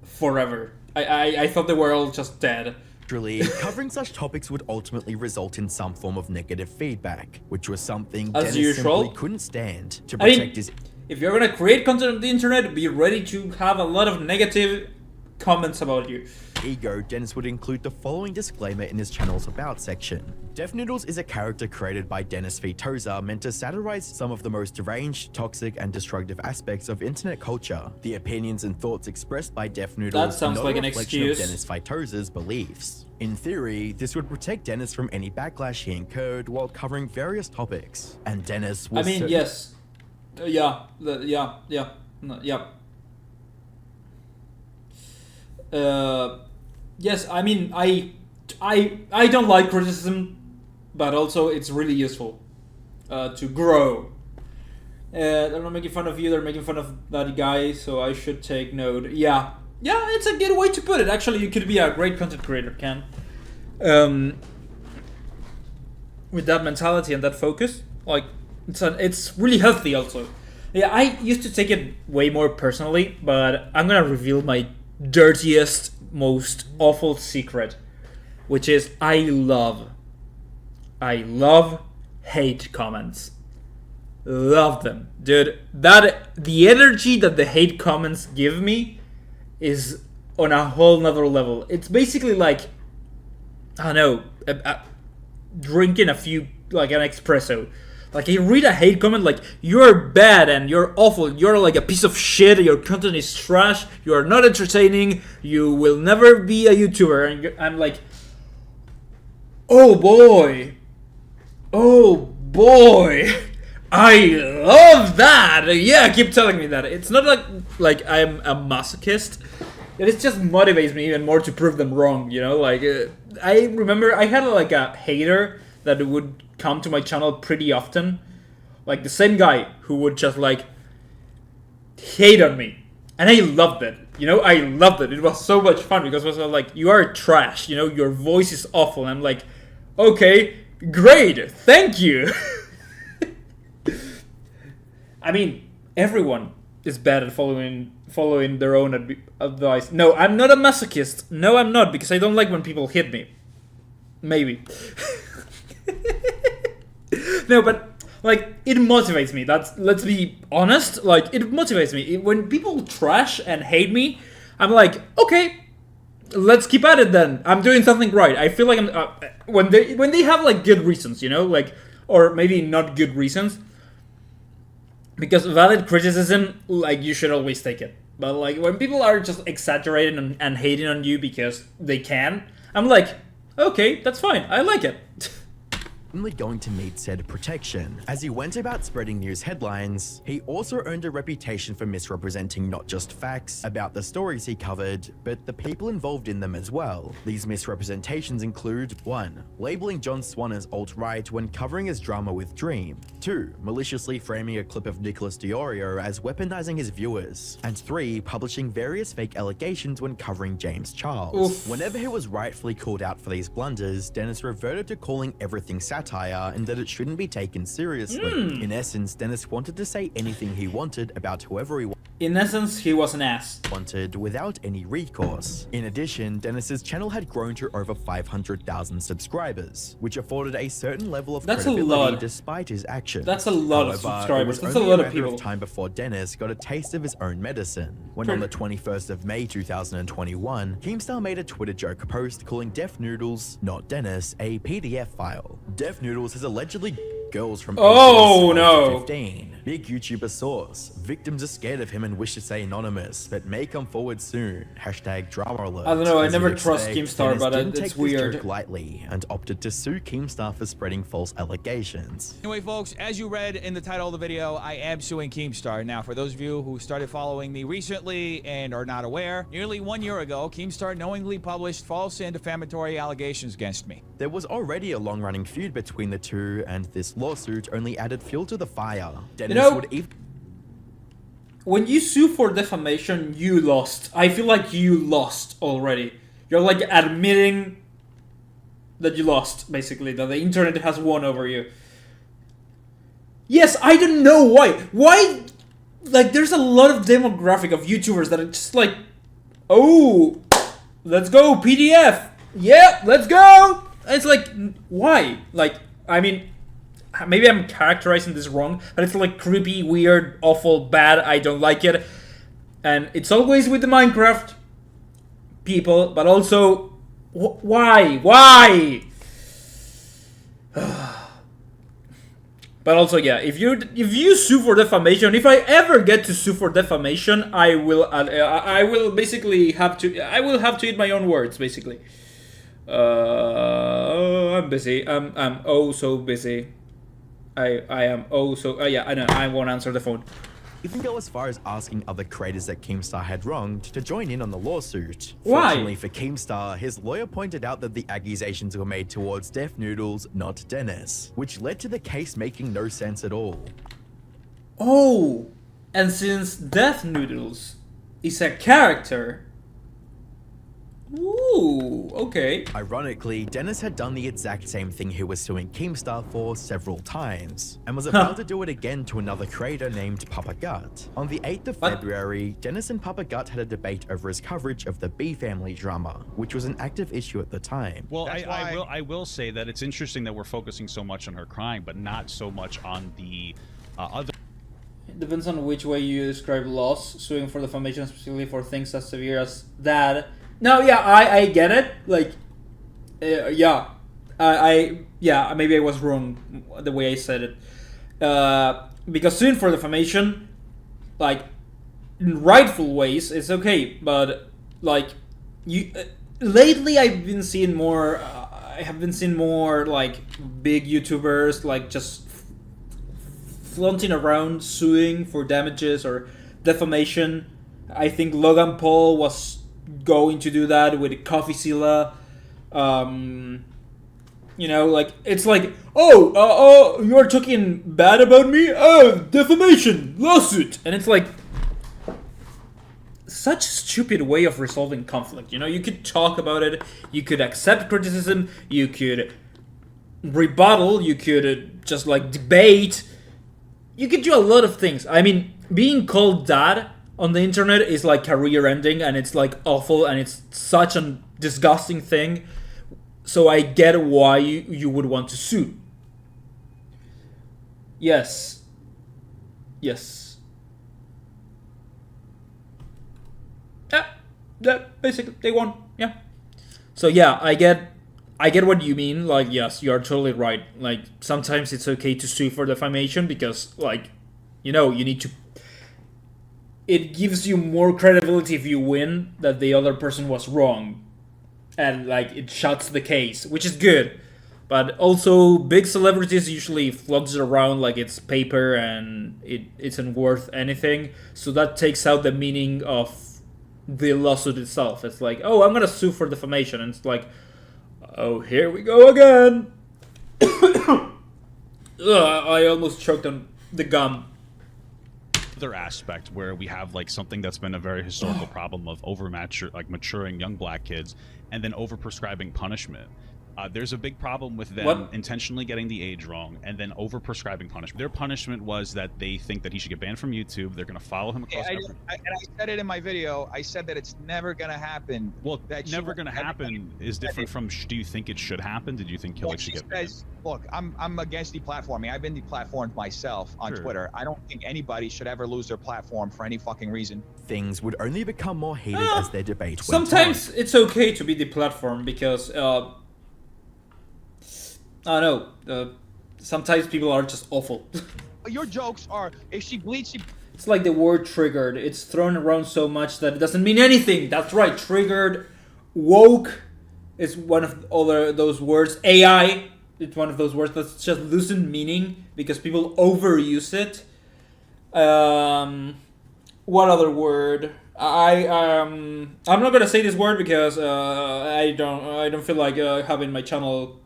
forever. I thought they were all just dead. Covering such topics would ultimately result in some form of negative feedback, which was something As Dennis usual, simply couldn't stand to protect his... If you're gonna create content on the internet, be ready to have a lot of negative comments about you. Ego, Dennis would include the following disclaimer in his channel's About section. Def Noodles is a character created by Dennis V. Tozer meant to satirize some of the most deranged, toxic, and destructive aspects of internet culture. The opinions and thoughts expressed by Def Noodles that sounds are not like a an reflection excuse. of Dennis V. Tozer's beliefs. In theory, this would protect Dennis from any backlash he incurred while covering various topics. And Dennis was yes. Yes, I mean, I don't like criticism, but also it's really useful to grow. They're not making fun of you, they're making fun of that guy, so I should take note. Yeah, it's a good way to put it. Actually, you could be a great content creator, Ken. With that mentality and that focus, like, it's really healthy also. Yeah, I used to take it way more personally, but I'm gonna reveal my dirtiest, most awful secret, which is I love I love hate comments. Love them, dude. The energy that the hate comments give me is on a whole nother level. It's basically like, I don't know, drinking an espresso. Like, you read a hate comment like, you're bad and you're awful, you're like a piece of shit, your content is trash, you are not entertaining, you will never be a YouTuber. And I'm like, oh boy, I love that. Yeah, keep telling me that. It's not like I'm a masochist. It just motivates me even more to prove them wrong, you know? Like, I remember I had like a hater that would come to my channel pretty often. Like, the same guy who would just like hate on me. And I loved it. You know, I loved it. It was so much fun because it was like, you are trash, you know, your voice is awful. And I'm like, okay, great, thank you. I mean, everyone is bad at following their own advice. No, I'm not a masochist. No, I'm not, because I don't like when people hit me. Maybe. No, but like, it motivates me. Let's be honest. Like, it motivates me when people trash and hate me. I'm like, okay, let's keep at it then. I'm doing something right. I feel like I'm when they have like good reasons, you know, like, or maybe not good reasons. Because valid criticism, like, you should always take it. But like, when people are just exaggerating and hating on you because they can, I'm like, okay, that's fine. I like it. Only going to need said protection. As he went about spreading news headlines, he also earned a reputation for misrepresenting not just facts about the stories he covered, but the people involved in them as well. These misrepresentations include 1. Labeling John Swan as alt-right when covering his drama with Dream. 2. Maliciously framing a clip of Nicholas Diorio as weaponizing his viewers. And 3. Publishing various fake allegations when covering James Charles. Oof. Whenever he was rightfully called out for these blunders, Dennis reverted to calling everything satire and that it shouldn't be taken seriously. In essence, Dennis wanted to say anything he wanted about whoever he In essence, he was an ass. wanted without any recourse. In addition, Dennis's channel had grown to over 500,000 subscribers, which afforded a certain level of credibility despite his actions. That's a lot of subscribers. That's a lot of people. Time before Dennis got a taste of his own medicine. When on the 21st of May 2021, Keemstar made a Twitter joke post calling Def Noodles, not Dennis, a PDF file. Def Noodles has allegedly girls from 15. Big YouTuber source. Victims are scared of him and wish to stay anonymous, but may come forward soon. Hashtag drama alert. I don't know, I As never you'd trust expect, Keemstar, Dennis but didn't it's take this weird. joke lightly and opted to sue Keemstar for spreading false allegations. Anyway, folks, as you read in the title of the video, I am suing Keemstar. Now, for those of you who started following me recently and are not aware, nearly 1 year ago, Keemstar knowingly published false and defamatory allegations against me. There was already a long-running feud between the two, and this lawsuit only added fuel to the fire. Dennis would even... When you sue for defamation, you lost. I feel like you lost already. You're like admitting that you lost, basically, that the internet has won over you. Yes, I don't know why. Why? Like, there's a lot of demographic of YouTubers that are just like, oh, let's go, PDF. Yeah, let's go. And it's like, why? Like, I mean, maybe I'm characterizing this wrong, but it's like creepy, weird, awful, bad, I don't like it. And it's always with the Minecraft people, but also, why? Why? But also, yeah, if you sue for defamation, if I ever get to sue for defamation, I will basically have to eat my own words, basically. I'm busy. I'm oh so busy. I am oh so yeah, I know, I won't answer the phone. Even go as far as asking other creators that Keemstar had wronged to join in on the lawsuit. Why? Fortunately for Keemstar, his lawyer pointed out that the accusations were made towards Def Noodles, not Dennis, which led to the case making no sense at all. Oh, and since Def Noodles is a character, Ooh, okay. Ironically, Dennis had done the exact same thing he was suing Keemstar for several times, and was about to do it again to another creator named Papa Gut. On the 8th of February, Dennis and Papa Gut had a debate over his coverage of the B family drama, which was an active issue at the time. Well, I will say that it's interesting that we're focusing so much on her crying, but not so much on the other. It depends on which way you describe loss. Suing for defamation, specifically for things as severe as that. No, yeah, I get it. Like, yeah, yeah, maybe I was wrong the way I said it. Because suing for defamation, like, in rightful ways, it's okay. But like, lately I've been seeing more. I have been seeing more like big YouTubers like just flaunting around suing for damages or defamation. I think Logan Paul was going to do that with Coffeezilla. You know, like, it's like, oh, you're talking bad about me? Oh, defamation, lawsuit. And it's like, such a stupid way of resolving conflict. You know, you could talk about it, you could accept criticism, you could rebuttal, you could just like debate, you could do a lot of things. I mean, being called dad on the internet is like career ending, and it's like awful, and it's such a disgusting thing. So I get why you would want to sue. Yes. Yes. Yeah, basically they won. Yeah. So yeah, I get what you mean. Like, yes, you are totally right. Like, sometimes it's okay to sue for defamation because, like, you know, you need to. It gives you more credibility if you win that the other person was wrong. And, like, it shuts the case, which is good. But also, big celebrities usually flaunt it around like it's paper and it isn't worth anything. So that takes out the meaning of the lawsuit itself. It's like, oh, I'm gonna sue for defamation. And it's like, oh, here we go again. I almost choked on the gum. Other aspect where we have like something that's been a very historical problem of maturing young black kids and then overprescribing punishment. There's a big problem with them intentionally getting the age wrong and then overprescribing punishment. Their punishment was that they think that he should get banned from YouTube. They're going to follow him across. And I said it in my video. I said that it's never going to happen. Well, that never going to happen is different from. Do you think it should happen? Did you think Killick should get banned? Look, I'm against deplatforming. I've been deplatformed myself on Twitter. I don't think anybody should ever lose their platform for any fucking reason. Things would only become more heated as their debate went Sometimes it's okay to be deplatformed because. I don't know. Sometimes people are just awful. Your jokes are, if she bleeds, she... It's like the word triggered. It's thrown around so much that it doesn't mean anything. That's right, triggered. Woke is one of those words. AI, it's one of those words that's just losing meaning because people overuse it. What other word? I'm not gonna say this word because I don't feel like having my channel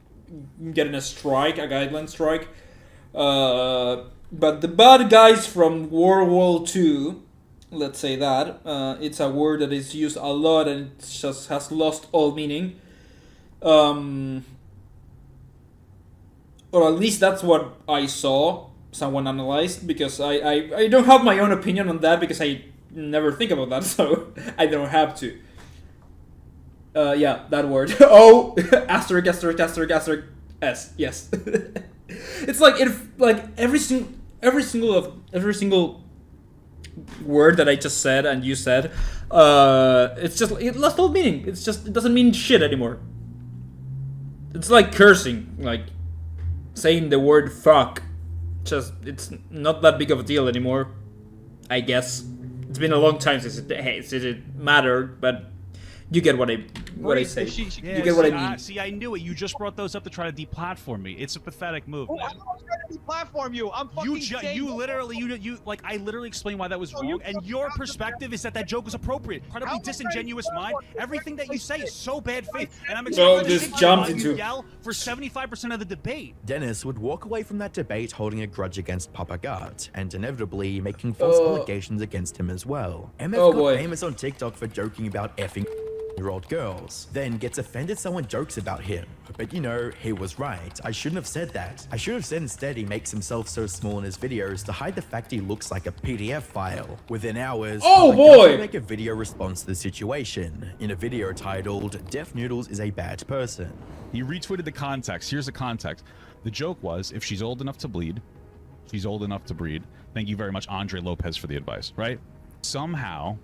getting a guideline strike. But the bad guys from World War II, let's say that, it's a word that is used a lot and it just has lost all meaning. Or at least that's what I saw someone analyzed, because I don't have my own opinion on that because I never think about that, so I don't have to. Yeah, that word. Oh, asterisk, asterisk, asterisk, asterisk, S. Yes. It's like every single word that I just said and you said, it's just, it lost all meaning. It's just, it doesn't mean shit anymore. It's like cursing, like saying the word fuck. Just, it's not that big of a deal anymore, I guess. It's been a long time since it mattered, but you get what I say. You get what I mean. See, I knew it. You just brought those up to try to deplatform me. It's a pathetic move. Oh, I'm not trying to deplatform you. I'm fucking I literally explained why that was wrong, and your perspective is that joke was appropriate. Incredibly disingenuous mind. Everything that you say is so bad faith, and I'm expecting you yell for 75% of the debate. Dennis would walk away from that debate holding a grudge against Papa Gut, and inevitably making false allegations against him as well. MF got famous on TikTok for joking about effing 16-year-old girls, then gets offended someone jokes about him. But you know, he was right. I shouldn't have said that. I should have said instead he makes himself so small in his videos to hide the fact he looks like a PDF file. Within hours, oh boy, make a video response to the situation in a video titled "Deaf Noodles is a bad person." He retweeted the context. Here's the context. The joke was, if she's old enough to bleed, she's old enough to breed. Thank you very much, Andre Lopez, for the advice, right? Somehow,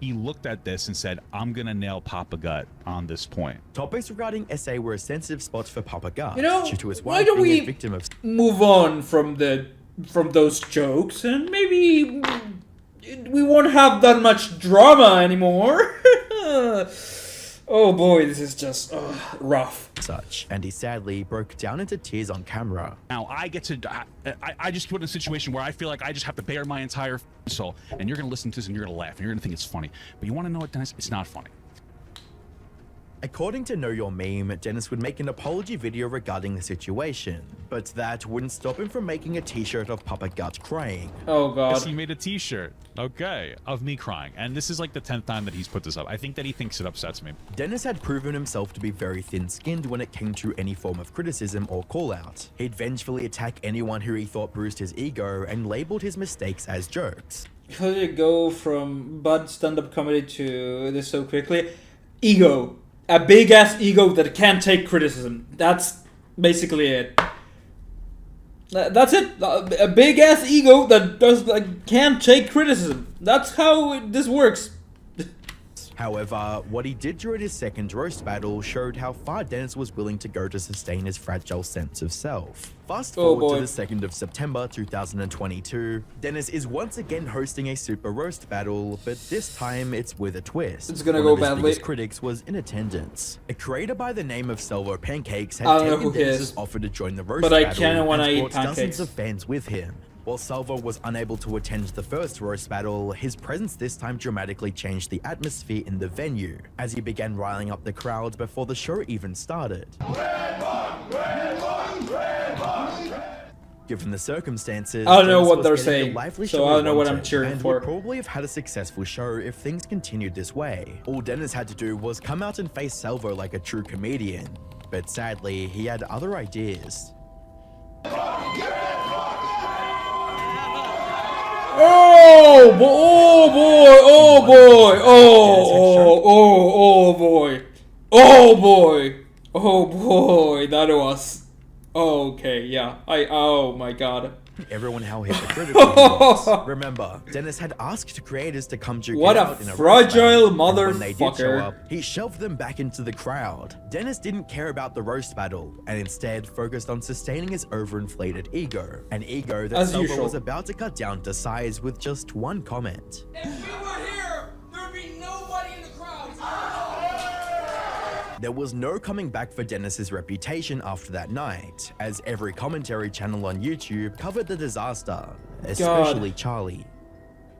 he looked at this and said, I'm gonna nail Papa Gut on this point. Topics regarding SA were a sensitive spot for Papa Gut. You know, due to his why wife don't being we a victim of move on from those jokes and maybe we won't have that much drama anymore? Oh boy, this is just rough. Such, and he sadly broke down into tears on camera. Now I get to, I just put in a situation where I feel like I just have to bare my entire soul, and you're gonna listen to this and you're gonna laugh and you're gonna think it's funny. But you wanna know what, Dennis? It's not funny. According to Know Your Meme, Dennis would make an apology video regarding the situation, but that wouldn't stop him from making a t-shirt of Papa Gut crying. Oh god. Yes, he made a t-shirt, okay, of me crying, and this is like the 10th time that he's put this up. I think that he thinks it upsets me. Dennis had proven himself to be very thin-skinned when it came to any form of criticism or call-out. He'd vengefully attack anyone who he thought bruised his ego and labeled his mistakes as jokes. How did it go from bad stand-up comedy to this so quickly? Ego. A big-ass ego that can't take criticism. That's basically it. That's it. A big-ass ego that can't take criticism. That's how this works. However, what he did during his second roast battle showed how far Dennis was willing to go to sustain his fragile sense of self. Fast forward to the 2nd of September 2022, Dennis is once again hosting a super roast battle, but this time it's with a twist. It's gonna go badly. One of his biggest critics was in attendance. A creator by the name of Salvo Pancakes had taken Dennis's offer to join the roast battle and brought dozens of fans with him. While Salvo was unable to attend the first roast battle, his presence this time dramatically changed the atmosphere in the venue, as he began riling up the crowd before the show even started. Given the circumstances, I don't know what they're saying, so I don't know what I'm cheering and for. Would probably have had a successful show if things continued this way. All Dennis had to do was come out and face Salvo like a true comedian, but sadly, he had other ideas. Oh boy! Oh boy! Oh boy! Oh boy! Oh boy! That was okay. Yeah. Oh my god. Everyone how hypocritical. Remember, Dennis had asked creators to come to what out a in a fragile motherfucker. When they did show up, he shoved them back into the crowd. Dennis didn't care about the roast battle and instead focused on sustaining his overinflated ego, an ego that Salvo was about to cut down to size with just one comment. If we were here, there would be nobody in the crowd. There was no coming back for Dennis's reputation after that night, as every commentary channel on YouTube covered the disaster, especially Charlie.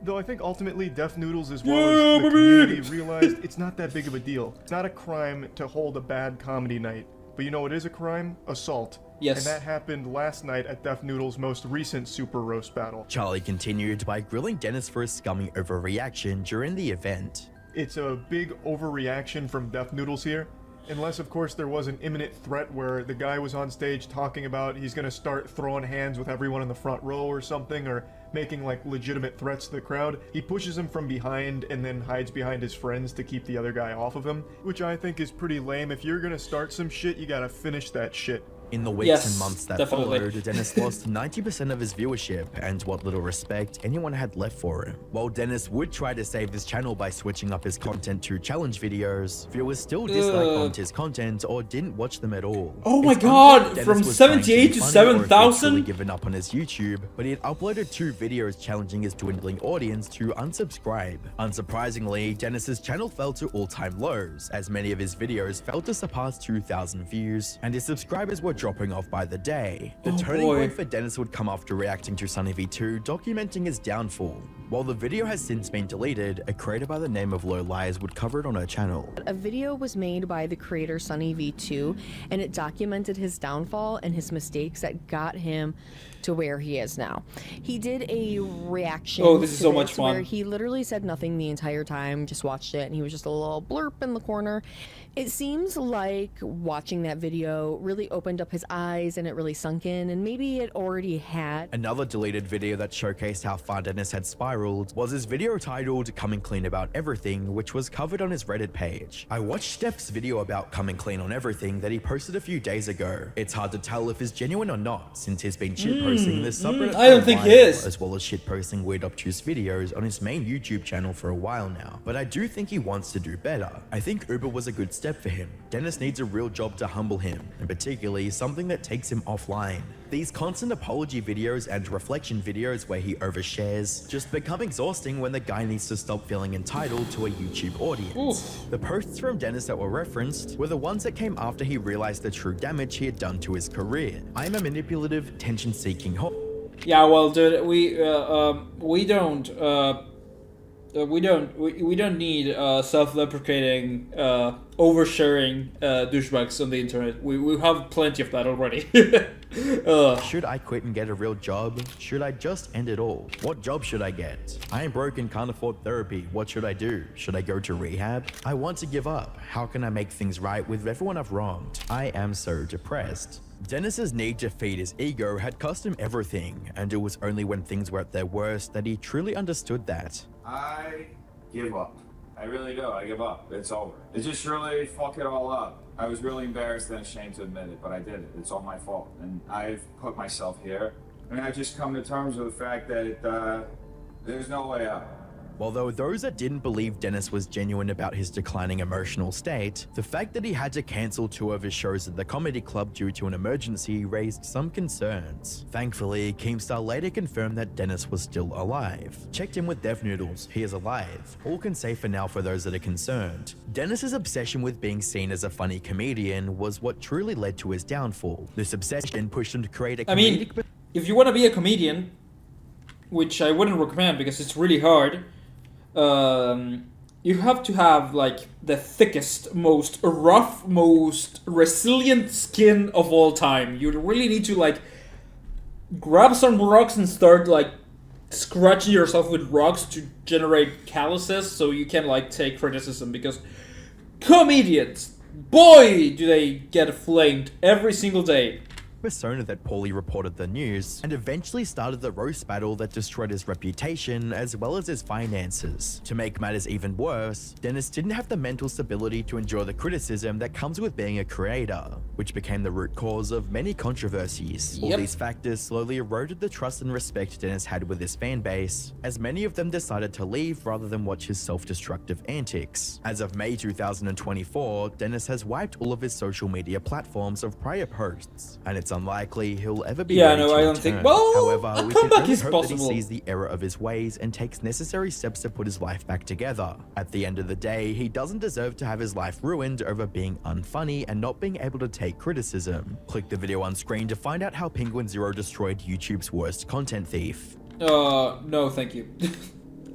Though I think ultimately Deaf Noodles as well as the community realized it's not that big of a deal. It's not a crime to hold a bad comedy night. But you know what is a crime? Assault. Yes. And that happened last night at Deaf Noodle's most recent Super Roast battle. Charlie continued by grilling Dennis for a scummy overreaction during the event. It's a big overreaction from Deaf Noodles here. Unless, of course, there was an imminent threat where the guy was on stage talking about he's gonna start throwing hands with everyone in the front row or something, or making like legitimate threats to the crowd. He pushes him from behind and then hides behind his friends to keep the other guy off of him, which I think is pretty lame. If you're gonna start some shit, you gotta finish that shit. In the weeks and months that followed, Dennis lost 90% of his viewership and what little respect anyone had left for him. While Dennis would try to save his channel by switching up his content to challenge videos, viewers still disliked his content or didn't watch them at all. Oh my god, from 78 to 7,000? Given up on his YouTube, but he had uploaded 2 videos challenging his dwindling audience to unsubscribe. Unsurprisingly, Dennis's channel fell to all-time lows, as many of his videos failed to surpass 2,000 views, and his subscribers were dropping off by the day. The turning point for Dennis would come after reacting to Sunny V2 documenting his downfall. While the video has since been deleted, a creator by the name of Low Lies would cover it on her channel. A video was made by the creator SunnyV2, and it documented his downfall and his mistakes that got him to where he is now. He did a reaction. Oh, this is so much fun. Where he literally said nothing the entire time, just watched it, and he was just a little blurb in the corner. It seems like watching that video really opened up his eyes and it really sunk in, and maybe it already had. Another deleted video that showcased how far Dennis had spiraled was his video titled Coming Clean About Everything, which was covered on his Reddit page. I watched Steph's video about coming clean on everything that he posted a few days ago. It's hard to tell if he's genuine or not, since he's been shitposting this subreddit I don't think he is. as well as shitposting weird obtuse videos on his main YouTube channel for a while now. But I do think he wants to do better. I think Uber was a good step for him. Dennis needs a real job to humble him, and particularly something that takes him offline. These constant apology videos and reflection videos where he overshares just become exhausting when the guy needs to stop feeling entitled to a YouTube audience. The posts from Dennis that were referenced were the ones that came after he realized the true damage he had done to his career. I am a manipulative, tension-seeking Yeah, well, dude, we don't need self-deprecating, oversharing douchebags on the internet. We have plenty of that already. Should I quit and get a real job? Should I just end it all? What job should I get? I am broke and can't afford therapy. What should I do? Should I go to rehab? I want to give up. How can I make things right with everyone I've wronged? I am so depressed. Dennis's need to feed his ego had cost him everything, and it was only when things were at their worst that he truly understood that. I give up. I really do. I give up. It's over. It just really fuck it all up. I was really embarrassed and ashamed to admit it, but I did it. It's all my fault. And I've put myself here. And I've just come to terms with the fact that there's no way out. Although those that didn't believe Dennis was genuine about his declining emotional state, the fact that he had to cancel 2 of his shows at the comedy club due to an emergency raised some concerns. Thankfully, Keemstar later confirmed that Dennis was still alive. Checked in with Dev Noodles, he is alive. All can say for now for those that are concerned. Dennis's obsession with being seen as a funny comedian was what truly led to his downfall. This obsession pushed him to create a comedic... I mean, if you want to be a comedian, which I wouldn't recommend because it's really hard, you have to have like the thickest, most rough, most resilient skin of all time. You really need to like grab some rocks and start like scratching yourself with rocks to generate calluses so you can like take criticism, because comedians, boy, do they get flamed every single day. Persona that poorly reported the news, and eventually started the roast battle that destroyed his reputation as well as his finances. To make matters even worse, Dennis didn't have the mental stability to endure the criticism that comes with being a creator, which became the root cause of many controversies. All these factors slowly eroded the trust and respect Dennis had with his fan base, as many of them decided to leave rather than watch his self-destructive antics. As of May 2024, Dennis has wiped all of his social media platforms of prior posts, and it's unlikely he'll ever be ready to I don't return. think. Well, however, a we can comeback only is hope possible. that he sees the error of his ways and takes necessary steps to put his life back together. At the end of the day, he doesn't deserve to have his life ruined over being unfunny and not being able to take criticism. Click the video on screen to find out how Penguin Zero destroyed YouTube's worst content thief. No, thank you.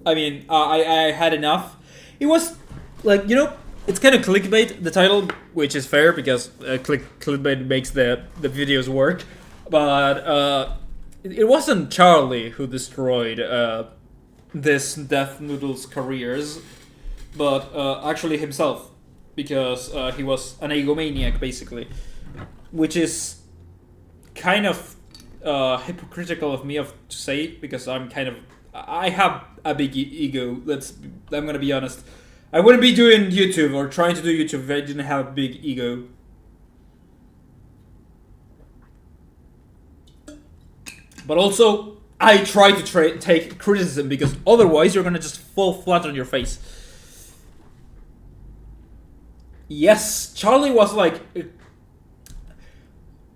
I mean, I had enough. It was like, you know, it's kind of clickbait, the title, which is fair because clickbait makes the videos work. But it wasn't Charlie who destroyed this Death Noodle's careers, but actually himself, because he was an egomaniac, basically, which is kind of hypocritical of me to say, because I have a big ego. I'm gonna be honest. I wouldn't be doing YouTube or trying to do YouTube if I didn't have a big ego. But also, I try to take criticism, because otherwise you're gonna just fall flat on your face. Yes, Charlie was like...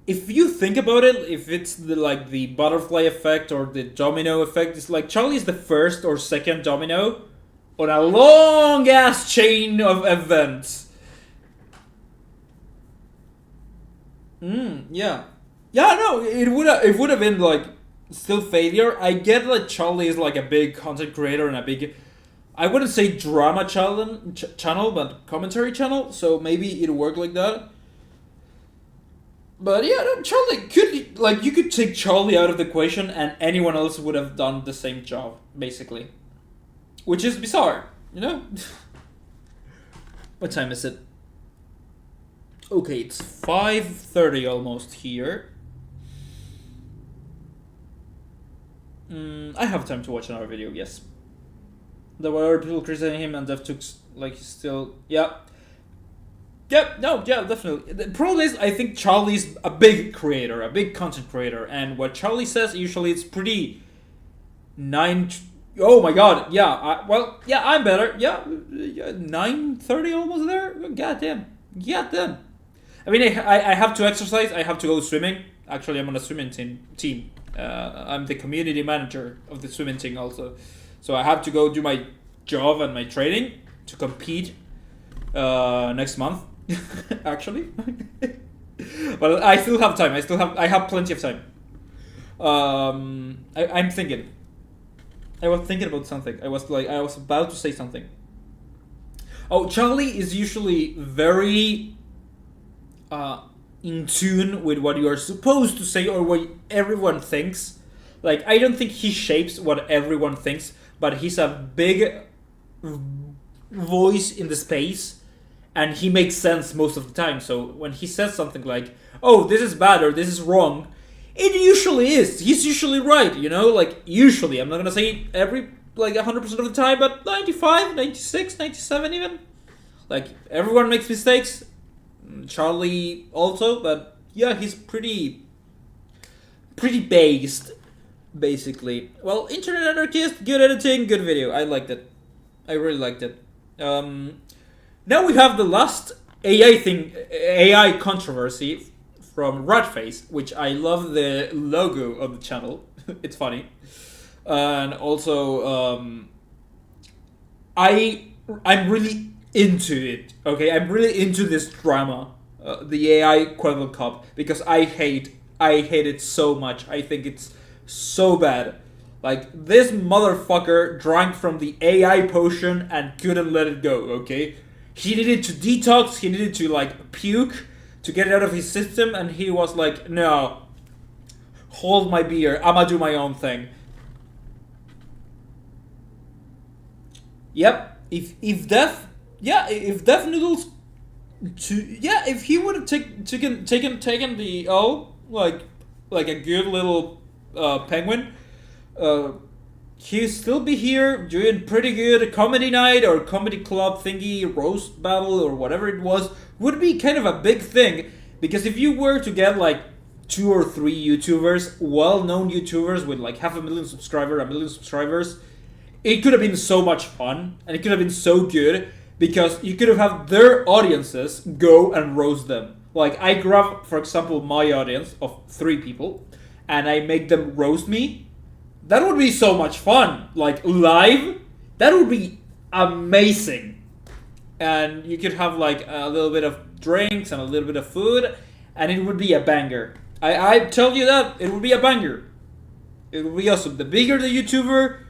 If you think about it, if it's the butterfly effect or the domino effect, it's like Charlie's the first or second domino on a long ass chain of events. Yeah. Yeah, no, it would have been like still failure. I get that Charlie is like a big content creator and a big, I wouldn't say drama channel, but commentary channel. So maybe it'll work like that. But yeah, Charlie could, like, you could take Charlie out of the equation and anyone else would have done the same job, basically. Which is bizarre, you know? What time is it? Okay, it's 5:30 almost here. I have time to watch another video, yes. There were other people criticizing him and Dev took, like, still, yeah. Yep, no, yeah, definitely. The problem is, I think Charlie's a big creator, a big content creator, and what Charlie says, usually it's pretty... Oh my god, yeah, well, yeah, I'm better, yeah, 9:30 almost there? Goddamn. I mean, I have to exercise, I have to go swimming. Actually, I'm on a swimming team. I'm the community manager of the swimming team also. So I have to go do my job and my training to compete next month, actually. But I still have time. I have plenty of time. I'm thinking. I was thinking about something. I was about to say something. Oh, Charlie is usually very in tune with what you are supposed to say or what everyone thinks. Like, I don't think he shapes what everyone thinks, but he's a big voice in the space, and he makes sense most of the time. So when he says something like, oh, this is bad or this is wrong, it usually is. He's usually right, you know? Like, usually. I'm not gonna say every, like, 100% of the time, but 95, 96, 97 even. Like, everyone makes mistakes. Charlie also, but yeah, he's pretty based, basically. Well, Internet Anarchist, good editing, good video. I liked it. I really liked it. Now we have the last AI controversy from Ratface, which I love the logo of the channel. It's funny. And also, I'm really into it, okay? I'm really into this drama, the AI Quibble Cup, because I hate it so much. I think it's so bad. Like, this motherfucker drank from the AI potion and couldn't let it go, okay? He needed to detox, he needed to, like, puke to get it out of his system, and he was like, no, hold my beer, I'ma do my own thing. Yep, if Death Noodles, if he would have taken the L, like a good little penguin, he'd still be here doing pretty good. Comedy night or comedy club thingy, roast battle or whatever it was, would be kind of a big thing, because if you were to get like 2 or 3 YouTubers, well-known YouTubers with like 500,000 subscribers, 1 million subscribers, it could have been so much fun, and it could have been so good, because you could have had their audiences go and roast them. Like, I grab, for example, my audience of 3 people, and I make them roast me. That would be so much fun. Like, live, that would be amazing. And you could have, like, a little bit of drinks and a little bit of food, and it would be a banger. I tell you that, it would be a banger. It would be awesome. The bigger the YouTuber,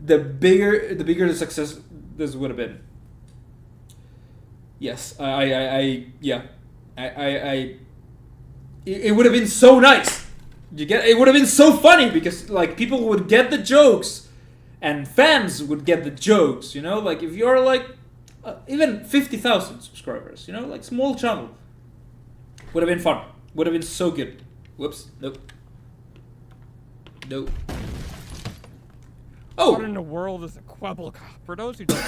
the bigger the success this would have been. Yes, it would have been so nice. It would have been so funny, because like people would get the jokes, and fans would get the jokes. You know, like if you're like even 50,000 subscribers, you know, like small channel, would have been fun. Would have been so good. Whoops. Nope. Nope. Oh. What in the world is a Quibble Cup? For those who don't.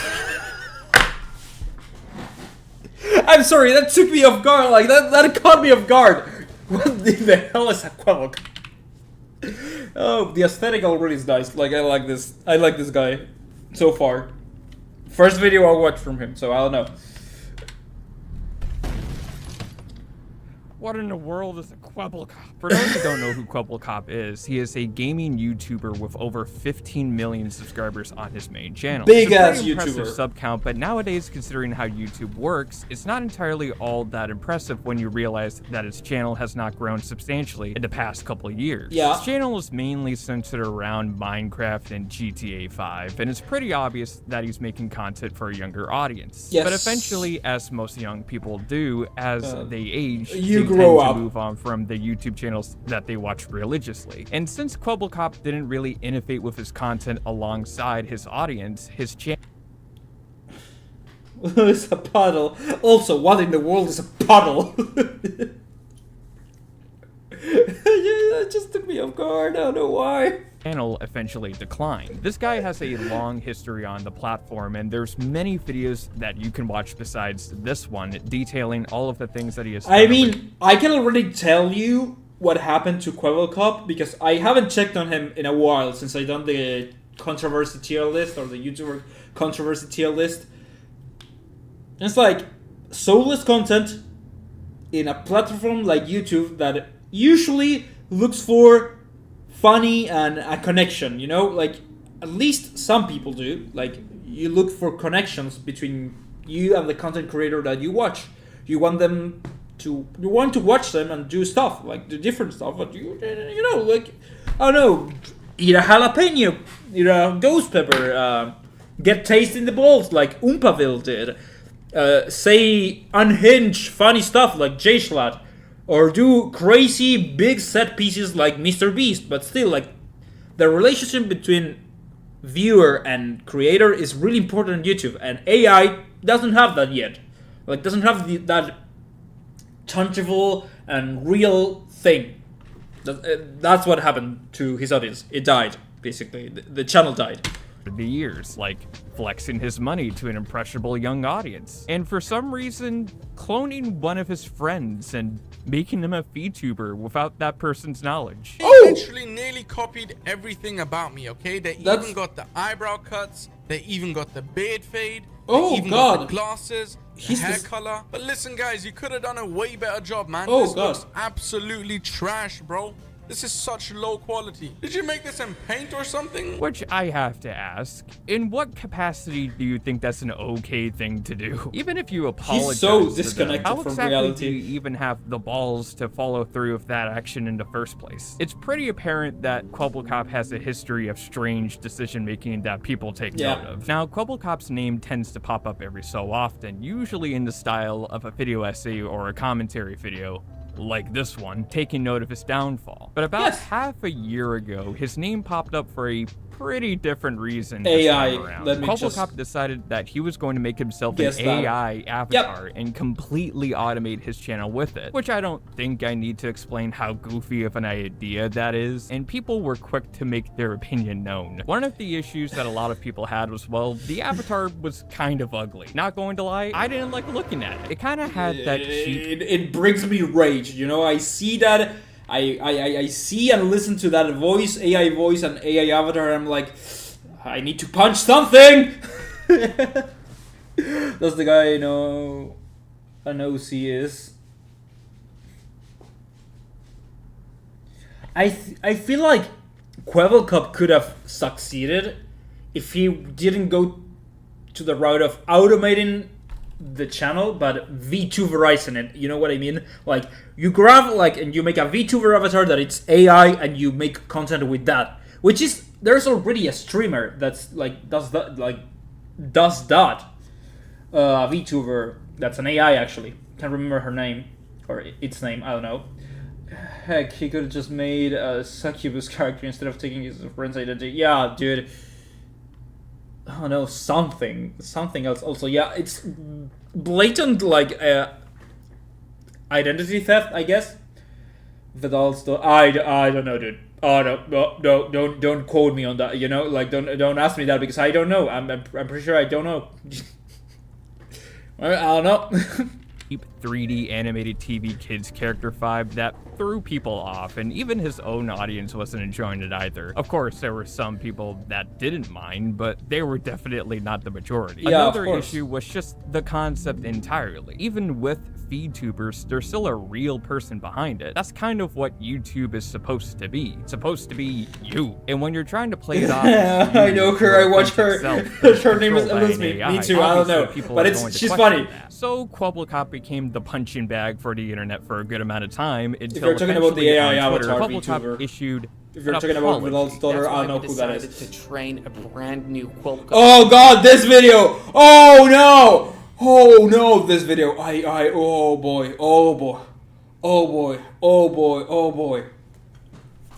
I'm sorry, that took me off guard. Like that caught me off guard. What the hell is a Quibble Cup? Oh, the aesthetic already is nice. Like I like this guy so far. First video I watched from him, so I don't know. What in the world is a Quebblecop. For those who don't know who Quebblecop is, he is a gaming YouTuber with over 15 million subscribers on his main channel. Big ass YouTuber. Impressive YouTuber. Sub count, but nowadays, considering how YouTube works, it's not entirely all that impressive when you realize that his channel has not grown substantially in the past couple of years. Yeah. His channel is mainly centered around Minecraft and GTA 5, and it's pretty obvious that he's making content for a younger audience. Yes. But eventually, as most young people do, as they age, you they grow tend up. to move on from the YouTube channels that they watch religiously. And since Quebblecop didn't really innovate with his content alongside his audience, his channel It's a puddle. Also, what in the world is a puddle? That just took me off guard. I don't know why. Channel eventually declined. This guy has a long history on the platform, and there's many videos that you can watch besides this one detailing all of the things that he has done. I mean, I can already tell you what happened to Quebblecop because I haven't checked on him in a while since I done the controversy tier list or the YouTuber controversy tier list. It's like soulless content in a platform like YouTube that usually looks for funny and a connection, you know? Like, at least some people do. Like, you look for connections between you and the content creator that you watch. You want to watch them and do stuff, like do different stuff, but you know, like, I don't know, eat a jalapeno, eat a ghost pepper, get taste in the balls like Oompaville did, say unhinged funny stuff like J-Schlatt, or do crazy big set pieces like Mr. Beast, but still, like, the relationship between viewer and creator is really important on YouTube, and AI doesn't have that yet. Like, doesn't have that tangible and real thing. That's what happened to his audience. It died, basically. The channel died. The years, like flexing his money to an impressionable young audience, and for some reason cloning one of his friends and making him a VTuber without that person's knowledge. They literally nearly copied everything about me, okay? They even got the eyebrow cuts, they even got the beard fade, they even got the glasses, the hair color. But listen guys, you could have done a way better job, man. This looks absolutely trash, bro. This is such low quality. Did you make this in paint or something? Which I have to ask, in what capacity do you think that's an okay thing to do? Even if you apologize, he's so disconnected how from exactly reality. do you even have the balls to follow through with that action in the first place? It's pretty apparent that Quebblecop has a history of strange decision making that people take note of. Now, Quebblecop's name tends to pop up every so often, usually in the style of a video essay or a commentary video, like this one, taking note of his downfall. But about half a year ago, his name popped up for a pretty different reason this time around. Quebblecop decided that he was going to make himself an AI avatar and completely automate his channel with it, which I don't think I need to explain how goofy of an idea that is, and people were quick to make their opinion known. One of the issues that a lot of people had was, well, the avatar was kind of ugly. Not going to lie, I didn't like looking at it. It kind of had that cheap... It brings me rage, you know? I see that... I see and listen to that voice, AI voice and AI avatar, and I'm like, I need to punch something! That's the guy I know an OC is. I feel like Quebblecop could have succeeded if he didn't go to the route of automating the channel, but VTuberizing it. You know what I mean? Like, you grab, like, and you make a VTuber avatar that it's AI, and you make content with that. Which is, there's already a streamer that's, like, does that. A VTuber that's an AI, actually. Can't remember her name, or its name, I don't know. Heck, he could have just made a succubus character instead of taking his friend's identity. Yeah, dude. Oh no, something else. Also, yeah, it's blatant, like, identity theft, I guess. But also, I don't know, dude. Oh no, don't quote me on that. You know, like, don't ask me that because I don't know. I'm pretty sure I don't know. I don't know. 3D animated TV kids character vibe that threw people off, and even his own audience wasn't enjoying it either. Of course, there were some people that didn't mind, but they were definitely not the majority. Yeah, Another issue was just the concept entirely. Even with VTubers, there's still a real person behind it. That's kind of what YouTube is supposed to be. It's supposed to be you. And when you're trying to play it off, I know her. I watch her. Her name is Elizabeth. Me too. I don't know, but she's funny. So Kwobblecop became the punching bag for the internet for a good amount of time until if you're talking about the AI avatar Kwobblecop VTuber, issued. If you're talking about Vidal's daughter, I know who that is. To train a brand new Kwobblecop. Oh God, this video! Oh no! Oh no, this video! Oh boy! Oh boy! Oh boy! Oh boy! Oh boy!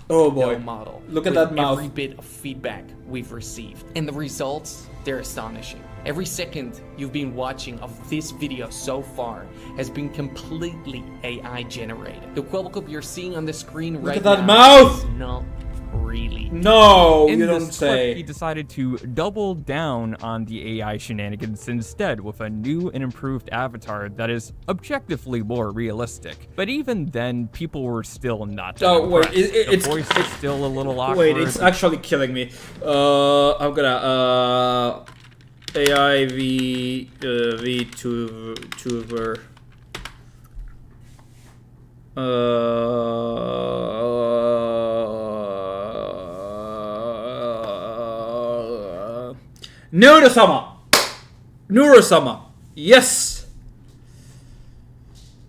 Oh boy! Model. Look at that mouth. Every bit of feedback we've received, and the results, they're astonishing. Every second you've been watching of this video so far has been completely AI generated. The Kwobblecop you're seeing on the screen right now. Look at that mouth! Is not really. No, In you this don't say. Clip, he decided to double down on the AI shenanigans instead with a new and improved avatar that is objectively more realistic. But even then, people were still not that impressed. The voice is still a little awkward. Wait, it's actually killing me. I'm gonna AI VTuber. Nurosama. Yes.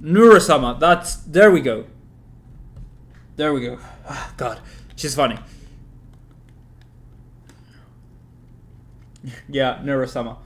Nurosama. There we go. There we go. Oh, God, she's funny. Yeah, Nurosama.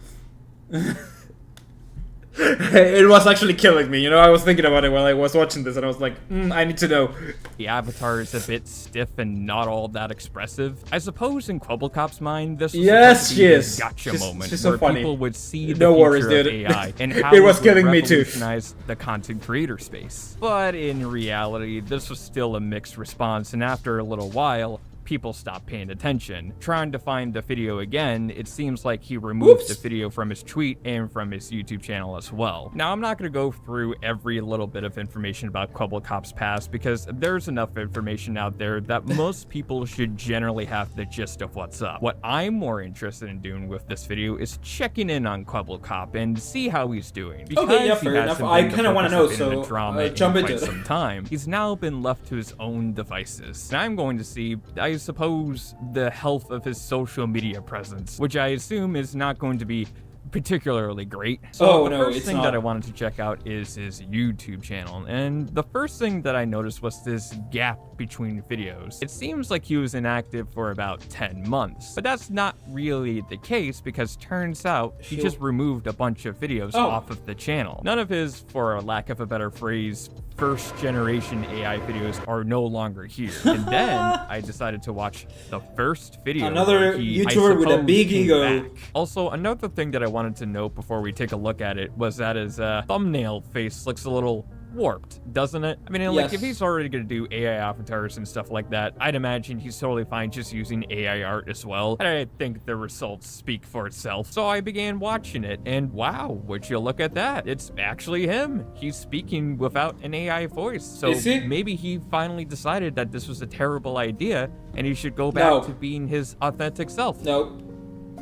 It was actually killing me, you know. I was thinking about it while I was watching this, and I was like, I need to know. The avatar is a bit stiff and not all that expressive. I suppose in Kwobblecop's mind, this was a gotcha moment so where funny. People would see the No future worries, of dude. AI and how it was would killing me too. revolutionize the content creator space. But in reality, this was still a mixed response, and after a little while, people stopped paying attention. Trying to find the video again, it seems like he removed the video from his tweet and from his YouTube channel as well. Now, I'm not going to go through every little bit of information about Kwobblecop's past because there's enough information out there that most people should generally have the gist of what's up. What I'm more interested in doing with this video is checking in on Kwobblecop and see how he's doing. Because okay, yeah, fair enough. I kind of want to know, so jump into it. Some time. He's now been left to his own devices. And I'm going to see, I suppose, the health of his social media presence, which I assume is not going to be particularly great. So the first thing that I wanted to check out is his YouTube channel, and the first thing that I noticed was this gap between videos. It seems like he was inactive for about 10 months, but that's not really the case because turns out he just removed a bunch of videos off of the channel. None of his, for a lack of a better phrase, first generation AI videos are no longer here. And then I decided to watch the first video. Another YouTuber with a big ego. Back. Also, another thing that I wanted to note before we take a look at it was that his thumbnail face looks a little warped, doesn't it? I mean, like, if he's already gonna do AI avatars and stuff like that, I'd imagine he's totally fine just using AI art as well. And I think the results speak for itself. So I began watching it, and wow, would you look at that? It's actually him. He's speaking without an AI voice. So maybe he finally decided that this was a terrible idea, and he should go back to being his authentic self.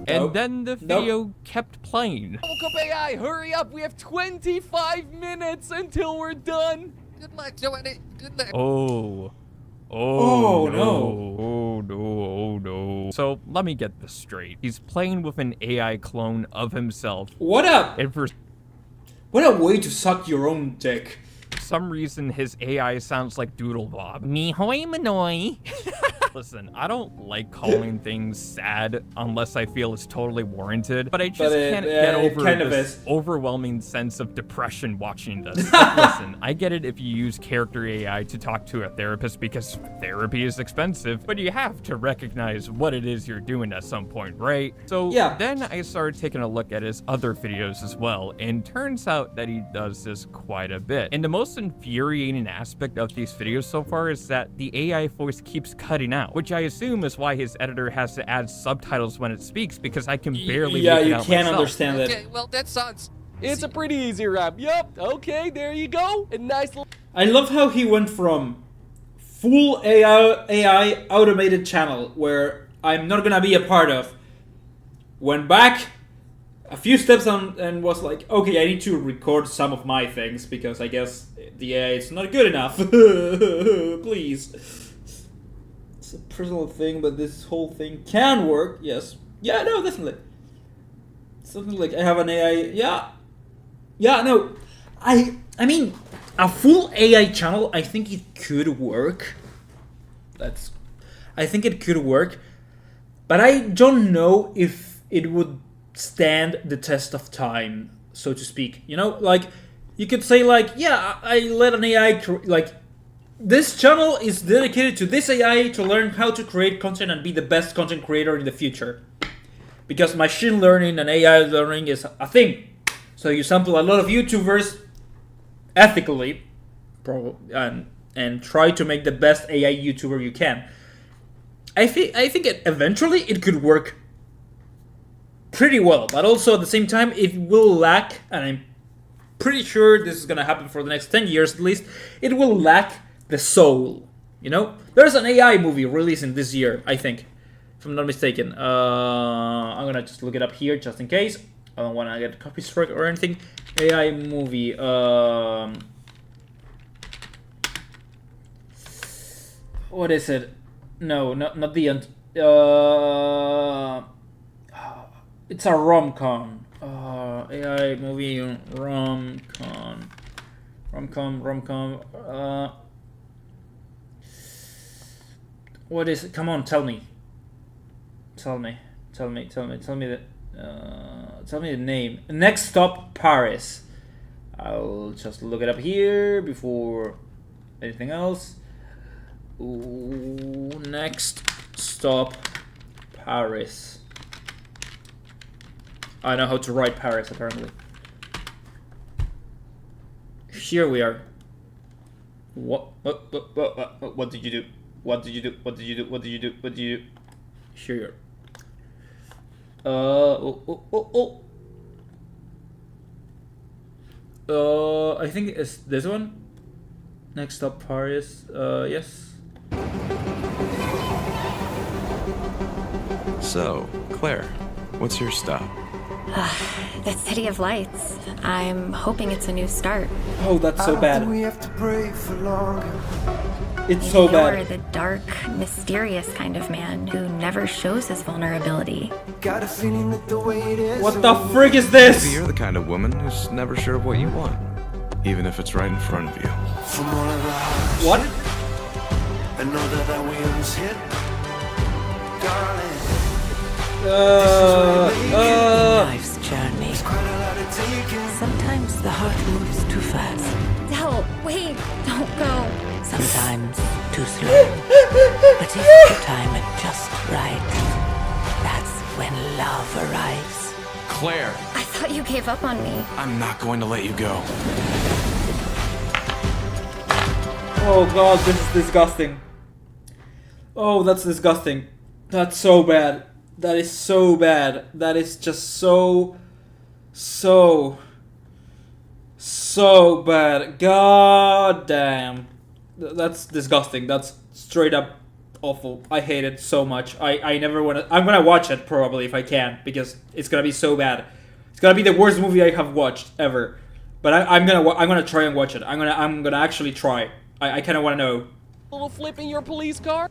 And then the video kept playing. Kwobblecop AI, hurry up! We have 25 minutes until we're done! Good luck, Joanna. Good luck. Oh no. So let me get this straight. He's playing with an AI clone of himself. What a way to suck your own dick. For some reason, his AI sounds like Doodle Bob. Me hoi manoi. Listen, I don't like calling things sad unless I feel it's totally warranted, but I just can't get over this overwhelming sense of depression watching this. Listen, I get it if you use character AI to talk to a therapist because therapy is expensive, but you have to recognize what it is you're doing at some point, right? So then I started taking a look at his other videos as well, and turns out that he does this quite a bit. And the most infuriating aspect of these videos so far is that the AI voice keeps cutting out, which I assume is why his editor has to add subtitles when it speaks, because I can barely make it out you can't myself. understand it. Okay, well, that sounds... It's a pretty easy rap. Yup, okay, there you go. A nice little... I love how he went from full AI automated channel, where I'm not gonna be a part of, went back, a few steps on and was like, okay, I need to record some of my things because I guess the AI is not good enough. Please. It's a personal thing, but this whole thing can work. Yes. Yeah, no, definitely. Something like I have an AI. Yeah. Yeah, no. I mean, a full AI channel, I think it could work. I think it could work. But I don't know if it would stand the test of time, so to speak. You know, like, you could say, like, yeah, I let an AI, like, this channel is dedicated to this AI to learn how to create content and be the best content creator in the future. Because machine learning and AI learning is a thing. So you sample a lot of YouTubers ethically, and try to make the best AI YouTuber you can. I think eventually it could work pretty well, but also at the same time it will lack, and I'm pretty sure this is gonna happen for the next 10 years at least, it will lack the soul, you know? There's an AI movie releasing this year, I think, if I'm not mistaken. I'm gonna just look it up here just in case. I don't wanna get a copy strike or anything. AI movie, what is it? No, not the end. It's a rom-com. AI movie rom-com. What is it? Come on, tell me. Tell me the name. Next Stop Paris. I'll just look it up here before anything else. Ooh, Next Stop Paris. I know how to write Paris, apparently. Here we are. What did you do? What did you do? What did you do? What did you do? What did you do? Here you are. I think it's this one. Next Stop Paris. Yes. So, Claire, what's your stop? The City of Lights. I'm hoping it's a new start. Oh, that's so bad. We have to pray for longer. It's so bad. You're the dark, mysterious kind of man who never shows his vulnerability. Got a feeling that the way it is. What the frig is this? Maybe you're the kind of woman who's never sure of what you want, even if it's right in front of you. From all of our hearts. What? I know that our wheels hit, darling. Life's journey. Sometimes the heart moves too fast. Del, wait, don't go. Sometimes too slow. But if you time it just right, that's when love arrives. Claire! I thought you gave up on me. I'm not going to let you go. Oh god, this is disgusting. Oh, that's disgusting. That's so bad. That is so bad. That is just so bad. God damn. That's disgusting. That's straight up awful. I hate it so much. I never want to. I'm gonna watch it probably if I can, because it's gonna be so bad. It's gonna be the worst movie I have watched ever. But I'm gonna try and watch it. I'm gonna actually try. I kind of want to know. A little flip in your police car?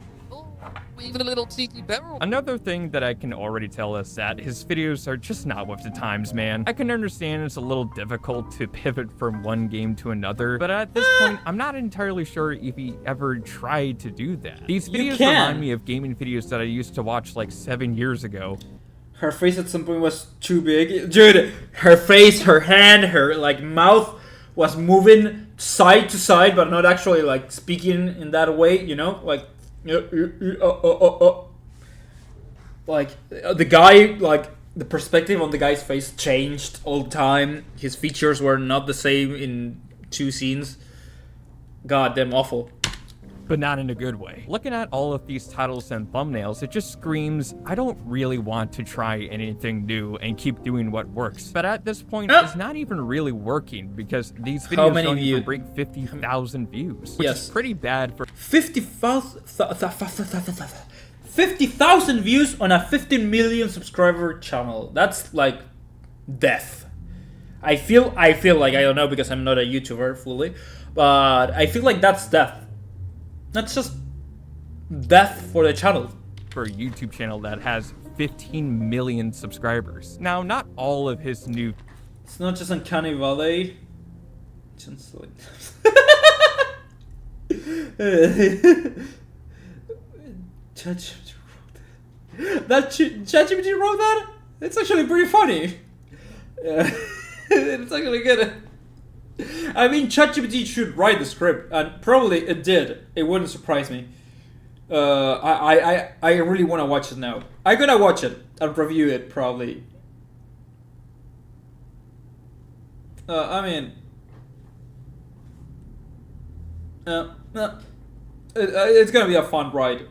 Even a little tiki barrel. Another thing that I can already tell is that his videos are just not with the times, man. I can understand it's a little difficult to pivot from one game to another, but at this point, I'm not entirely sure if he ever tried to do that. These videos remind me of gaming videos that I used to watch like 7 years ago. Her face at some point was too big. Dude, her face, her hand, her like mouth was moving side to side, but not actually like speaking in that way, you know? Like the guy, like the perspective on the guy's face changed all the time. His features were not the same in two scenes. God damn awful. But not in a good way. Looking at all of these titles and thumbnails, it just screams, I don't really want to try anything new and keep doing what works. But at this point, it's not even really working because these videos don't even break 50,000 views, which is pretty bad for 50,000 views on a 15 million subscriber channel. That's like death. I feel like, I don't know because I'm not a YouTuber fully, but I feel like that's death. That's just death for the channel. For a YouTube channel that has 15 million subscribers. Now, not all of his new... It's not just Uncanny Valley. Just like... ChatGPT wrote that? It's actually pretty funny. It's actually good. I mean, ChatGPT should write the script, and probably it did. It wouldn't surprise me. I really want to watch it now. I'm gonna watch it and review it probably. I mean, it's gonna be a fun ride.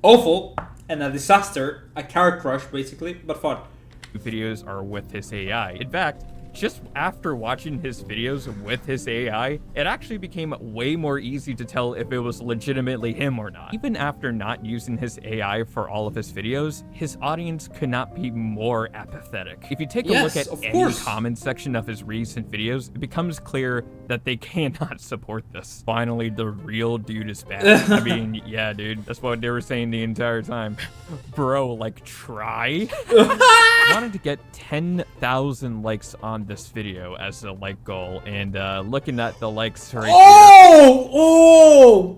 Awful and a disaster, a car crash basically, but fun. Videos are with his AI. In fact, just after watching his videos with his AI, it actually became way more easy to tell if it was legitimately him or not. Even after not using his AI for all of his videos, his audience could not be more apathetic. If you take a look at any comment section of his recent videos, it becomes clear that they cannot support this. Finally, the real dude is back. I mean, yeah, dude, that's what they were saying the entire time. Bro, like, try? Wanted to get 10,000 likes on this video as a like goal, and looking at the likes right Oh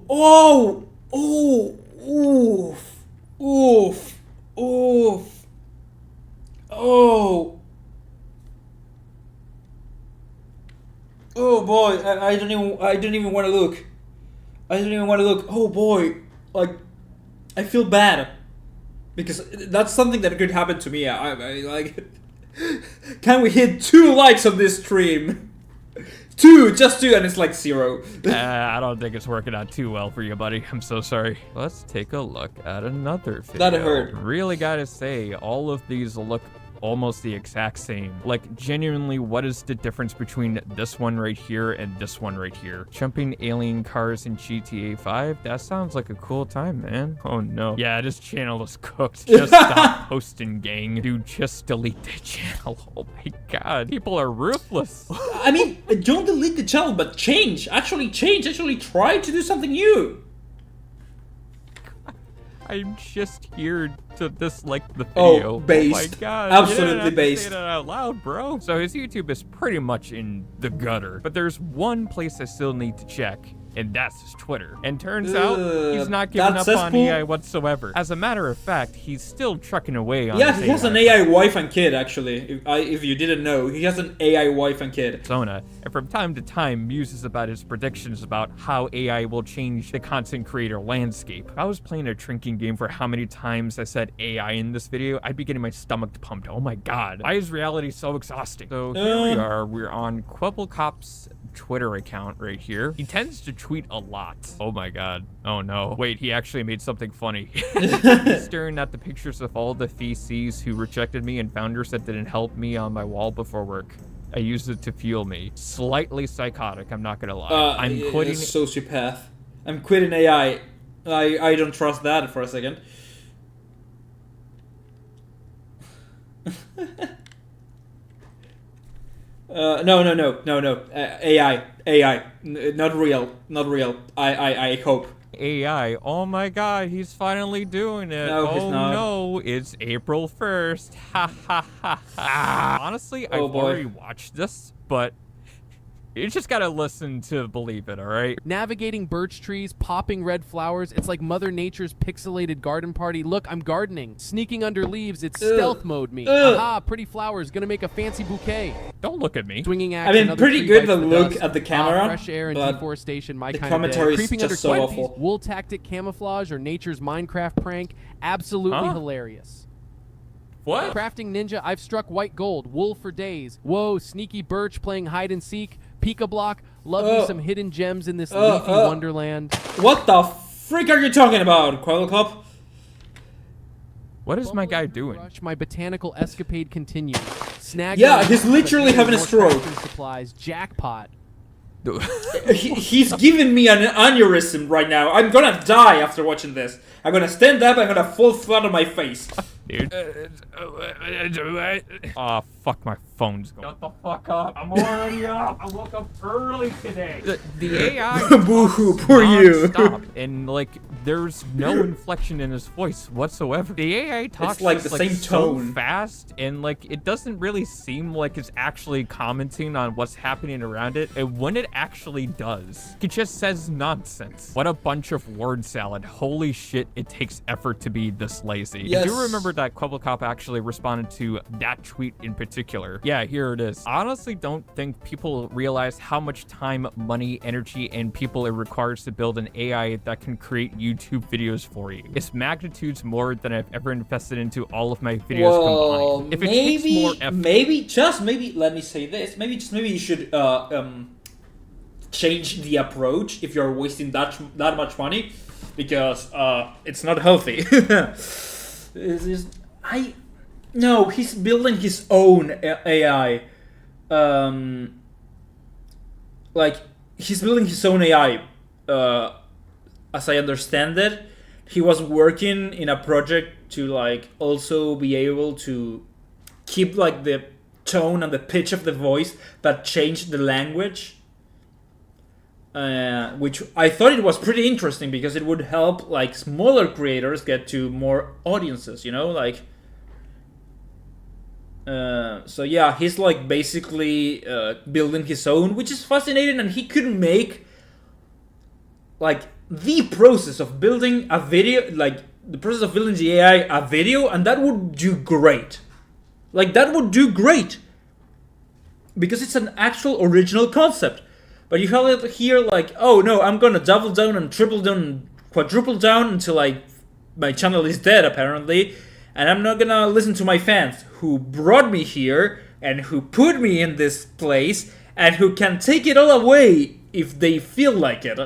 boy, I don't even want to look. I don't even want to look. Oh boy, like, I feel bad because that's something that could happen to me. I like. Can we hit 2 likes on this stream? 2, just 2, and it's like 0. I don't think it's working out too well for you, buddy. I'm so sorry. Let's take a look at another video. That hurt. Really gotta say, all of these look almost the exact same. Like, genuinely, what is the difference between this one right here and this one right here? Jumping alien cars in GTA 5? That sounds like a cool time, man. Oh no. Yeah, this channel is cooked. Just stop posting, gang. Dude, just delete the channel. Oh my god. People are ruthless. I mean, don't delete the channel, but change. Actually change. Actually try to do something new. I'm just here to dislike the video. Oh, based. Oh my god. Absolutely based. Say that out loud, bro. So his YouTube is pretty much in the gutter. But there's one place I still need to check, and that's his Twitter. And turns out he's not giving up on AI whatsoever. As a matter of fact, he's still trucking away on he has an AI wife and kid, actually. If you didn't know, he has an AI wife and kid. Persona, and from time to time muses about his predictions about how AI will change the content creator landscape. If I was playing a drinking game for how many times I said AI in this video, I'd be getting my stomach pumped. Oh my god. Why is reality so exhausting? So here we are. We're on Quebblecop's Twitter account right here. He tends to tweet a lot. Oh my god. Oh no. Wait, he actually made something funny. He's staring at the pictures of all the feces who rejected me and founders that didn't help me on my wall before work. I used it to fuel me. Slightly psychotic, I'm not gonna lie. I'm quitting. Sociopath. I'm quitting AI. I don't trust that for a second. No. AI. Not real. I hope. AI. Oh my god, he's finally doing it. No, he's not. No, it's April 1st. Ha ha ha ha. Honestly, I've already watched this, but you just gotta listen to believe it, alright? Navigating birch trees, popping red flowers, it's like Mother Nature's pixelated garden party. Look, I'm gardening. Sneaking under leaves, it's stealth mode me. Aha, pretty flowers, gonna make a fancy bouquet. Don't look at me. Swinging axe, I mean, pretty good the look at the camera, fresh air and deforestation, my the kind of day. commentary is Creeping just under so twenties, awful. wool tactic camouflage or nature's Minecraft prank, absolutely hilarious. What? Crafting ninja, I've struck white gold, wool for days. Whoa, sneaky birch playing hide and seek. Pika block, love me some hidden gems in this leafy wonderland. What the freak are you talking about, Quailcop? What is my guy doing? My botanical escapade continues. Snag he's literally having a stroke. Supplies, jackpot. He's giving me an aneurysm right now. I'm gonna die after watching this. I'm gonna stand up, I'm gonna fall flat on my face. Dude. Oh, fuck, my phone's going. Shut the fuck up. I'm already up. I woke up early today. The AI Boo-hoo, poor you. Stop. And, like, there's no inflection in his voice whatsoever. The AI talks like just, the same so tone. fast, and, like, it doesn't really seem like it's actually commenting on what's happening around it. And when it actually does, it just says nonsense. What a bunch of word salad. Holy shit, it takes effort to be this lazy. Yes. I do remember that Quabblecop actually responded to that tweet in particular. Yeah, here it is. I honestly don't think people realize how much time, money, energy, and people it requires to build an AI that can create YouTube videos for you. It's magnitudes more than I've ever invested into all of my videos combined. If it takes more effort, maybe, let me say this. Maybe you should change the approach if you're wasting that much money, because it's not healthy. No, he's building his own AI. Like, he's building his own AI. As I understand it, he was working in a project to, like, also be able to keep, like, the tone and the pitch of the voice, but change the language. Which I thought it was pretty interesting, because it would help, like, smaller creators get to more audiences, you know, like. So yeah, he's like basically building his own, which is fascinating, and he could make like the process of building a video, like the process of building the AI a video, and that would do great. Like, that would do great, because it's an actual original concept. But you have it here like, oh no, I'm gonna double down and triple down and quadruple down until my channel is dead, apparently. And I'm not gonna listen to my fans who brought me here and who put me in this place and who can take it all away if they feel like it.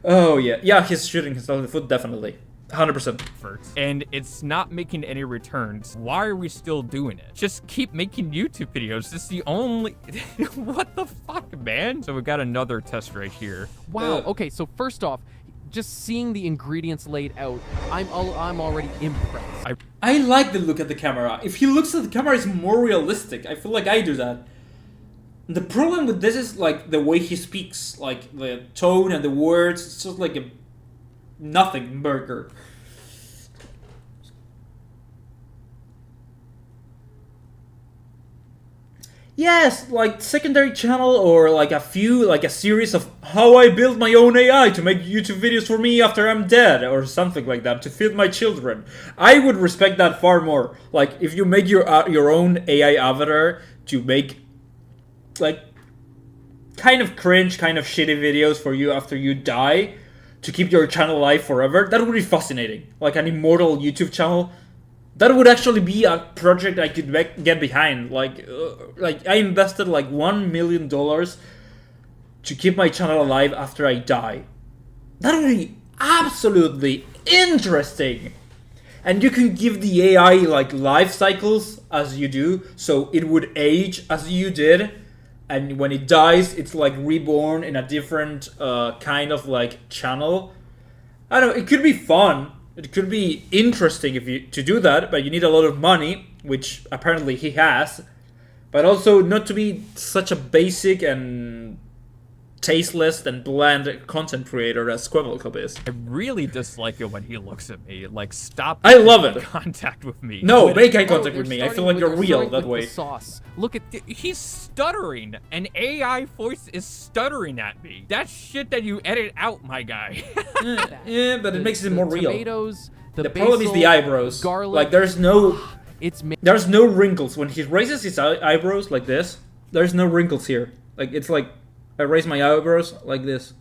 Oh yeah. Yeah, he's shooting himself in the foot, definitely. 100%. And it's not making any returns. Why are we still doing it? Just keep making YouTube videos. It's the only... What the fuck, man? So we got another test right here. Wow. Okay, so first off, just seeing the ingredients laid out, I'm already impressed. I like the look at the camera. If he looks at the camera, it's more realistic. I feel like I do that. The problem with this is like the way he speaks, like the tone and the words. It's just like a nothing burger. Yes, like secondary channel, or like a series of how I build my own AI to make YouTube videos for me after I'm dead, or something like that, to feed my children. I would respect that far more. Like, if you make your own AI avatar to make like kind of cringe, kind of shitty videos for you after you die, to keep your channel alive forever, that would be fascinating. Like an immortal YouTube channel. That would actually be a project I could get behind. Like I invested like $1 million to keep my channel alive after I die. That would be absolutely interesting. And you can give the AI like life cycles as you do, so it would age as you did. And when it dies, it's like reborn in a different kind of like channel. I don't know, it could be fun. It could be interesting to do that, but you need a lot of money, which apparently he has. But also not to be such a basic and tasteless and bland content creator as Quabblecop is. I really dislike it when he looks at me. Like, stop. I love it. Contact with me. No, make eye contact with me. I feel like you're real that way. Sauce. Look at he's stuttering. An AI voice is stuttering at me. That's shit that you edit out, my guy. Yeah, but it makes it more real. Tomatoes, the problem is the eyebrows. Garlic. Like, there's no wrinkles when he raises his eyebrows like this. There's no wrinkles here. Like, it's like I raise my eyebrows like this.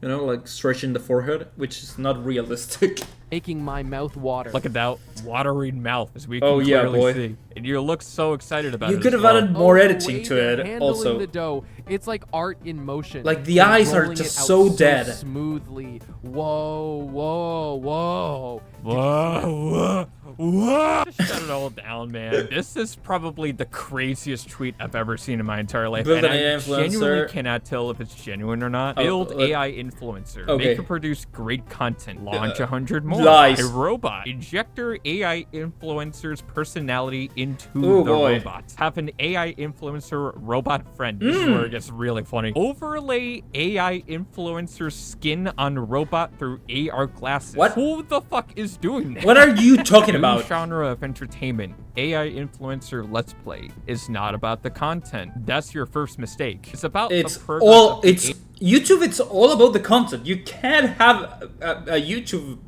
You know, like stretching the forehead, which is not realistic. Making my mouth water. Look at that watering mouth, as we can clearly see. And you look so excited about it. You could have added more editing to it, also. The dough. It's like art in motion. Like, the eyes are just so dead. Smoothly. Whoa, whoa, whoa. Whoa, whoa. What? Just shut it all down, man. This is probably the craziest tweet I've ever seen in my entire life. Build and an AI I influencer. genuinely cannot tell if it's genuine or not. Build AI influencer. Okay. Make and produce great content. Launch 100 more. Lies. A robot. Injector AI influencer's personality into Ooh, the boy. robots. Have an AI influencer robot friend. This is where it gets really funny. Overlay AI influencer skin on robot through AR glasses. What? Who the fuck is doing that? What are you talking New about? genre of entertainment. AI influencer let's play is not about the content. That's your first mistake. It's about It's the progress all. of the It's YouTube. It's all about the content. You can't have a YouTube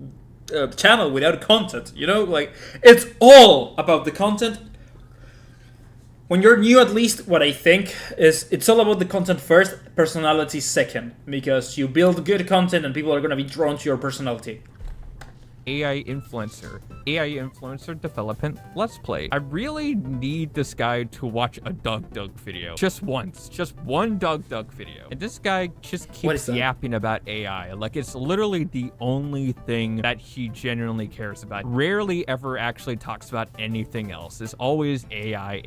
channel without content. You know, like it's all about the content. When you're new, at least what I think is it's all about the content first, personality second, because you build good content and people are gonna be drawn to your personality. AI influencer. AI influencer development let's play. I really need this guy to watch a Doug video. Just once. Just one Doug video. And this guy just keeps yapping about AI. Like it's literally the only thing that he genuinely cares about. Rarely ever actually talks about anything else. It's always AI.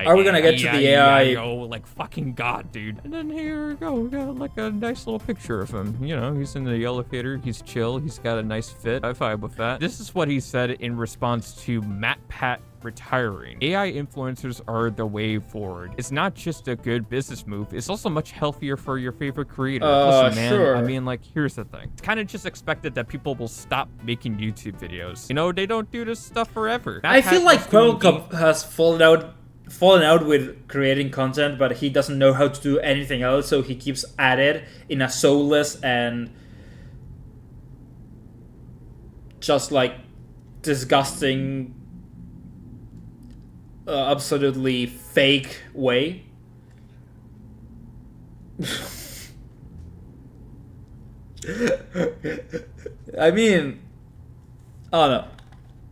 Are we gonna get to the AI? Oh, like fucking God, dude. And then here we go. We got like a nice little picture of him. You know, he's in the elevator. He's chill. He's got a nice fit. I vibe with that. This is what he said in response to Matt Pat retiring. AI influencers are the way forward. It's not just a good business move. It's also much healthier for your favorite creator. Listen, man, sure. I mean, like, here's the thing. It's kind of just expected that people will stop making YouTube videos. You know, they don't do this stuff forever. I feel like Quellcup has fallen out with creating content, but he doesn't know how to do anything else, so he keeps at it in a soulless and just like disgusting, absolutely fake way. I mean, I don't know.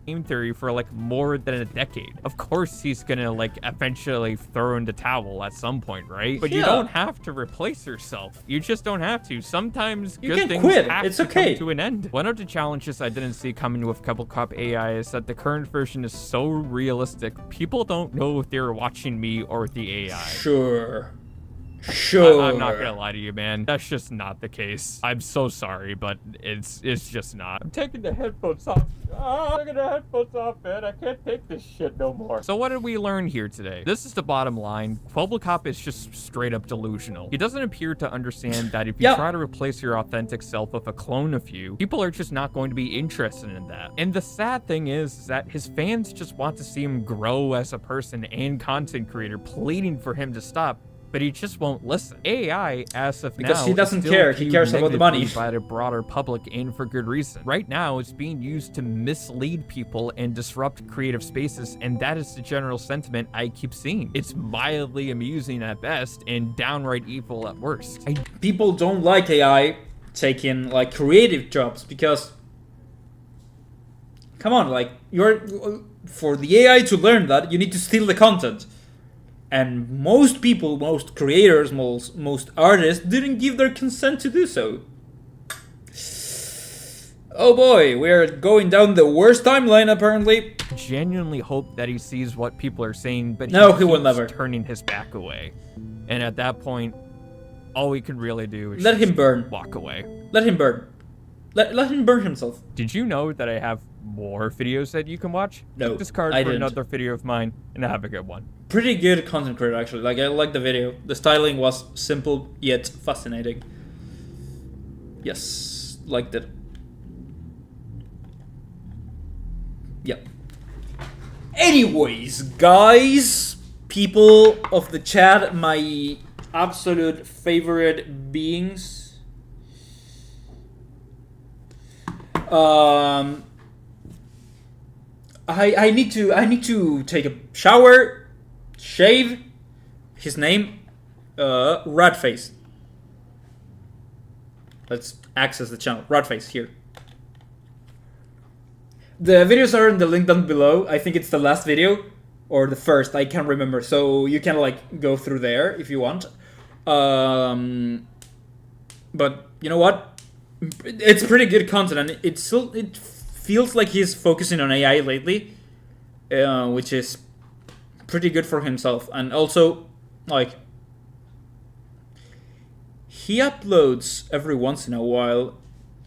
Game theory for like more than a decade. Of course he's gonna like eventually throw in the towel at some point, right? But you don't have to replace yourself. You just don't have to. Sometimes You good can things quit. have It's to okay. come to an end. One of the challenges I didn't see coming with Cobblecop AI is that the current version is so realistic, people don't know if they're watching me or the AI. Sure. I'm not gonna lie to you, man. That's just not the case. I'm so sorry, but it's just not. I'm taking the headphones off. I'm taking the headphones off, man. I can't take this shit no more. So what did we learn here today? This is the bottom line. Quellcop is just straight up delusional. He doesn't appear to understand that if you try to replace your authentic self with a clone of you, people are just not going to be interested in that. And the sad thing is that his fans just want to see him grow as a person and content creator, pleading for him to stop. But he just won't listen. AI, as of now, Because he doesn't is still care. He viewed cares about the money. negatively by the broader public, and for good reason. Right now, it's being used to mislead people and disrupt creative spaces, and that is the general sentiment I keep seeing. It's mildly amusing at best and downright evil at worst. People don't like AI taking like creative jobs because, come on, like for the AI to learn that, you need to steal the content. And most people, most creators, most artists didn't give their consent to do so. Oh boy, we're going down the worst timeline apparently. Genuinely hope that he sees what people are saying, but No, he will keeps never. turning his back away. And at that point, all we can really do is Let him just burn. walk away. Let him burn. Let him burn himself. Did you know that I have more videos that you can watch? No, Click this card I for didn't. another video of mine, and have a good one. Pretty good content creator actually. Like I liked the video. The styling was simple yet fascinating. Yes, liked it. Yep. Anyways, guys, people of the chat, my absolute favorite beings. I need to take a shower, shave. His name, Ratface. Let's access the channel. Ratface here. The videos are in the link down below. I think it's the last video or the first. I can't remember. So you can like go through there if you want. But you know what? It's pretty good content, and it feels like he's focusing on AI lately, which is pretty good for himself. And also, like, he uploads every once in a while.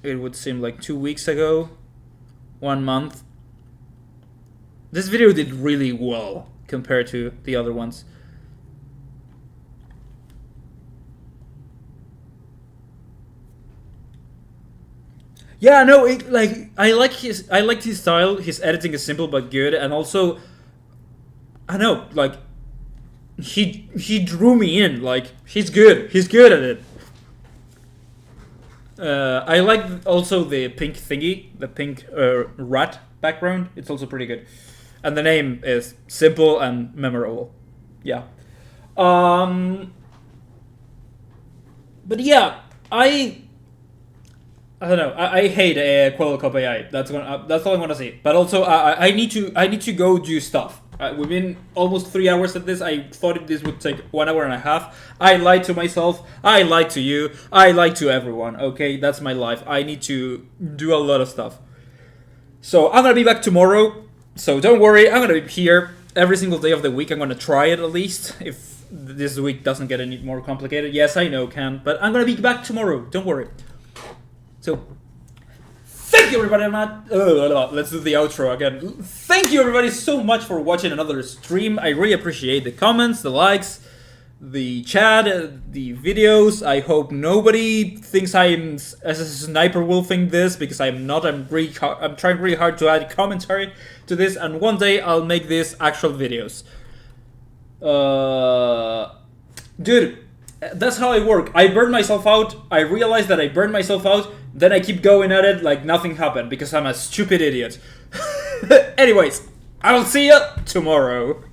It would seem like 2 weeks ago, 1 month. This video did really well compared to the other ones. Yeah, no, I liked his style. His editing is simple but good, and also, I know, like, he drew me in. Like, he's good at it. I like also the pink thingy, the pink rat background. It's also pretty good, and the name is simple and memorable. Yeah. But yeah, I don't know. I hate Quellcop AI. That's all I want to say. But also, I need to go do stuff. We've been almost 3 hours at this. I thought this would take 1 hour and a half. I lied to myself. I lied to you. I lied to everyone. Okay, that's my life. I need to do a lot of stuff. So I'm gonna be back tomorrow. So don't worry. I'm gonna be here every single day of the week. I'm gonna try it at least. If this week doesn't get any more complicated. Yes, I know, Cam. But I'm gonna be back tomorrow. Don't worry. So, thank you everybody. Let's do the outro again. Thank you everybody so much for watching another stream. I really appreciate the comments, the likes, the chat, the videos. I hope nobody thinks I'm as a sniper wolfing this, because I'm not. I'm trying really hard to add commentary to this, and one day I'll make this actual videos. Dude, that's how I work. I burn myself out. I realize that I burned myself out. Then I keep going at it like nothing happened because I'm a stupid idiot. Anyways, I'll see you tomorrow.